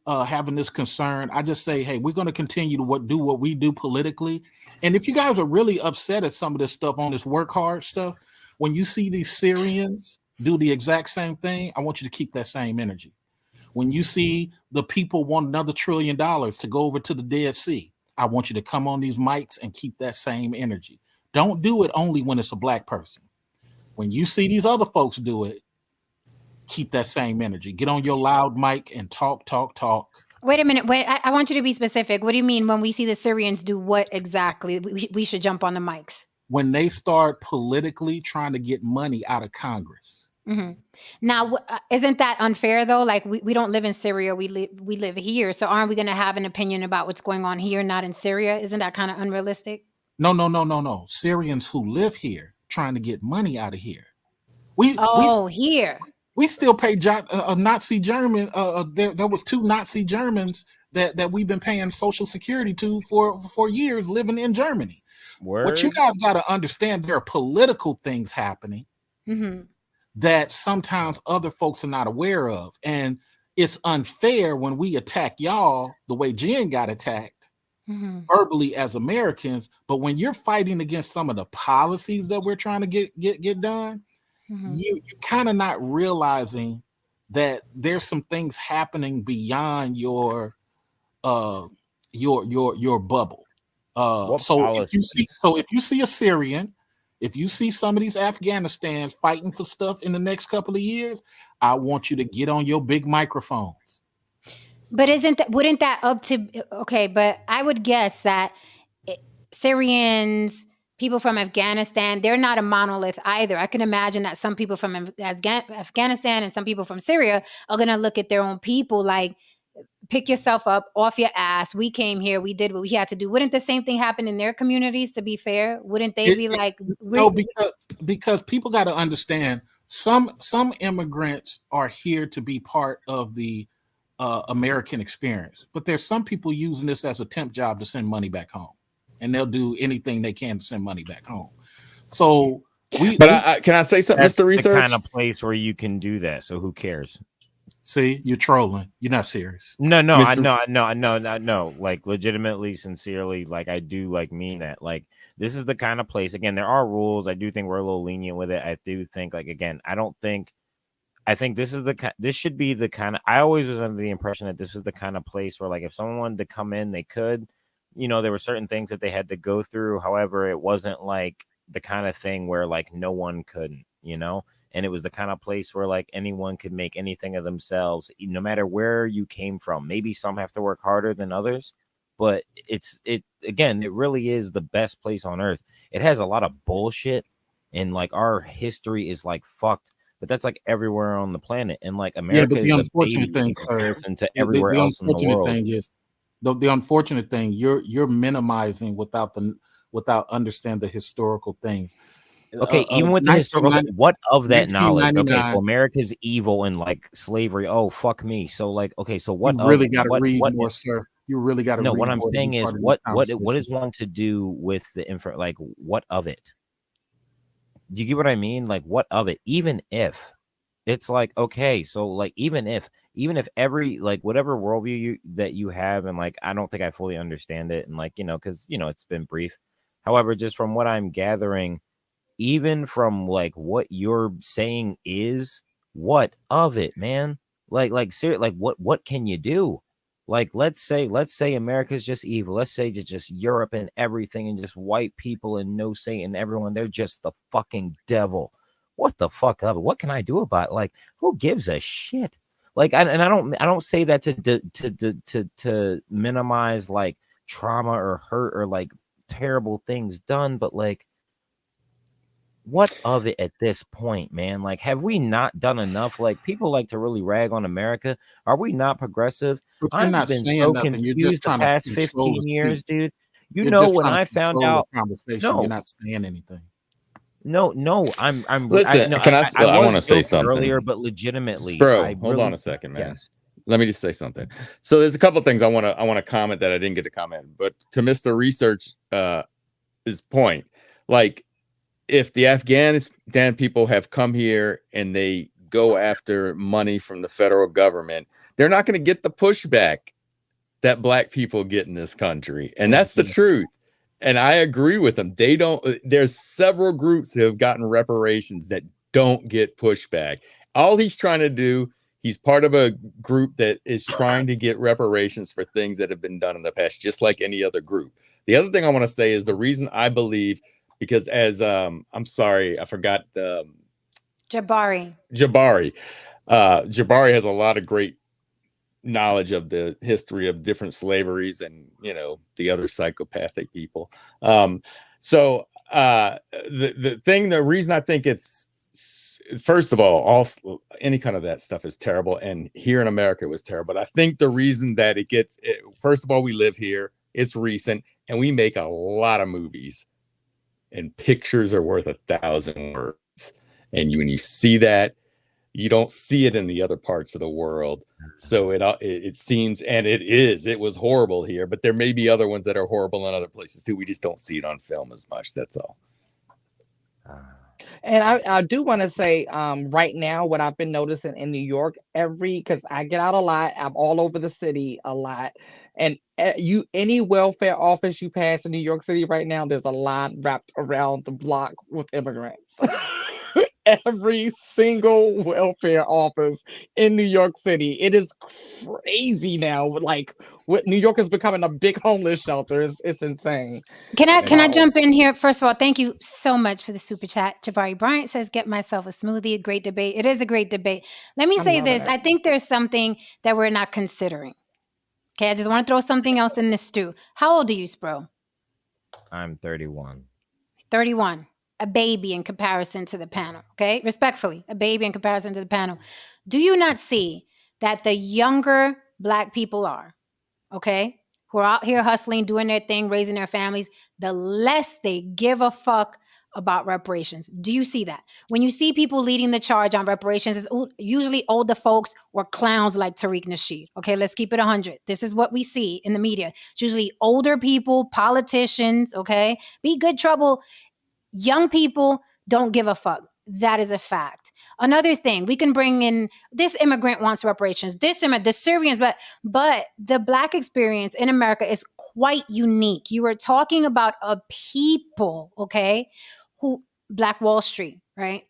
having this concern. I just say, hey, we're going to continue to do what we do politically. And if you guys are really upset at some of this stuff on this work hard stuff, when you see these Syrians do the exact same thing, I want you to keep that same energy. When you see the people want another $1 trillion to go over to the Dead Sea, I want you to come on these mics and keep that same energy. Don't do it only when it's a black person. When you see these other folks do it, keep that same energy. Get on your loud mic and talk. Wait a minute. Wait, I want you to be specific. What do you mean when we see the Syrians do what exactly? We should jump on the mics. When they start politically trying to get money out of Congress. Mm-hmm. Now, isn't that unfair though? Like we don't live in Syria. We live here. So aren't we going to have an opinion about what's going on here, not in Syria? Isn't that kind of unrealistic? No. Syrians who live here trying to get money out of here. Here. We still pay a Nazi German. There was 2 Nazi Germans that we've been paying Social Security to for years living in Germany. What you Word. guys got to understand, there are political things happening Mm-hmm. that sometimes other folks are not aware of. And it's unfair when we attack y'all the way Jen got attacked Mm-hmm. verbally as Americans. But when you're fighting against some of the policies that we're trying to get done, Mm-hmm. you kind of not realizing that there's some things happening beyond your bubble. What So if you see a Syrian, if you see some of these Afghanistans fighting for stuff in the next couple of years, I want you to get on your big microphones. But wouldn't that up to okay? But I would guess that Syrians, people from Afghanistan, they're not a monolith either. I can imagine that some people from Afghanistan and some people from Syria are going to look at their own people like, pick yourself up off your ass. We came here. We did what we had to do. Wouldn't the same thing happen in their communities, to be fair? Wouldn't they be like... No, because people got to understand, some immigrants are here to be part of the American experience, but there's some people using this as a temp job to send money back home, and they'll do anything they can to send money back home. So can I say something, That's Mr. Research? the kind of place where you can do that. So who cares? See, you're trolling. You're not serious. No, Mr. I know. Like, legitimately, sincerely, like, I do like mean that. Like, this is the kind of place. Again, there are rules. I do think we're a little lenient with it. I do think, like, again, I think this should be the kind of. I always was under the impression that this is the kind of place where, like, if someone wanted to come in, they could. You know, there were certain things that they had to go through. However, it wasn't like the kind of thing where, like, no one couldn't. You know. And it was the kind of place where, like, anyone could make anything of themselves, no matter where you came from. Maybe some have to work harder than others, but it really is the best place on earth. It has a lot of bullshit, and, like, our history is, like, fucked, but that's, like, everywhere on the planet. And, like, America is a baby in comparison to everywhere else in the world. The unfortunate thing, you're minimizing without understand the historical things. Okay, even with the historical, what of that knowledge? Okay, so America's evil and, like, slavery. Oh, fuck me. So, like, okay, so what? You really got to read more, sir. You really got to. No, what I'm saying is, what is one to do with the info? Like, what of it? Do you get what I mean? Like, what of it? Even if it's like, okay, so, like, even if every, like, whatever worldview that you have, and, like, I don't think I fully understand it, and, like, you know, because, you know, it's been brief. However, just from what I'm gathering, even from, like, what you're saying is, what of it, man? Like seriously, like, what can you do? Like, let's say America's just evil. Let's say just Europe and everything, and just white people and no Satan, everyone, they're just the fucking devil. What the fuck of it? What can I do about it? Like, who gives a shit? Like, I don't say that to minimize, like, trauma or hurt or, like, terrible things done, but, like, what of it at this point, man? Like, have we not done enough? Like, people like to really rag on America. Are we not progressive? I've been so confused the past 15 years, dude. You know, when I found out, you're not saying anything. No, I'm. Listen, I want to say something earlier, but legitimately, bro. Hold on a second, man. Yes. Let me just say something. So there's a couple of things I want to comment that I didn't get to comment, but to Mr. Research, his point, like, if the Afghanistan people have come here and they go after money from the federal government, they're not going to get the pushback that black people get in this country. And that's the truth. And I agree with them. They don't. There's several groups who have gotten reparations that don't get pushback. All he's trying to do, he's part of a group that is trying to get reparations for things that have been done in the past, just like any other group. The other thing I want to say is the reason I believe, because as I'm sorry, I forgot Jabari. Jabari has a lot of great knowledge of the history of different slaveries and, you know, the other psychopathic people. The reason I think it's, first of all any kind of that stuff is terrible, and here in America it was terrible. But I think the reason that first of all, we live here, it's recent, and we make a lot of movies, and pictures are worth 1,000 words. And when you see that, You don't see it in the other parts of the world. So it seems, and it was horrible here, but there may be other ones that are horrible in other places too. We just don't see it on film as much. That's all. And I do want to say, right now, what I've been noticing in New York, because I get out a lot, I'm all over the city a lot, and any welfare office you pass in New York City right now, there's a line wrapped around the block with immigrants. Every single welfare office in New York City, it is crazy now. Like, what New York is becoming a big homeless shelter. It's insane. Can I Wow. jump in here? First of all, thank you so much for the super chat. Jabari Bryant says, "Get myself a smoothie." Great debate. It is a great debate. Let me I'm say loving this. it. I think there's something that we're not considering. Okay, I just want to throw something else in the stew. How old are you, Spro? I'm 31. 31. A baby in comparison to the panel. Okay, respectfully, a baby in comparison to the panel. Do you not see that the younger Black people are, okay, who are out here hustling, doing their thing, raising their families, the less they give a fuck about reparations? Do you see that? When you see people leading the charge on reparations, it's usually older folks or clowns like Tariq Nasheed. Okay, let's keep it 100. This is what we see in the media. It's usually older people, politicians, okay? Be good trouble. Young people don't give a fuck. That is a fact. Another thing, we can bring in this immigrant wants reparations, the Syrians, but the Black experience in America is quite unique. You are talking about a people, okay, who Black Wall Street, right?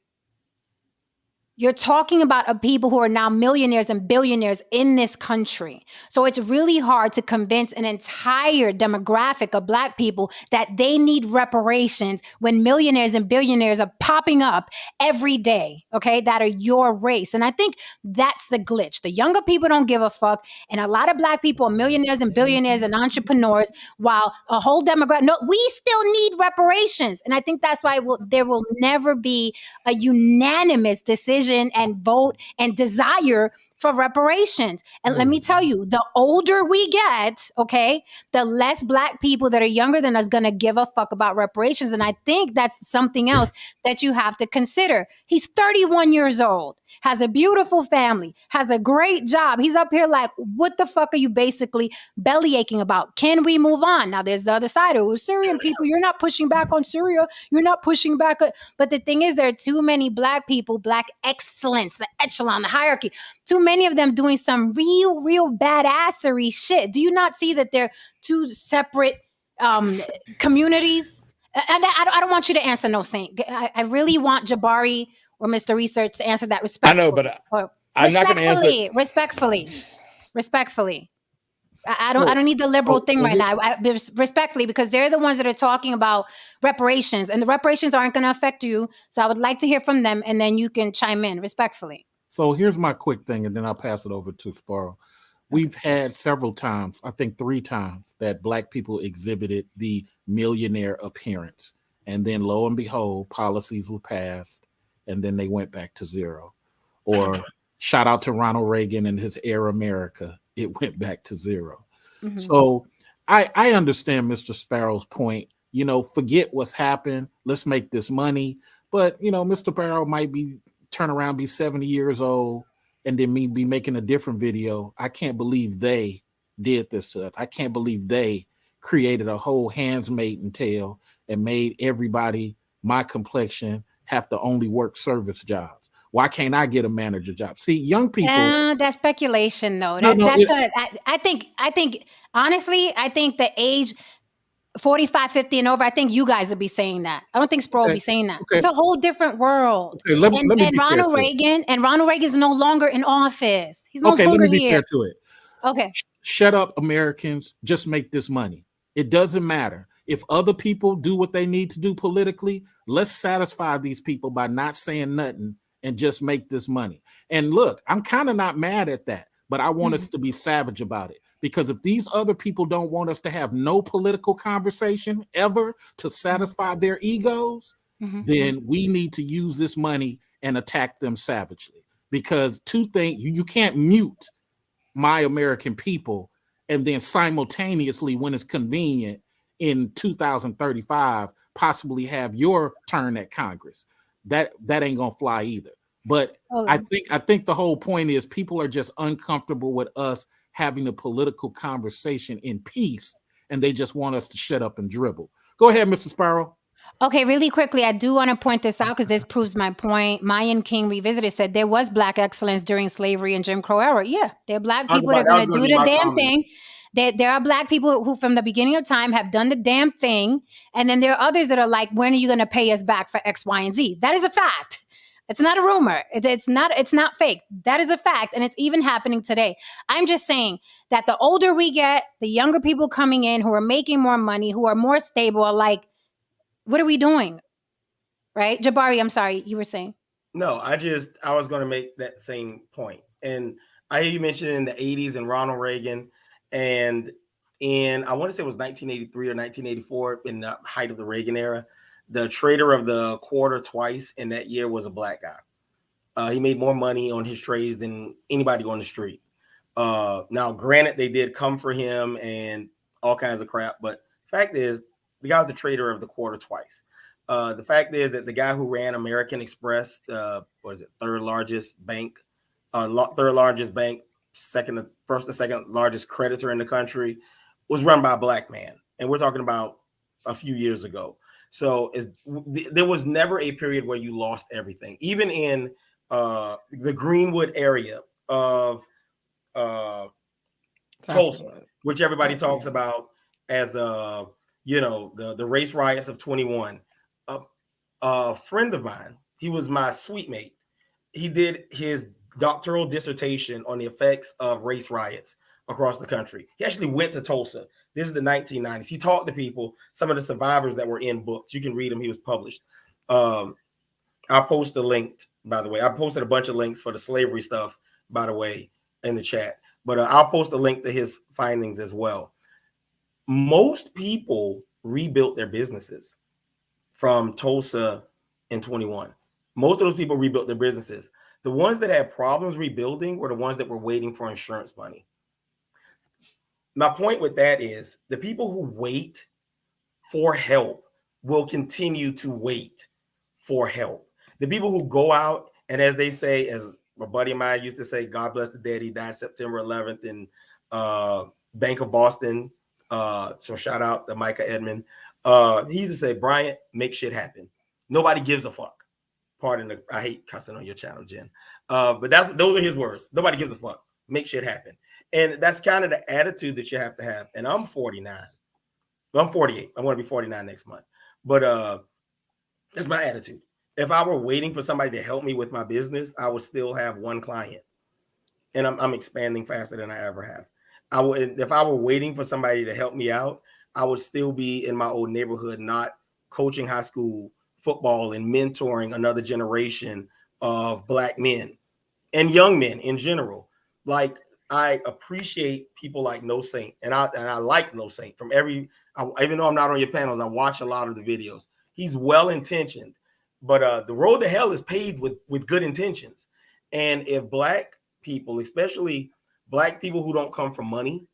You're talking about a people who are now millionaires and billionaires in this country. So it's really hard to convince an entire demographic of Black people that they need reparations when millionaires and billionaires are popping up every day, okay, that are your race. And I think that's the glitch. The younger people don't give a fuck. And a lot of Black people are millionaires and billionaires and entrepreneurs, while a whole demographic, no, we still need reparations. And I think that's why there will never be a unanimous decision and vote and desire for reparations. And let me tell you, the older we get, okay, the less Black people that are younger than us going to give a fuck about reparations. And I think that's something else that you have to consider. He's 31 years old, has a beautiful family, has a great job. He's up here like, what the fuck are you basically belly aching about? Can we move on? Now there's the other side. Oh, Syrian people, you're not pushing back on Syria. You're not pushing back. But the thing is, there are too many Black people, Black excellence, the echelon, the hierarchy, too many of them doing some real badassery shit. Do you not see that they're two separate communities? And I don't want you to answer, no, Saint. I really want Jabari or Mr. Research to answer that respectfully. I know, but I'm not going to answer. Respectfully. I don't need the liberal thing right now. Respectfully, because they're the ones that are talking about reparations, and the reparations aren't going to affect you. So I would like to hear from them, and then you can chime in respectfully. So here's my quick thing, and then I'll pass it over to Sparrow. We've had several times, I think 3 times, that Black people exhibited the millionaire appearance. And then lo and behold, policies were passed, and then they went back to zero. Or shout out to Ronald Reagan and his Air America. It went back to zero. Mm-hmm. So I understand Mr. Sparrow's point. You know, forget what's happened. Let's make this money. But, you know, Mr. Sparrow might turn around, be 70 years old, and then me be making a different video. I can't believe they did this to us. I can't believe they created a whole Handmaid's Tale and made everybody my complexion have to only work service jobs. Why can't I get a manager job? See, young people. That's speculation, though. I think honestly, I think the age 45, 50 and over, I think you guys would be saying that. I don't think Sproul will be saying that. Okay. It's a whole different world. Okay, let me Ronald Reagan is no longer in office. He's no longer here. Okay, let me be fair to it. Okay. Shut up, Americans. Just make this money. It doesn't matter. If other people do what they need to do politically, let's satisfy these people by not saying nothing and just make this money. And look, I'm kind of not mad at that, but I want us to be savage about it. Because if these other people don't want us to have no political conversation ever to satisfy their egos, then we need to use this money and attack them savagely. Because 2 things, you can't mute my American people and then simultaneously, when it's convenient in 2035, possibly have your turn at Congress. That ain't gonna fly either. But Oh, I think the whole point is people are just uncomfortable with us having a political conversation in peace, and they just want us to shut up and dribble. Go ahead, Mr. Sparrow. okay, really quickly, I do want to point this out because this proves my point. Mayan King Revisited said there was Black excellence during slavery and Jim Crow era. Yeah, there are Black people that are going to do the damn thing. There are Black people who, from the beginning of time, have done the damn thing. And then there are others that are like, when are you going to pay us back for X, Y, and Z? That is a fact. It's not a rumor. It's not fake. That is a fact. And it's even happening today. I'm just saying that the older we get, the younger people coming in who are making more money, who are more stable, are like, what are we doing? Right? Jabari, I'm sorry, you were saying. No, I was going to make that same point. And I hear you mentioned in the 80s and Ronald Reagan, and in, I want to say it was 1983 or 1984, in the height of the Reagan era, the trader of the quarter twice in that year was a Black guy. He made more money on his trades than anybody on the street. Now, granted, they did come for him and all kinds of crap, but the fact is, the guy was the trader of the quarter twice. The fact is that the guy who ran American Express, third largest bank, first to second largest creditor in the country, was run by a Black man. And we're talking about a few years ago. So there was never a period where you lost everything. Even in the Greenwood area of Tulsa, which everybody talks about as the race riots of 21. A friend of mine, he was my suite mate. He did his doctoral dissertation on the effects of race riots across the country. He actually went to Tulsa. This is the 1990s. He talked to people, some of the survivors that were in books. You can read them. He was published. I'll post the link, by the way. I posted a bunch of links for the slavery stuff, by the way, in the chat. But I'll post a link to his findings as well. Most people rebuilt their businesses from Tulsa in 21. Most of those people rebuilt their businesses. The ones that had problems rebuilding were the ones that were waiting for insurance money. My point with that is the people who wait for help will continue to wait for help. The people who go out and, as they say, as a buddy of mine used to say, God bless the dead, he died September 11th in Bank of Boston. So shout out to Micah Edmond. He used to say, Bryant, make shit happen. Nobody gives a fuck. I hate cussing on your channel, Jen. But those are his words. Nobody gives a fuck. Make shit happen. And that's kind of the attitude that you have to have. And I'm 49. Well, I'm 48. I'm going to be 49 next month. But that's my attitude. If I were waiting for somebody to help me with my business, I would still have one client. And I'm expanding faster than I ever have. If I were waiting for somebody to help me out, I would still be in my old neighborhood, not coaching high school football and mentoring another generation of Black men and young men in general. Like, I appreciate people like No Saint, and I like No Saint even though I'm not on your panels, I watch a lot of the videos. He's well-intentioned, but the road to hell is paved with good intentions. And if Black people, especially Black people who don't come from money,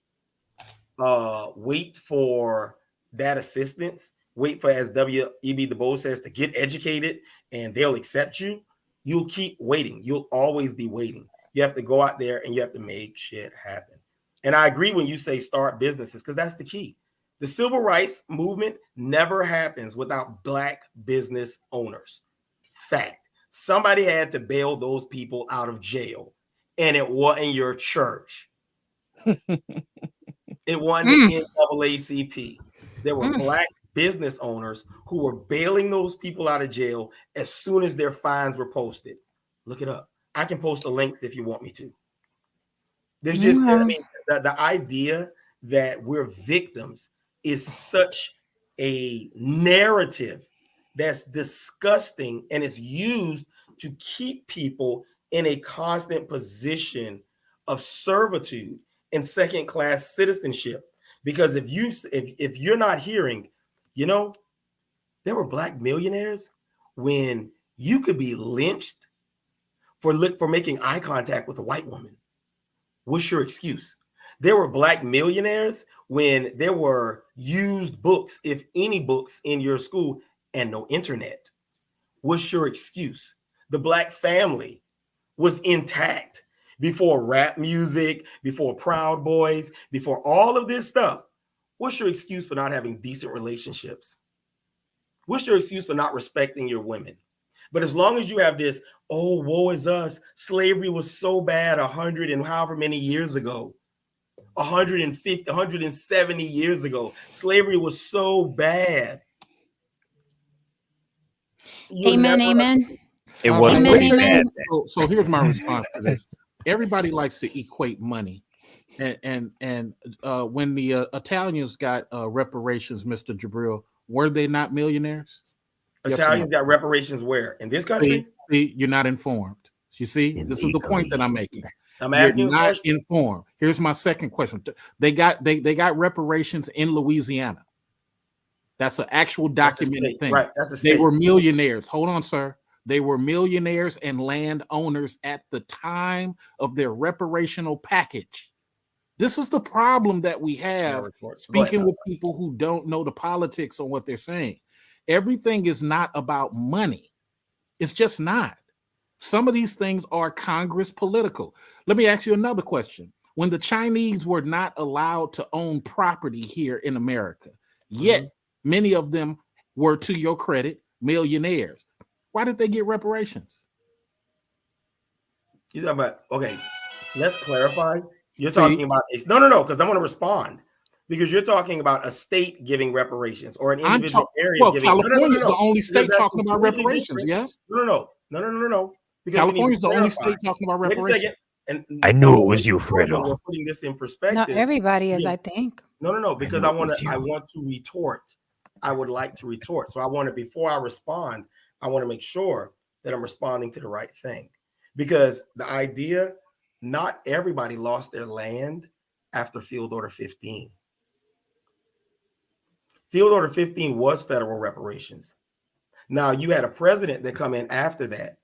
wait for that assistance, wait for, as W.E.B. Du Bois says, to get educated and they'll accept you, you'll keep waiting. You'll always be waiting. You have to go out there and you have to make shit happen. And I agree when you say start businesses, because that's the key. The civil rights movement never happens without Black business owners. Fact. Somebody had to bail those people out of jail, and it wasn't your church. It wasn't the NAACP. There were Black business owners who were bailing those people out of jail as soon as their fines were posted. Look it up. I can post the links if you want me to. There's just, the idea that we're victims is such a narrative that's disgusting, and it's used to keep people in a constant position of servitude and second-class citizenship. Because if you're not hearing, there were Black millionaires when you could be lynched for making eye contact with a white woman. What's your excuse? There were Black millionaires when there were used books, if any books, in your school and no internet. What's your excuse? the Black family was intact before rap music, before Proud Boys, before all of this stuff. What's your excuse for not having decent relationships? What's your excuse for not respecting your women? But as long as you have this, oh, woe is us, slavery was so bad 100 and however many years ago, 150, 170 years ago, slavery was so bad. Amen, amen. It was Amen, pretty amen. bad. So here's my response to this. Everybody likes to equate money, and when the Italians got reparations, Mr. Jabril, were they not millionaires? Yes or Italians no? got reparations where? In this country? See, you're not informed. You see, this is the point that I'm making. I'm asking You're you a not question. informed. Here's my second question. They got reparations in Louisiana. That's an actual That's a documented state, thing. right? That's a They state. were millionaires. Hold on, sir. They were millionaires and landowners at the time of their reparational package. This is the problem that we have speaking with people who don't know the politics on what they're saying. Everything is not about money. It's just not. Some of these things are Congress political. Let me ask you another question. When the Chinese were not allowed to own property here in America, yet many of them were, to your credit, millionaires. Why did they get reparations? You talking about, okay, let's clarify. You're talking about no, because I want to respond. Because you're talking about a state giving reparations or an individual area giving. California is the only state Because that's talking about completely reparations. different. Yes. No. Because California is the only clarify. state talking about Wait a reparations. second. And I knew it was you, Fredo. We're putting this in Not perspective. everybody is, Yeah. I think. No, because I I know it want was to. you. I want to retort. I would like to retort. So I want to, before I respond, I want to make sure that I'm responding to the right thing. Because the idea, not everybody lost their land after Field Order 15. Field Order 15 was federal reparations. Now you had a president that come in after that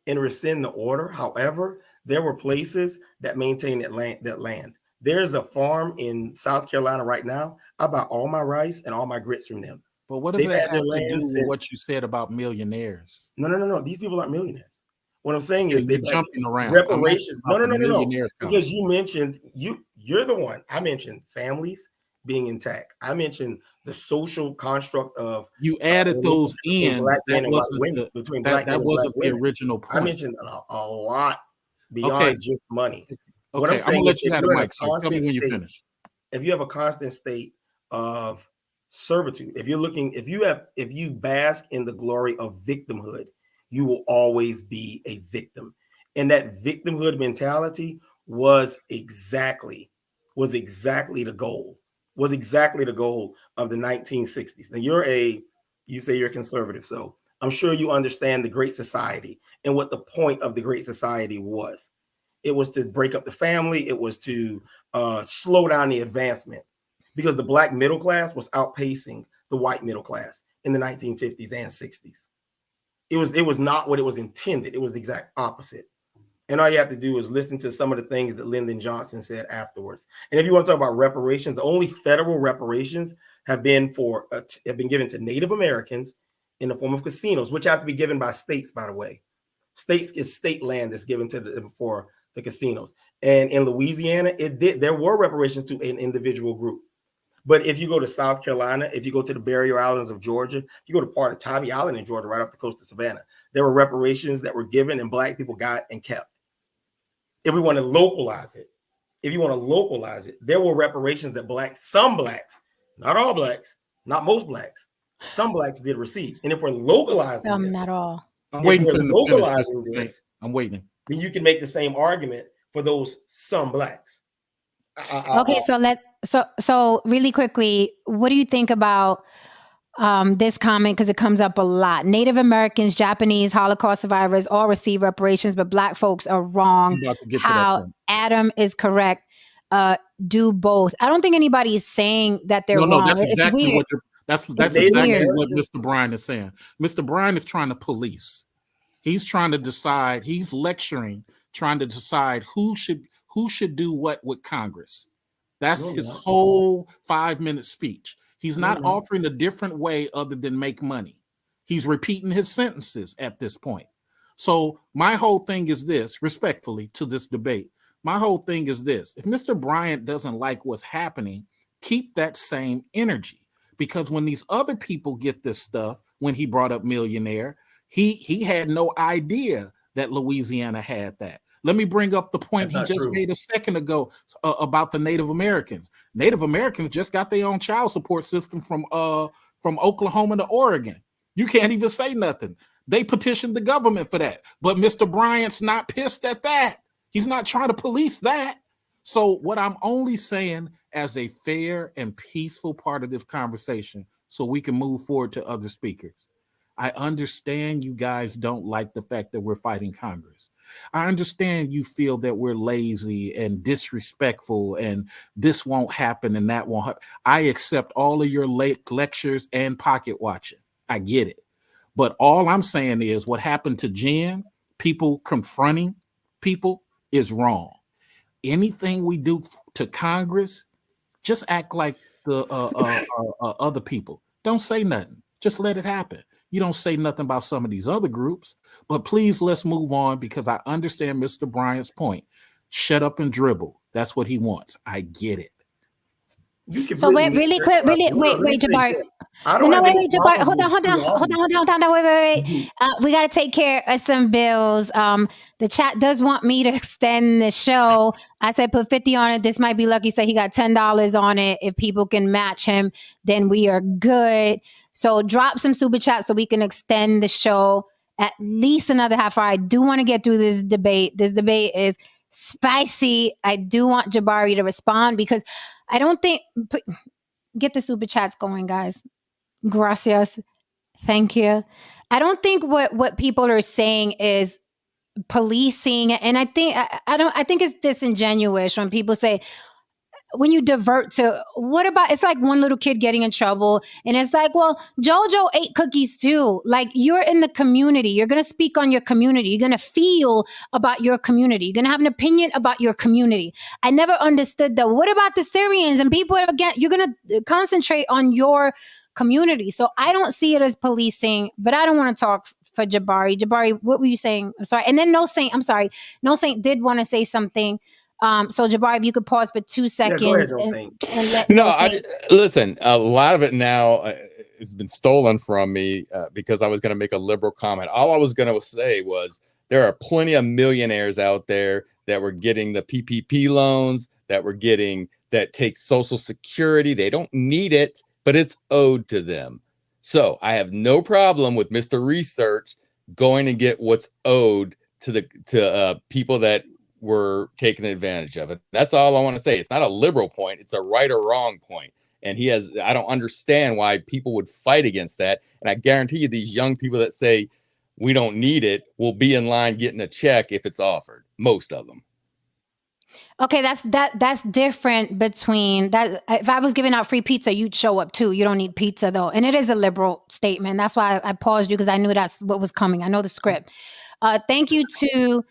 and rescind the order. However, there were places that maintained that land. There's a farm in South Carolina right now. I buy all my rice and all my grits from them. But what does They've that had have their to do land with since- what you said about millionaires? No. These people aren't millionaires. What I'm saying is You're they've had jumping around. reparations. I'm asking about the No. millionaires Because you mentioned you're the one. I mentioned families being intact. I mentioned the social construct of you added those in. Black men That and white wasn't women, the, between black men that and wasn't black the women. original I point. mentioned a lot beyond Okay. just money. Okay, What I'm I'm gonna saying let is you if have the you're in a mic, sir. Tell me constant when you state- finish. If you have a constant state of servitude, if you bask in the glory of victimhood, you will always be a victim. And that victimhood mentality was exactly the goal. Was exactly the goal of the 1960s. Now you say you're conservative, so I'm sure you understand the Great Society and what the point of the Great Society was. It was to break up the family. It was to slow down the advancement, because the black middle class was outpacing the white middle class in the 1950s and 60s. It was not what it was intended. It was the exact opposite. And all you have to do is listen to some of the things that Lyndon Johnson said afterwards. And if you want to talk about reparations, the only federal reparations have been given to Native Americans in the form of casinos, which have to be given by states, by the way. States is state land that's given to them for the casinos. And in Louisiana, there were reparations to an individual group. But if you go to South Carolina, if you go to the Barrier Islands of Georgia, if you go to part of Tybee Island in Georgia, right off the coast of Savannah, there were reparations that were given and black people got and kept. If we want to localize it, there were reparations that some blacks, not all blacks, not most blacks, some blacks did receive. And if we're localizing Some, this, not all. I'm waiting for we're them to finish. localizing this, I'm waiting. then you can make the same argument for those some blacks. Okay, so really quickly, what do you think about this comment? Because it comes up a lot. Native Americans, Japanese, Holocaust survivors all receive reparations, but black folks are wrong. I'm about to get to that How point. Adam is correct. Do both. I don't think anybody is saying that they're No, wrong. that's It's exactly weird. what you're. That's It's exactly weird. what Mr. Bryan is saying. Mr. Bryan is trying to police. He's trying to decide. He's lecturing, trying to decide who should do what with Congress. That's his whole 5-minute speech. He's not offering a different way other than make money. He's repeating his sentences at this point. So my whole thing is this, respectfully to this debate, my whole thing is this. If Mr. Bryant doesn't like what's happening, keep that same energy. Because when these other people get this stuff, when he brought up millionaire, he had no idea that Louisiana had that. Let me bring up the point he just made a second ago about the Native Americans. Native Americans just got their own child support system from Oklahoma to Oregon. You can't even say nothing. They petitioned the government for that. But Mr. Bryant's not pissed at that. He's not trying to police that. So what I'm only saying as a fair and peaceful part of this conversation, so we can move forward to other speakers. I understand you guys don't like the fact that we're fighting Congress. I understand you feel that we're lazy and disrespectful and this won't happen and that won't happen. I accept all of your late lectures and pocket watching. I get it. But all I'm saying is what happened to Jen, people confronting people, is wrong. Anything we do to Congress, just act like the other people. Don't say nothing. Just let it happen. You don't say nothing about some of these other groups, but please let's move on because I understand Mr. Bryant's point. Shut up and dribble. That's what he wants. I get it. So wait, really quick, wait, Jabari. Wait, Jabari. Hold on. Wait. We got to take care of some bills. The chat does want me to extend the show. I said put 50 on it. This might be lucky. So he got $10 on it. If people can match him, then we are good. So drop some super chats so we can extend the show at least another half hour. I do want to get through this debate. This debate is spicy. I do want Jabari to respond because I don't think, get the super chats going, guys. Gracias. Thank you. I don't think what people are saying is policing. And I think it's disingenuous when people say, when you divert to what about, it's like one little kid getting in trouble and it's like, well, JoJo ate cookies too. Like you're in the community. You're going to speak on your community. You're going to feel about your community. You're going to have an opinion about your community. I never understood that. What about the Syrians and people again? You're going to concentrate on your community. So I don't see it as policing, but I don't want to talk for Jabari. Jabari, what were you saying? I'm sorry. And then No Saint did want to say something. So Jabari, if you could pause for 2 seconds. Listen, a lot of it now has been stolen from me because I was going to make a liberal comment. All I was going to say was there are plenty of millionaires out there that were getting the PPP loans, that take Social Security. They don't need it, but it's owed to them. So I have no problem with Mr. Research going and get what's owed to people that were taking advantage of it. That's all I want to say. It's not a liberal point. It's a right or wrong point. And I don't understand why people would fight against that. And I guarantee you these young people that say we don't need it will be in line getting a check if it's offered. Most of them. Okay, that's different between that. If I was giving out free pizza, you'd show up too. You don't need pizza though. And it is a liberal statement. That's why I paused you because I knew that's what was coming. I know the script. Thank you to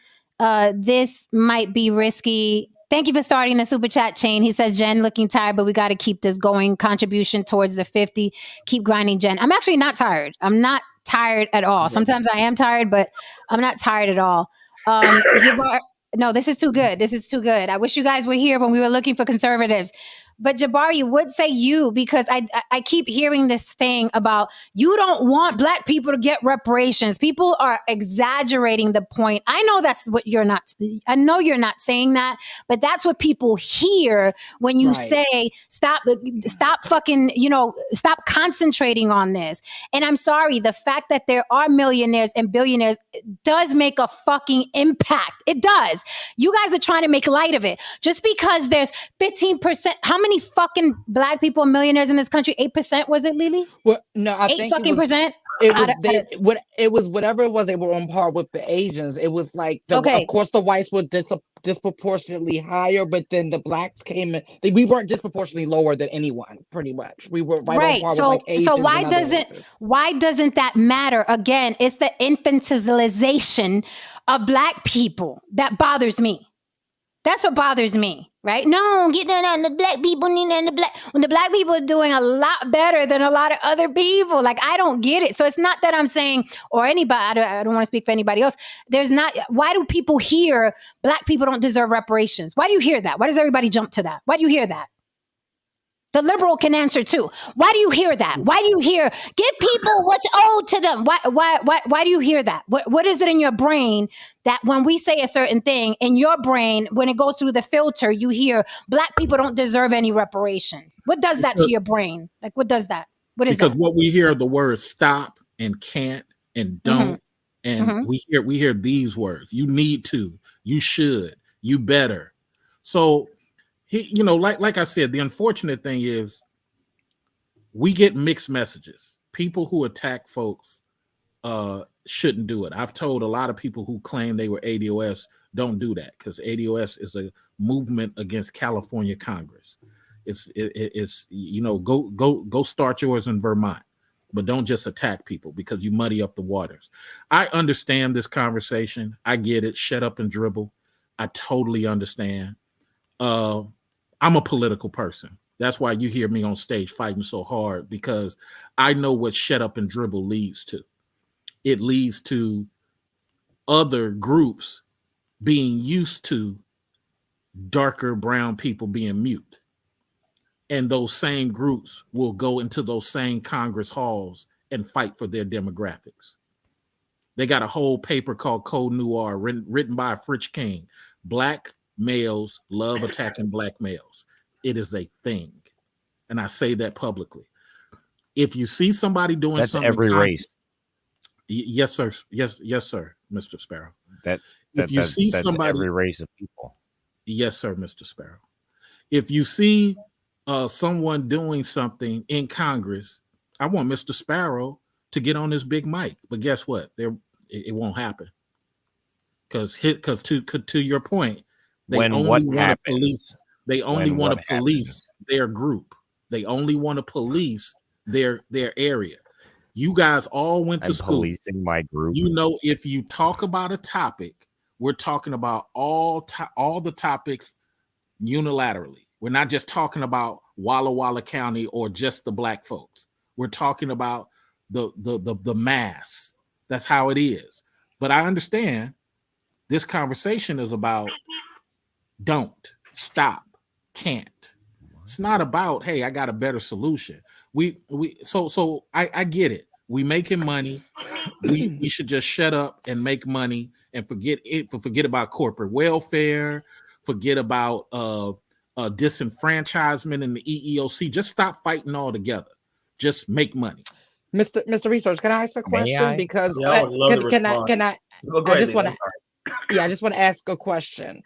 this might be risky. Thank you for starting the super chat chain. He says, Jen looking tired, but we got to keep this going. Contribution towards the 50. Keep grinding, Jen. I'm actually not tired. I'm not tired at all. Sometimes I am tired, but I'm not tired at all. No, this is too good. This is too good. I wish you guys were here when we were looking for conservatives. But Jabari, what say you? Because I keep hearing this thing about you don't want Black people to get reparations. People are exaggerating the point. I know that's what you're not. I know you're not saying that, but that's what people hear when you say stop fucking, stop concentrating on this. And I'm sorry, the fact that there are millionaires and billionaires does make a fucking impact. It does. You guys are trying to make light of it. Just because there's 15%, how many fucking Black people are millionaires in this country? 8%, was it, Lily? Well, no, I think 8% it was whatever it was. They were on par with the Asians. It was like, of course, the whites were disproportionately higher, but then the Blacks came in. We weren't disproportionately lower than anyone. Pretty much, we were right on par with like Asians. So why doesn't that matter? Again, it's the infantilization of Black people that bothers me. That's what bothers me, right? No, get that on the black people, when the black people are doing a lot better than a lot of other people. Like, I don't get it. So it's not that I'm saying, or anybody, I don't want to speak for anybody else. Why do people hear black people don't deserve reparations? Why do you hear that? Why does everybody jump to that? Why do you hear that? The liberal can answer too. Why do you hear that? Why do you hear give people what's owed to them? Why do you hear that? What is it in your brain that when we say a certain thing in your brain, when it goes through the filter, you hear black people don't deserve any reparations? What does that to your brain? Like, what does that? What is because that? what we hear the words stop and can't and don't, and we hear these words. You need to, you should, you better. So like I said, the unfortunate thing is we get mixed messages. People who attack folks shouldn't do it. I've told a lot of people who claim they were ADOS, don't do that, because ADOS is a movement against California Congress. It's go start yours in Vermont, but don't just attack people because you muddy up the waters. I understand this conversation. I get it. Shut up and dribble. I totally understand. I'm a political person. That's why you hear me on stage fighting so hard, because I know what shut up and dribble leads to. It leads to other groups being used to darker brown people being mute. And those same groups will go into those same Congress halls and fight for their demographics. They got a whole paper called Code Noir written by Fritz King. Black males love attacking black males. It is a thing. And I say that publicly. If you see somebody doing that's something, every race. Yes, sir. Yes, sir, Mr. Sparrow. That's every race of people. Yes, sir, Mr. Sparrow. If you see someone doing something in Congress, I want Mr. Sparrow to get on this big mic. But guess what? It won't happen. Because to your point, they only want to police. They only want to police their group. They only want to police their area. You guys all went to school. Policing my group. If you talk about a topic, we're talking about all the topics unilaterally. We're not just talking about Walla Walla County or just the black folks. We're talking about the mass. That's how it is. But I understand this conversation is about don't, stop, can't. It's not about, hey, I got a better solution. So I get it. We making money. We should just shut up and make money and forget about corporate welfare, forget about disenfranchisement in the EEOC. Just stop fighting altogether. Just make money. Mr. Research, can I ask a question? Because I would love to respond. I just want to ask a question.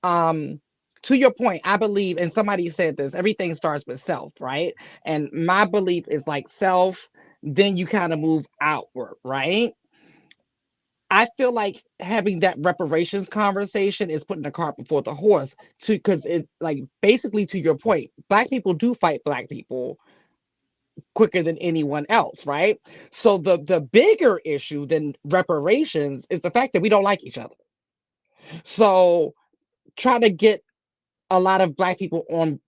To your point, I believe, and somebody said this, everything starts with self, right? And my belief is like self, then you kind of move outward, right? I feel like having that reparations conversation is putting the cart before the horse, because it's like basically to your point, black people do fight black people quicker than anyone else, right? So the bigger issue than reparations is the fact that we don't like each other. So try to get a lot of black people on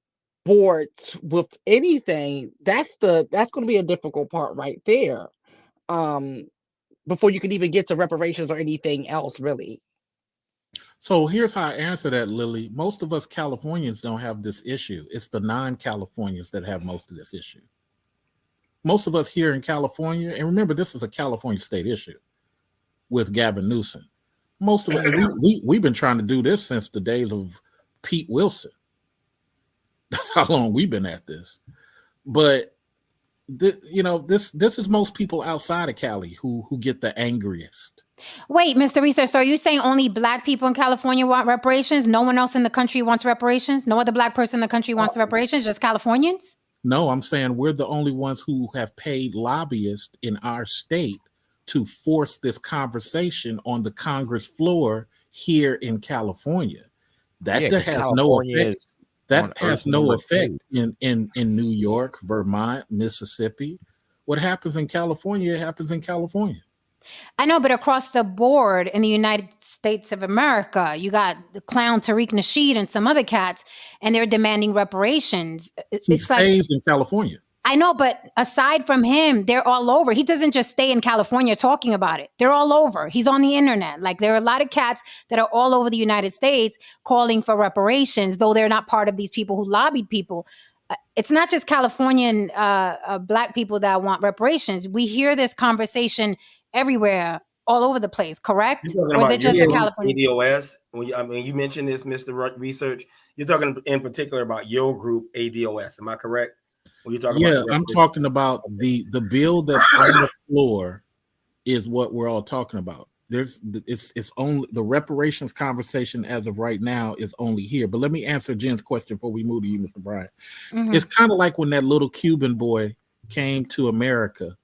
board with anything, that's going to be a difficult part right there. Before you can even get to reparations or anything else, really. So here's how I answer that, Lily. Most of us Californians don't have this issue. It's the non-Californians that have most of this issue. Most of us here in California, and remember, this is a California state issue with Gavin Newsom. Most of it, we've been trying to do this since the days of Pete Wilson. That's how long we've been at this. But this is most people outside of Cali who get the angriest. Wait, Mr. Research, so are you saying only black people in California want reparations? No one else in the country wants reparations? No other black person in the country wants reparations? Just Californians? No, I'm saying we're the only ones who have paid lobbyists in our state to force this conversation on the Congress floor here in California. That has no effect. That has no effect in New York, Vermont, Mississippi. What happens in California happens in California. I know, but across the board in the United States of America, you got the clown Tariq Nasheed and some other cats, and they're demanding reparations. He It's like, stays in California. I know, but aside from him, they're all over. He doesn't just stay in California talking about it. They're all over. He's on the internet. Like, there are a lot of cats that are all over the United States calling for reparations, though they're not part of these people who lobbied people. It's not just Californian Black people that want reparations. We hear this conversation everywhere, all over the place, correct? Or is it just a California? ADOS. I mean, you mentioned this, Mr. Research. You're talking in particular about your group, ADOS. Am I correct? When you're talking about I'm talking about the bill that's on the floor is what we're all talking about. It's only the reparations conversation as of right now is only here. But let me answer Jen's question before we move to you, Mr. Bryant. Mhm. It's kind of like when that little Cuban boy came to America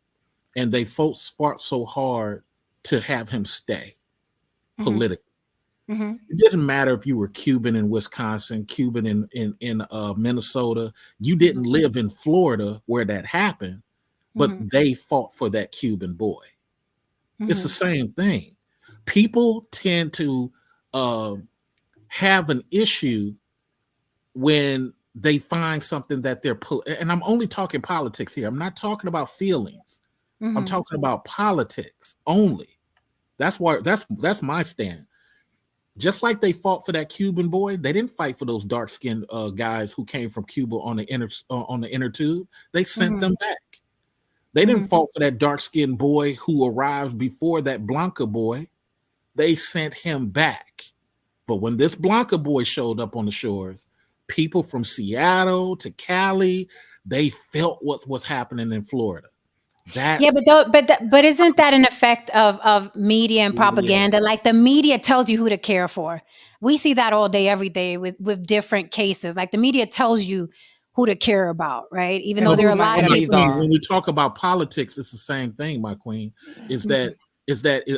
and they folks fought so hard to have him stay politically. Mhm. It didn't matter if you were Cuban in Wisconsin, Cuban in Minnesota. You didn't live in Florida where that happened, but they fought for that Cuban boy. It's the same thing. People tend to have an issue when they find something that they're and I'm only talking politics here. I'm not talking about feelings. I'm talking about politics only. That's my stand. Just like they fought for that Cuban boy, they didn't fight for those dark-skinned guys who came from Cuba on the inner tube. They sent them back. They didn't fight for that dark-skinned boy who arrived before that Blanca boy. They sent him back. But when this Blanca boy showed up on the shores, people from Seattle to Cali, they felt what was happening in Florida. But isn't that an effect of media and propaganda? Like, the media tells you who to care for. We see that all day, every day with different cases. Like, the media tells you who to care about, right? Even though there are a lot of people. When we talk about politics, it's the same thing, my queen. Is that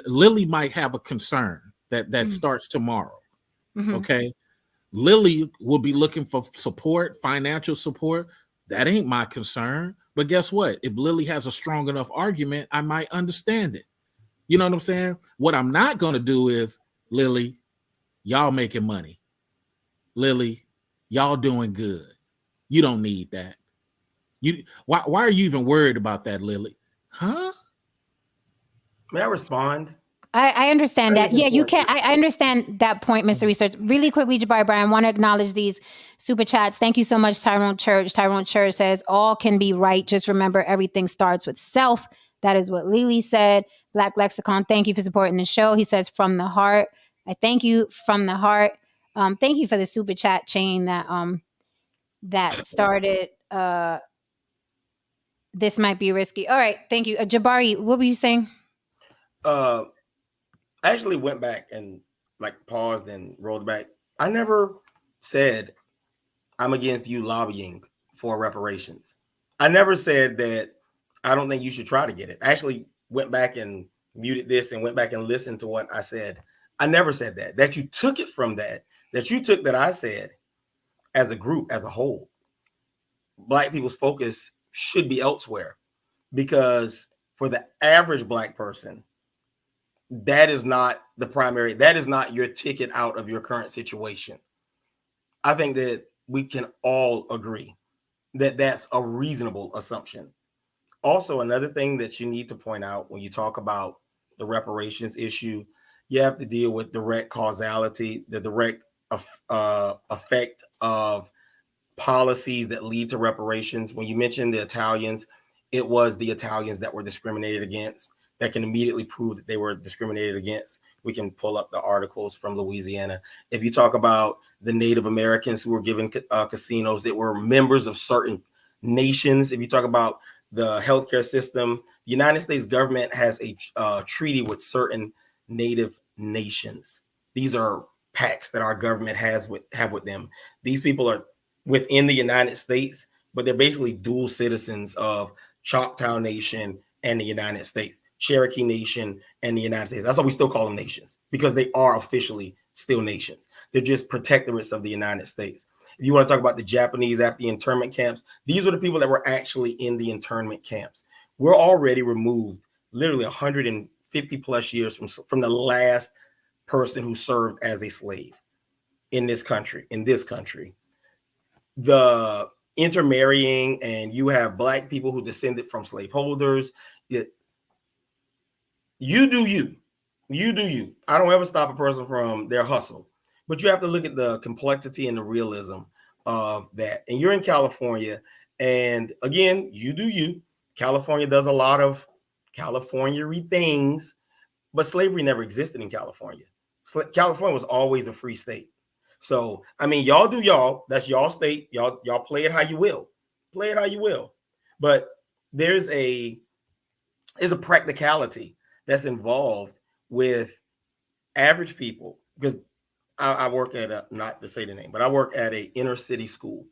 Lily might have a concern that starts tomorrow. Okay, Lily will be looking for support, financial support. That ain't my concern. But guess what? If Lily has a strong enough argument, I might understand it. You know what I'm saying? What I'm not going to do is, Lily, y'all making money. Lily, y'all doing good. You don't need that. Why are you even worried about that, Lily? Huh? May I respond? I understand that. Yeah, you can. I understand that point, Mr. Research. Really quickly, Jabari Bryan, I want to acknowledge these super chats. Thank you so much, Tyrone Church. Tyrone Church says, all can be right. Just remember, everything starts with self. That is what Lily said. Black Lexicon, thank you for supporting the show. He says, from the heart. I thank you from the heart. Thank you for the super chat chain that started. This might be risky. All right, thank you. Jabari, what were you saying? I actually went back and paused and rolled back. I never said I'm against you lobbying for reparations. I never said that I don't think you should try to get it. I actually went back and muted this and went back and listened to what I said. I never said that. That you took it from that you took that I said as a group, as a whole. Black people's focus should be elsewhere, because for the average Black person, that is not the primary, that is not your ticket out of your current situation. I think that we can all agree that that's a reasonable assumption. Also, another thing that you need to point out when you talk about the reparations issue, you have to deal with direct causality, the direct effect of policies that lead to reparations. When you mentioned the Italians, it was the Italians that were discriminated against. That can immediately prove that they were discriminated against. We can pull up the articles from Louisiana. If you talk about the Native Americans who were given casinos that were members of certain nations, if you talk about the healthcare system, the United States government has a treaty with certain Native nations. These are pacts that our government have with them. These people are within the United States, but they're basically dual citizens of Choctaw Nation and the United States, Cherokee Nation and the United States. That's why we still call them nations, because they are officially still nations. They're just protectorates of the United States. If you want to talk about the Japanese after the internment camps, these were the people that were actually in the internment camps. We're already removed literally 150 50 plus years from the last person who served as a slave in this country. The intermarrying, and you have black people who descended from slaveholders. You do you. I don't ever stop a person from their hustle, but you have to look at the complexity and the realism of that. And you're in California, and again, you do you. California does a lot of California-y things, but slavery never existed in California. California was always a free state. So, I mean, y'all do y'all. That's y'all state. Y'all play it how you will. But there's a practicality that's involved with average people, because I work at not to say the name, but I work at an inner city school.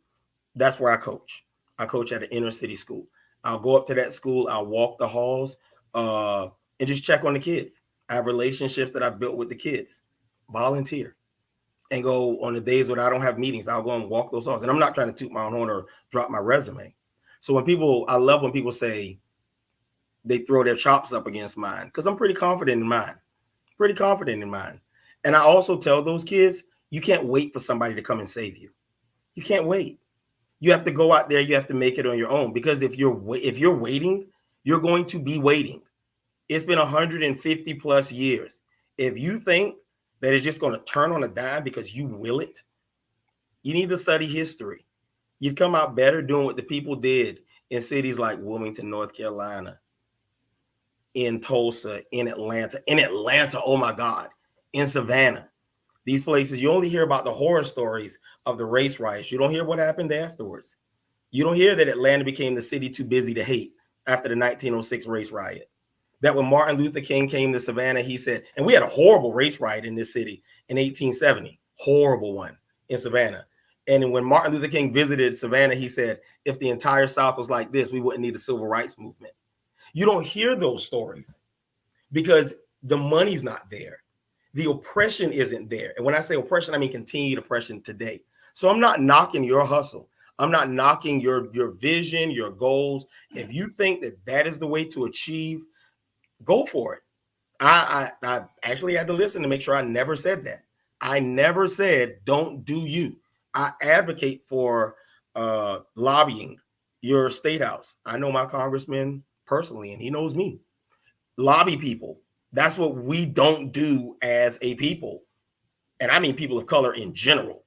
That's where I coach. I coach at an inner city school. I'll go up to that school. I'll walk the halls and just check on the kids. I have relationships that I've built with the kids. Volunteer. And go on the days when I don't have meetings, I'll go and walk those halls. And I'm not trying to toot my own horn or drop my resume. So I love when people say they throw their chops up against mine, because I'm pretty confident in mine. And I also tell those kids, you can't wait for somebody to come and save you. You can't wait. You have to go out there. You have to make it on your own, because if you're waiting, you're going to be waiting. It's been 150 plus years. If you think that it's just going to turn on a dime because you will it, you need to study history. You'd come out better doing what the people did in cities like Wilmington, North Carolina, in Tulsa, in Atlanta, oh my God, in Savannah. These places, you only hear about the horror stories of the race riots. You don't hear what happened afterwards. You don't hear that Atlanta became the city too busy to hate after the 1906 race riot. That when Martin Luther King came to Savannah, he said, and we had a horrible race riot in this city in 1870, horrible one in Savannah. And when Martin Luther King visited Savannah, he said, if the entire South was like this, we wouldn't need a civil rights movement. You don't hear those stories because the money's not there. The oppression isn't there. And when I say oppression, I mean continued oppression today. So I'm not knocking your hustle. I'm not knocking your vision, your goals. If you think that is the way to achieve, go for it. I actually had to listen to make sure I never said that. I never said don't do you. I advocate for lobbying your state house. I know my congressman personally, and he knows me. Lobby people. That's what we don't do as a people. And I mean people of color in general.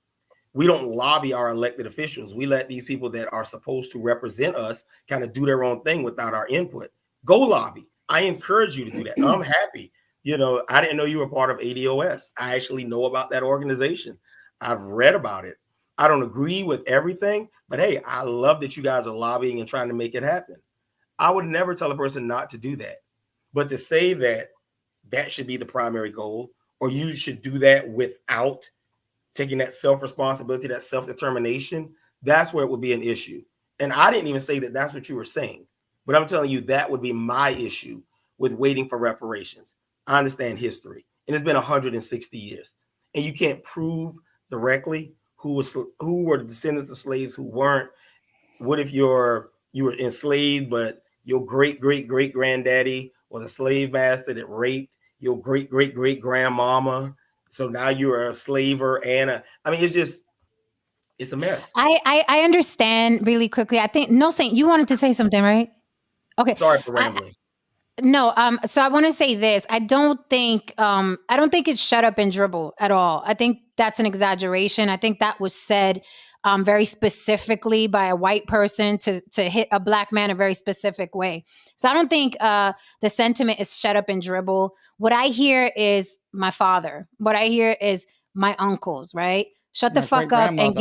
We don't lobby our elected officials. We let these people that are supposed to represent us kind of do their own thing without our input. Go lobby. I encourage you to do that. I'm happy. You know, I didn't know you were part of ADOS. I actually know about that organization. I've read about it. I don't agree with everything, but hey, I love that you guys are lobbying and trying to make it happen. I would never tell a person not to do that. But to say that should be the primary goal, or you should do that without taking that self-responsibility, that self-determination, that's where it would be an issue. And I didn't even say that that's what you were saying, but I'm telling you that would be my issue with waiting for reparations. I understand history, and it's been 160 years, and you can't prove directly who were the descendants of slaves, who weren't. What if you were enslaved, but your great-great-great-granddaddy was a slave master that raped your great-great-great-grandmama? So now you're a slaver, and it's a mess. I understand really quickly. I think Saint, you wanted to say something, right? Okay. Sorry for rambling. So I want to say this. I don't think it's shut up and dribble at all. I think that's an exaggeration. I think that was said very specifically by a white person to hit a black man a very specific way. So I don't think the sentiment is shut up and dribble. What I hear is my father. What I hear is my uncles, right? Shut the fuck up and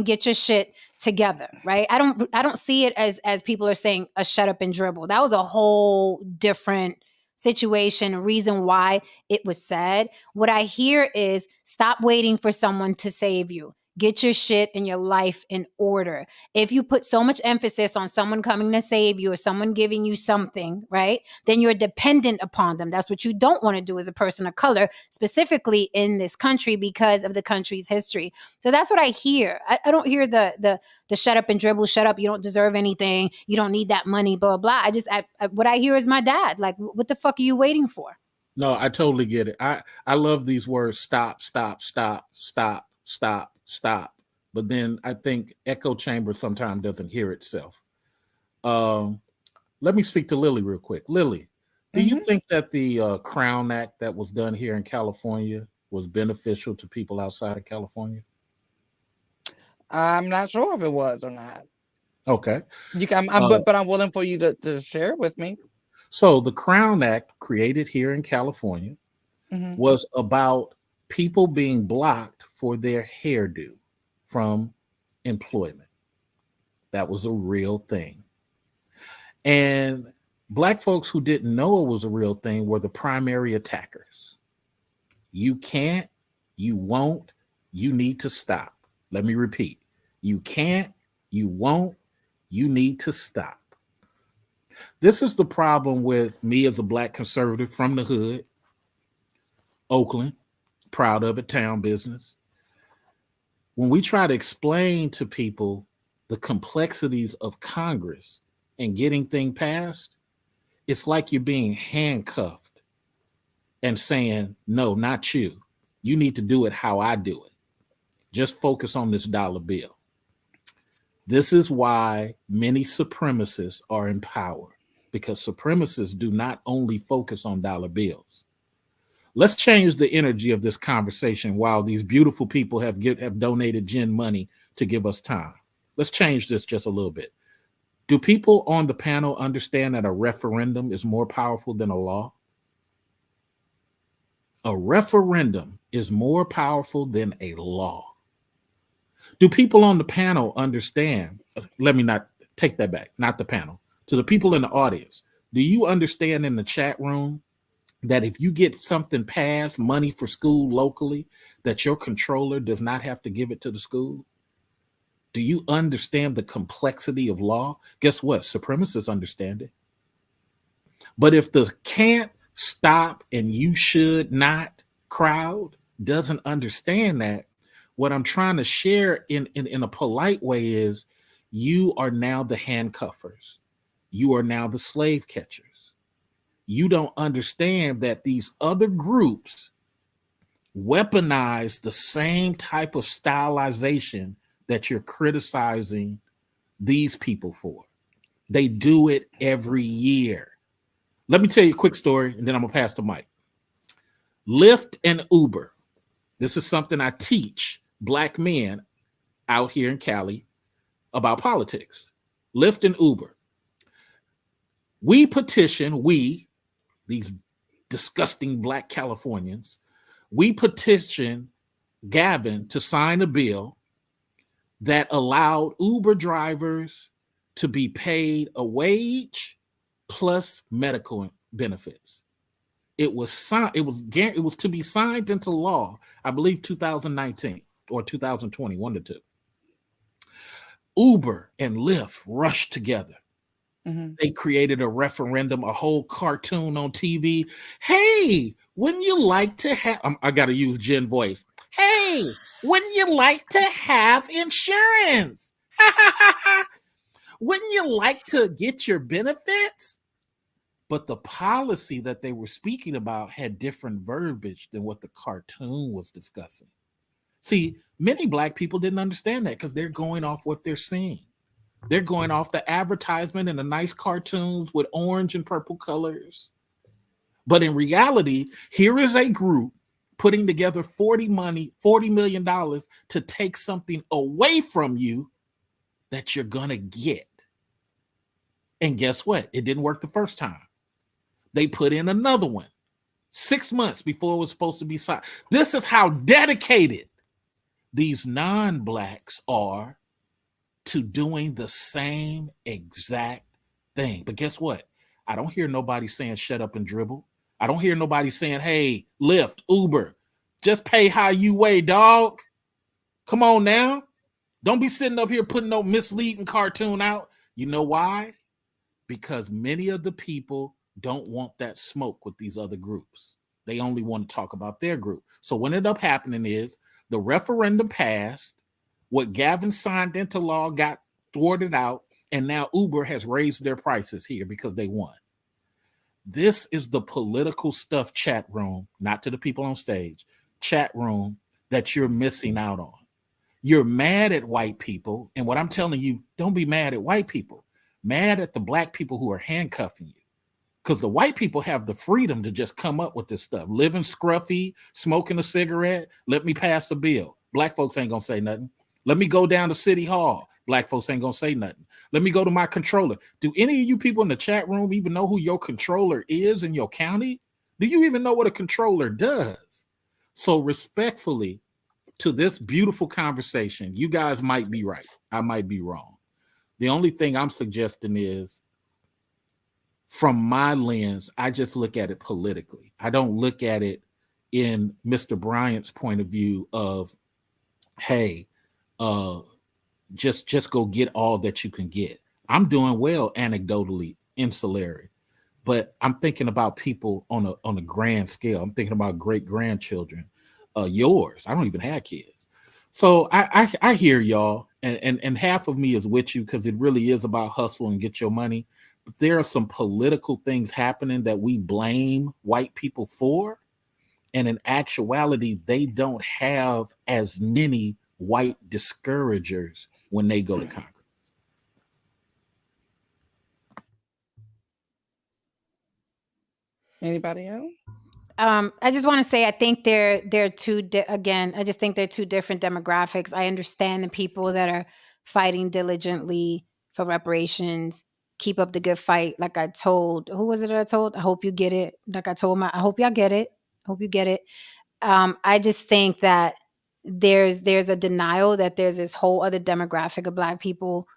get your shit together, right? I don't see it as people are saying a shut up and dribble. That was a whole different situation, reason why it was said. What I hear is stop waiting for someone to save you. Get your shit and your life in order. If you put so much emphasis on someone coming to save you or someone giving you something, right, then you're dependent upon them. That's what you don't want to do as a person of color, specifically in this country because of the country's history. So that's what I hear. I don't hear the shut up and dribble, shut up, you don't deserve anything, you don't need that money, blah, blah. What I hear is my dad. Like, what the fuck are you waiting for? No, I totally get it. I love these words, stop, stop, stop, stop, stop, stop. But then I think echo chamber sometimes doesn't hear itself. Let me speak to Lily real quick. Lily, do you think that the Crown Act that was done here in California was beneficial to people outside of California? I'm not sure if it was or not. Okay. You can, but I'm willing for you to share it with me. So the Crown Act, created here in California, was about people being blocked for their hairdo from employment. That was a real thing. And Black folks who didn't know it was a real thing were the primary attackers. You can't, you won't, you need to stop. Let me repeat. You can't, you won't, you need to stop. This is the problem with me as a Black conservative from the hood, Oakland, proud of it, town business. When we try to explain to people the complexities of Congress and getting things passed, it's like you're being handcuffed and saying, no, not you. You need to do it how I do it. Just focus on this dollar bill. This is why many supremacists are in power, because supremacists do not only focus on dollar bills. Let's change the energy of this conversation while these beautiful people have donated Jen money to give us time. Let's change this just a little bit. Do people on the panel understand that a referendum is more powerful than a law? A referendum is more powerful than a law. Do people on the panel understand? Let me not take that back, not the panel. To the people in the audience, do you understand in the chat room that if you get something passed, money for school locally, that your controller does not have to give it to the school? Do you understand the complexity of law? Guess what? Supremacists understand it. But if the can't stop and you should not crowd doesn't understand that, what I'm trying to share in a polite way is you are now the handcuffers. You are now the slave catchers. You don't understand that these other groups weaponize the same type of stylization that you're criticizing these people for. They do it every year. Let me tell you a quick story, and then I'm going to pass the mic. Lyft and Uber. This is something I teach Black men out here in Cali about politics. Lyft and Uber. We petition, these disgusting Black Californians, we petition Gavin to sign a bill that allowed Uber drivers to be paid a wage plus medical benefits. It was to be signed into law, I believe 2019 or 2020, one to two. Uber and Lyft rushed together. They created a referendum, a whole cartoon on TV. Hey, wouldn't you like to have, I got to use Jen voice. Hey, wouldn't you like to have insurance? Wouldn't you like to get your benefits? But the policy that they were speaking about had different verbiage than what the cartoon was discussing. See, many Black people didn't understand that because they're going off what they're seeing. They're going off the advertisement and the nice cartoons with orange and purple colors. But in reality, here is a group putting together $40 million to take something away from you that you're going to get. And guess what? It didn't work the first time. They put in another one 6 months before it was supposed to be signed. This is how dedicated these non-Blacks are to doing the same exact thing. But guess what? I don't hear nobody saying shut up and dribble. I don't hear nobody saying, hey, Lyft, Uber, just pay how you weigh, dog. Come on now. Don't be sitting up here putting no misleading cartoon out. You know why? Because many of the people don't want that smoke with these other groups. They only want to talk about their group. So what ended up happening is the referendum passed, what Gavin signed into law got thwarted out, and now Uber has raised their prices here because they won. This is the political stuff, chat room, not to the people on stage, chat room, that you're missing out on. You're mad at white people, and what I'm telling you, don't be mad at white people. Mad at the black people who are handcuffing you. Because the white people have the freedom to just come up with this stuff. Living scruffy, smoking a cigarette, let me pass a bill. Black folks ain't gonna say nothing. Let me go down to City Hall. Black folks ain't gonna say nothing. Let me go to my controller. Do any of you people in the chat room even know who your controller is in your county? Do you even know what a controller does? So respectfully to this beautiful conversation, you guys might be right. I might be wrong. The only thing I'm suggesting is, from my lens, I just look at it politically. I don't look at it in Mr. Bryant's point of view of, hey, just go get all that you can get. I'm doing well anecdotally in Solari, but I'm thinking about people on a grand scale. I'm thinking about great grandchildren, yours. I don't even have kids. So I hear y'all, and half of me is with you because it really is about hustle and get your money. But there are some political things happening that we blame white people for. And in actuality, they don't have as many white discouragers when they go to Congress. Anybody else? I just want to say I think they're again. I just think they're two different demographics. I understand the people that are fighting diligently for reparations. Keep up the good fight. Like I told, who was it that I told? I hope you get it. Like I told I hope y'all get it. Hope you get it. I just think that there's a denial that there's this whole other demographic of Black people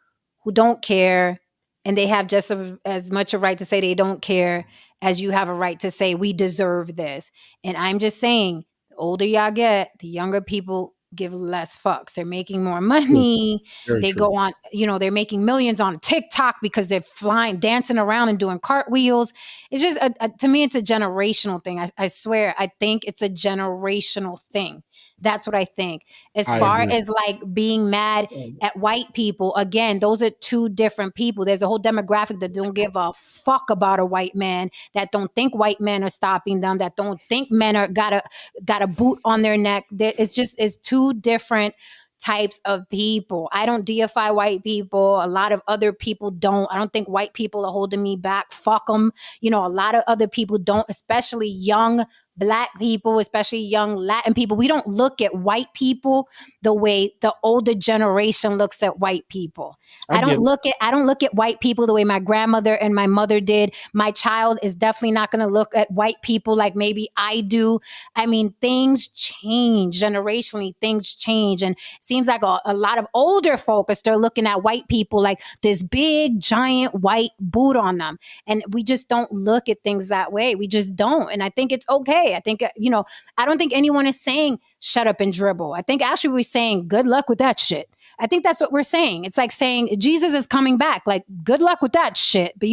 who don't care, and they have just as much a right to say they don't care as you have a right to say we deserve this. And I'm just saying, the older y'all get, the younger people give less fucks. They're making more money. They go on, they're making millions on TikTok because they're flying, dancing around and doing cartwheels. It's just, to me, it's a generational thing. I swear, I think it's a generational thing. That's what I think. As far as like being mad at white people, again, those are two different people. There's a whole demographic that don't give a fuck about a white man, that don't think white men are stopping them, that don't think men are got a boot on their neck. It's two different types of people. I don't deify white people. A lot of other people don't. I don't think white people are holding me back. Fuck them. A lot of other people don't, especially young Black people, especially young Latin people. We don't look at white people the way the older generation looks at white people. I don't look at white people the way my grandmother and my mother did. My child is definitely not going to look at white people like maybe I do. I mean, things change generationally. Things change, and it seems like a lot of older folk are still looking at white people like this big giant white boot on them, and we just don't look at things that way. We just don't, and I think it's okay. I think, I don't think anyone is saying shut up and dribble. I think actually we're saying good luck with that shit. I think that's what we're saying. It's like saying Jesus is coming back. Like, good luck with that shit. But,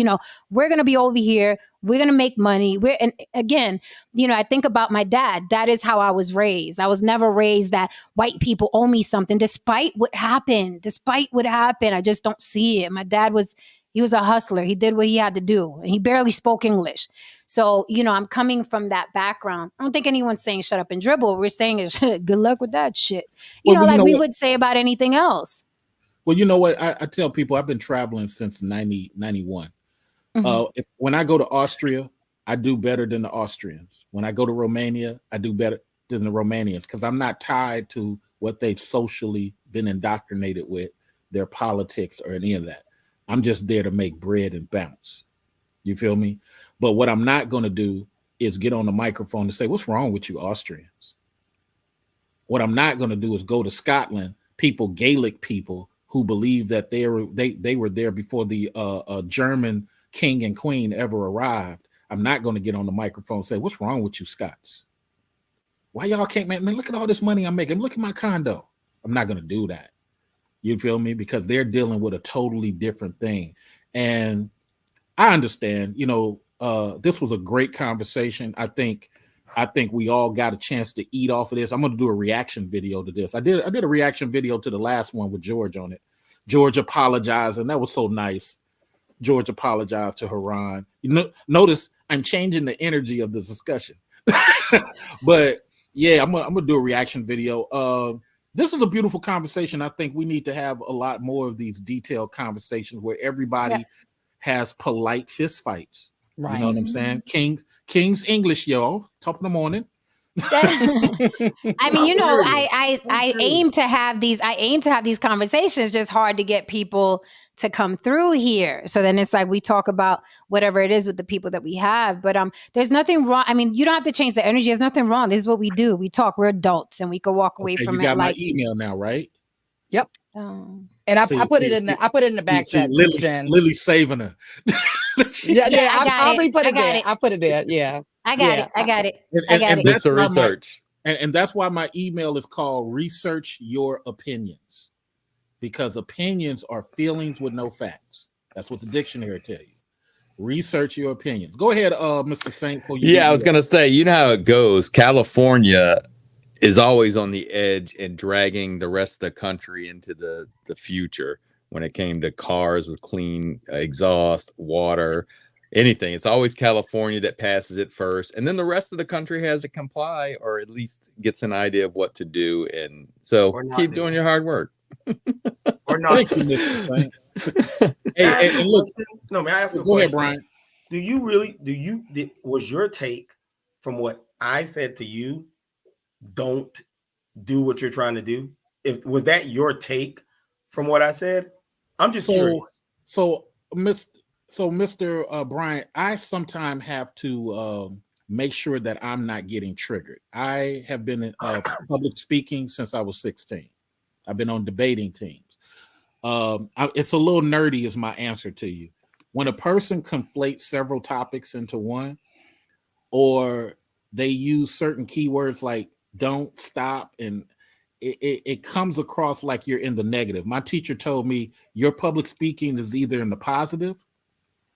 we're going to be over here. We're going to make money. And again, I think about my dad. That is how I was raised. I was never raised that white people owe me something, despite what happened. I just don't see it. My dad he was a hustler. He did what he had to do. And he barely spoke English. So, I'm coming from that background. I don't think anyone's saying shut up and dribble. What we're saying is good luck with that shit. We would say about anything else. Well, you know what? I tell people I've been traveling since 91. Mm-hmm. When I go to Austria, I do better than the Austrians. When I go to Romania, I do better than the Romanians because I'm not tied to what they've socially been indoctrinated with, their politics or any of that. I'm just there to make bread and bounce. You feel me? But what I'm not going to do is get on the microphone and say, what's wrong with you Austrians? What I'm not going to do is go to Scotland, Gaelic people who believe that they were there before the German king and queen ever arrived. I'm not going to get on the microphone and say, what's wrong with you Scots? Why y'all can't, man, look at all this money I'm making. Look at my condo. I'm not going to do that. You feel me? Because they're dealing with a totally different thing. And I understand, this was a great conversation. I think we all got a chance to eat off of this. I'm going to do a reaction video to this. I did a reaction video to the last one with George on it. George apologized, and that was so nice. George apologized to Haran. Notice I'm changing the energy of the discussion. But yeah, I'm gonna do a reaction video. This is a beautiful conversation. I think we need to have a lot more of these detailed conversations where everybody has polite fist fights. Right. You know what I'm saying? King's English, y'all. Top of the morning. I mean, I aim to have these conversations. Just hard to get people to come through here. So then it's like we talk about whatever it is with the people that we have. But there's nothing wrong. I mean, you don't have to change the energy. There's nothing wrong. This is what we do. We talk. We're adults, and we can walk away from you it. Got my email now, right? Yep. And I put it in the back chat. Lily saving her. I'll put it there. I put it there. Yeah. I got it. And that's the research. And that's why my email is called Research Your Opinions, because opinions are feelings with no facts. That's what the dictionary tell you. Research your opinions. Go ahead, Mr. Saint. I was gonna say, you know how it goes. California is always on the edge and dragging the rest of the country into the future when it came to cars with clean exhaust, water, anything. It's always California that passes it first, and then the rest of the country has to comply, or at least gets an idea of what to do. And so keep doing your hard work. Or not. Thank you, Mr. Saint. Hey, look. No, may I ask you a Go question? ahead, Brian. Was your take from what I said to you, don't do what you're trying to do? Was that your take from what I said? I'm just curious. So Mr. Bryant, I sometimes have to make sure that I'm not getting triggered. I have been in public speaking since I was 16. I've been on debating teams. It's a little nerdy is my answer to you. When a person conflates several topics into one, or they use certain keywords like don't, stop, and it comes across like you're in the negative. My teacher told me your public speaking is either in the positive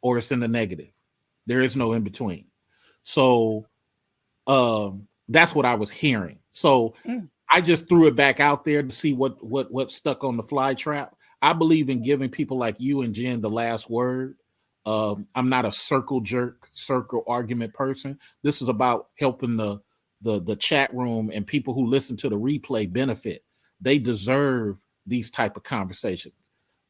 or it's in the negative. There is no in between. So that's what I was hearing. So I just threw it back out there to see what stuck on the fly trap. I believe in giving people like you and Jen the last word. I'm not a circle argument person. This is about helping the chat room and people who listen to the replay benefit. They deserve these type of conversations.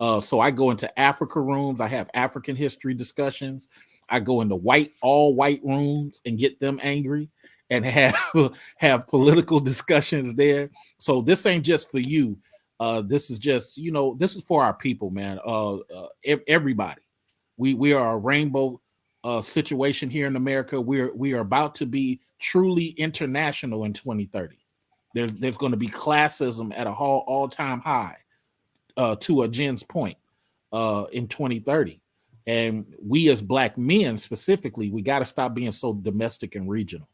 So I go into Africa rooms. I have African history discussions. I go into all white rooms and get them angry and have political discussions there. So this ain't just for you. This is just, this is for our people, man. Everybody. We are a rainbow situation here in America. We are about to be truly international in 2030. There's going to be classism at a all-time high, to a Jen's point, in 2030. And we as Black men specifically, we got to stop being so domestic and regional.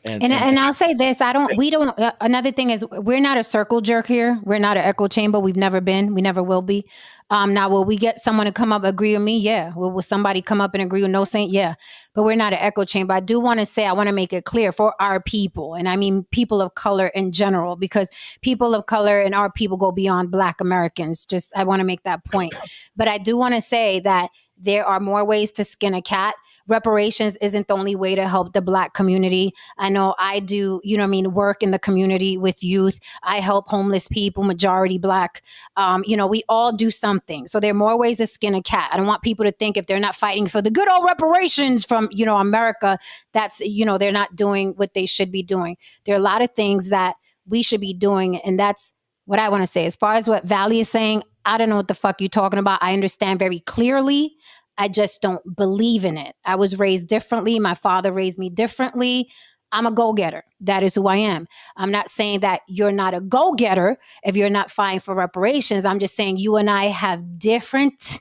And I'll say this, another thing is we're not a circle jerk here. We're not an echo chamber. We've never been, we never will be. Now, will we get someone to come up, agree with me? Yeah. Will somebody come up and agree with No Saint? Yeah. But we're not an echo chamber. I do want to say, I want to make it clear for our people. And I mean, people of color in general, because people of color and our people go beyond Black Americans. I want to make that point. But I do want to say that there are more ways to skin a cat. Reparations isn't the only way to help the Black community. I know I do, work in the community with youth. I help homeless people, majority Black. We all do something. So there are more ways to skin a cat. I don't want people to think if they're not fighting for the good old reparations from, America, that's, they're not doing what they should be doing. There are a lot of things that we should be doing. And that's what I want to say. As far as what Valley is saying, I don't know what the fuck you're talking about. I understand very clearly. I just don't believe in it. I was raised differently. My father raised me differently. I'm a go-getter. That is who I am. I'm not saying that you're not a go-getter if you're not fighting for reparations. I'm just saying you and I have different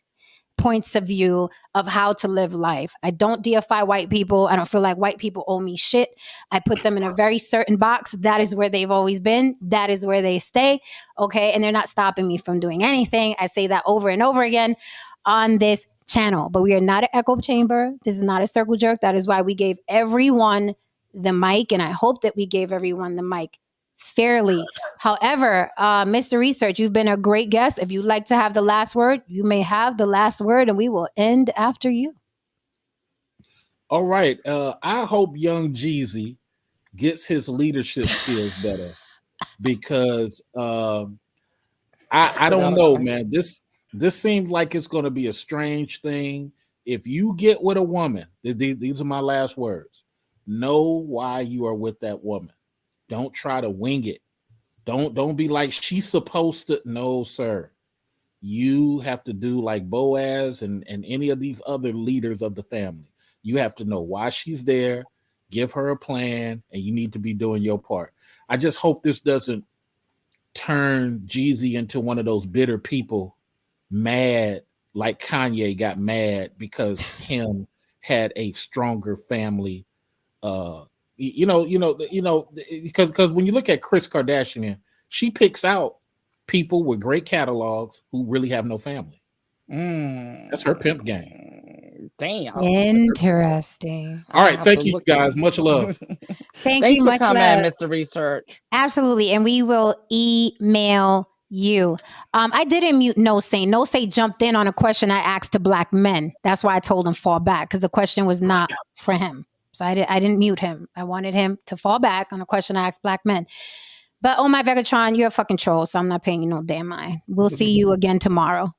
points of view of how to live life. I don't deify white people. I don't feel like white people owe me shit. I put them in a very certain box. That is where they've always been. That is where they stay. Okay. And they're not stopping me from doing anything. I say that over and over again on this channel, but we are not an echo chamber. This is not a circle jerk. That is why we gave everyone the mic. And I hope that we gave everyone the mic fairly. However, Mr. Research, you've been a great guest. If you'd like to have the last word, you may have the last word, and we will end after you. All right. I hope young Jeezy gets his leadership skills better, because I don't know, man. This seems like it's going to be a strange thing. If you get with a woman, these are my last words. Know why you are with that woman. Don't try to wing it. Don't be like, she's supposed to. No, sir. You have to do like Boaz and any of these other leaders of the family. You have to know why she's there, give her a plan, and you need to be doing your part. I just hope this doesn't turn Jeezy into one of those bitter people, mad like Kanye got mad because Kim had a stronger family. Because when you look at Kris Kardashian, she picks out people with great catalogs who really have no family. That's her pimp game. Damn. Interesting. All right. Thank you, guys. Much love. Thank Thanks you. for Much coming, love. Mr. Research. Absolutely. And we will email you. I didn't mute No Say. No Say jumped in on a question I asked to black men. That's why I told him fall back, because the question was not for him. So I didn't mute him. I wanted him to fall back on a question I asked black men. But oh my Vegatron, you're a fucking troll, so I'm not paying you no damn mind. We'll see you again tomorrow.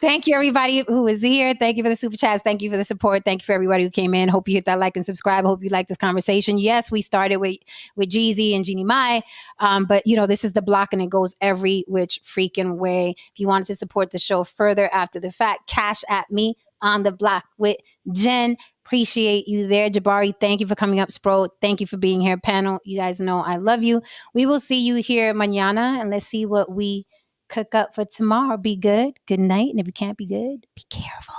Thank you, everybody who is here. Thank you for the super chats. Thank you for the support. Thank you for everybody who came in. Hope you hit that like and subscribe. Hope you liked this conversation. Yes, we started with Jeezy and Jeannie Mai, but this is the block, and it goes every which freaking way. If you wanted to support the show further after the fact, cash at me on the block with Jen. Appreciate you there. Jabari, thank you for coming up. Spro, thank you for being here. Panel, you guys know I love you. We will see you here mañana, and let's see what we cook up for tomorrow. Be good. Good night. And if you can't be good, be careful.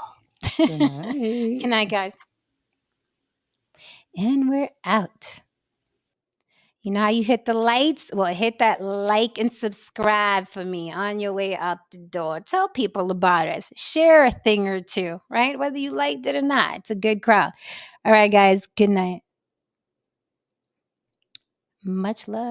Good night. Good night, guys. And we're out. You know how you hit the lights? Well, hit that like and subscribe for me on your way out the door. Tell people about us. Share a thing or two, right? Whether you liked it or not. It's a good crowd. All right, guys. Good night. Much love.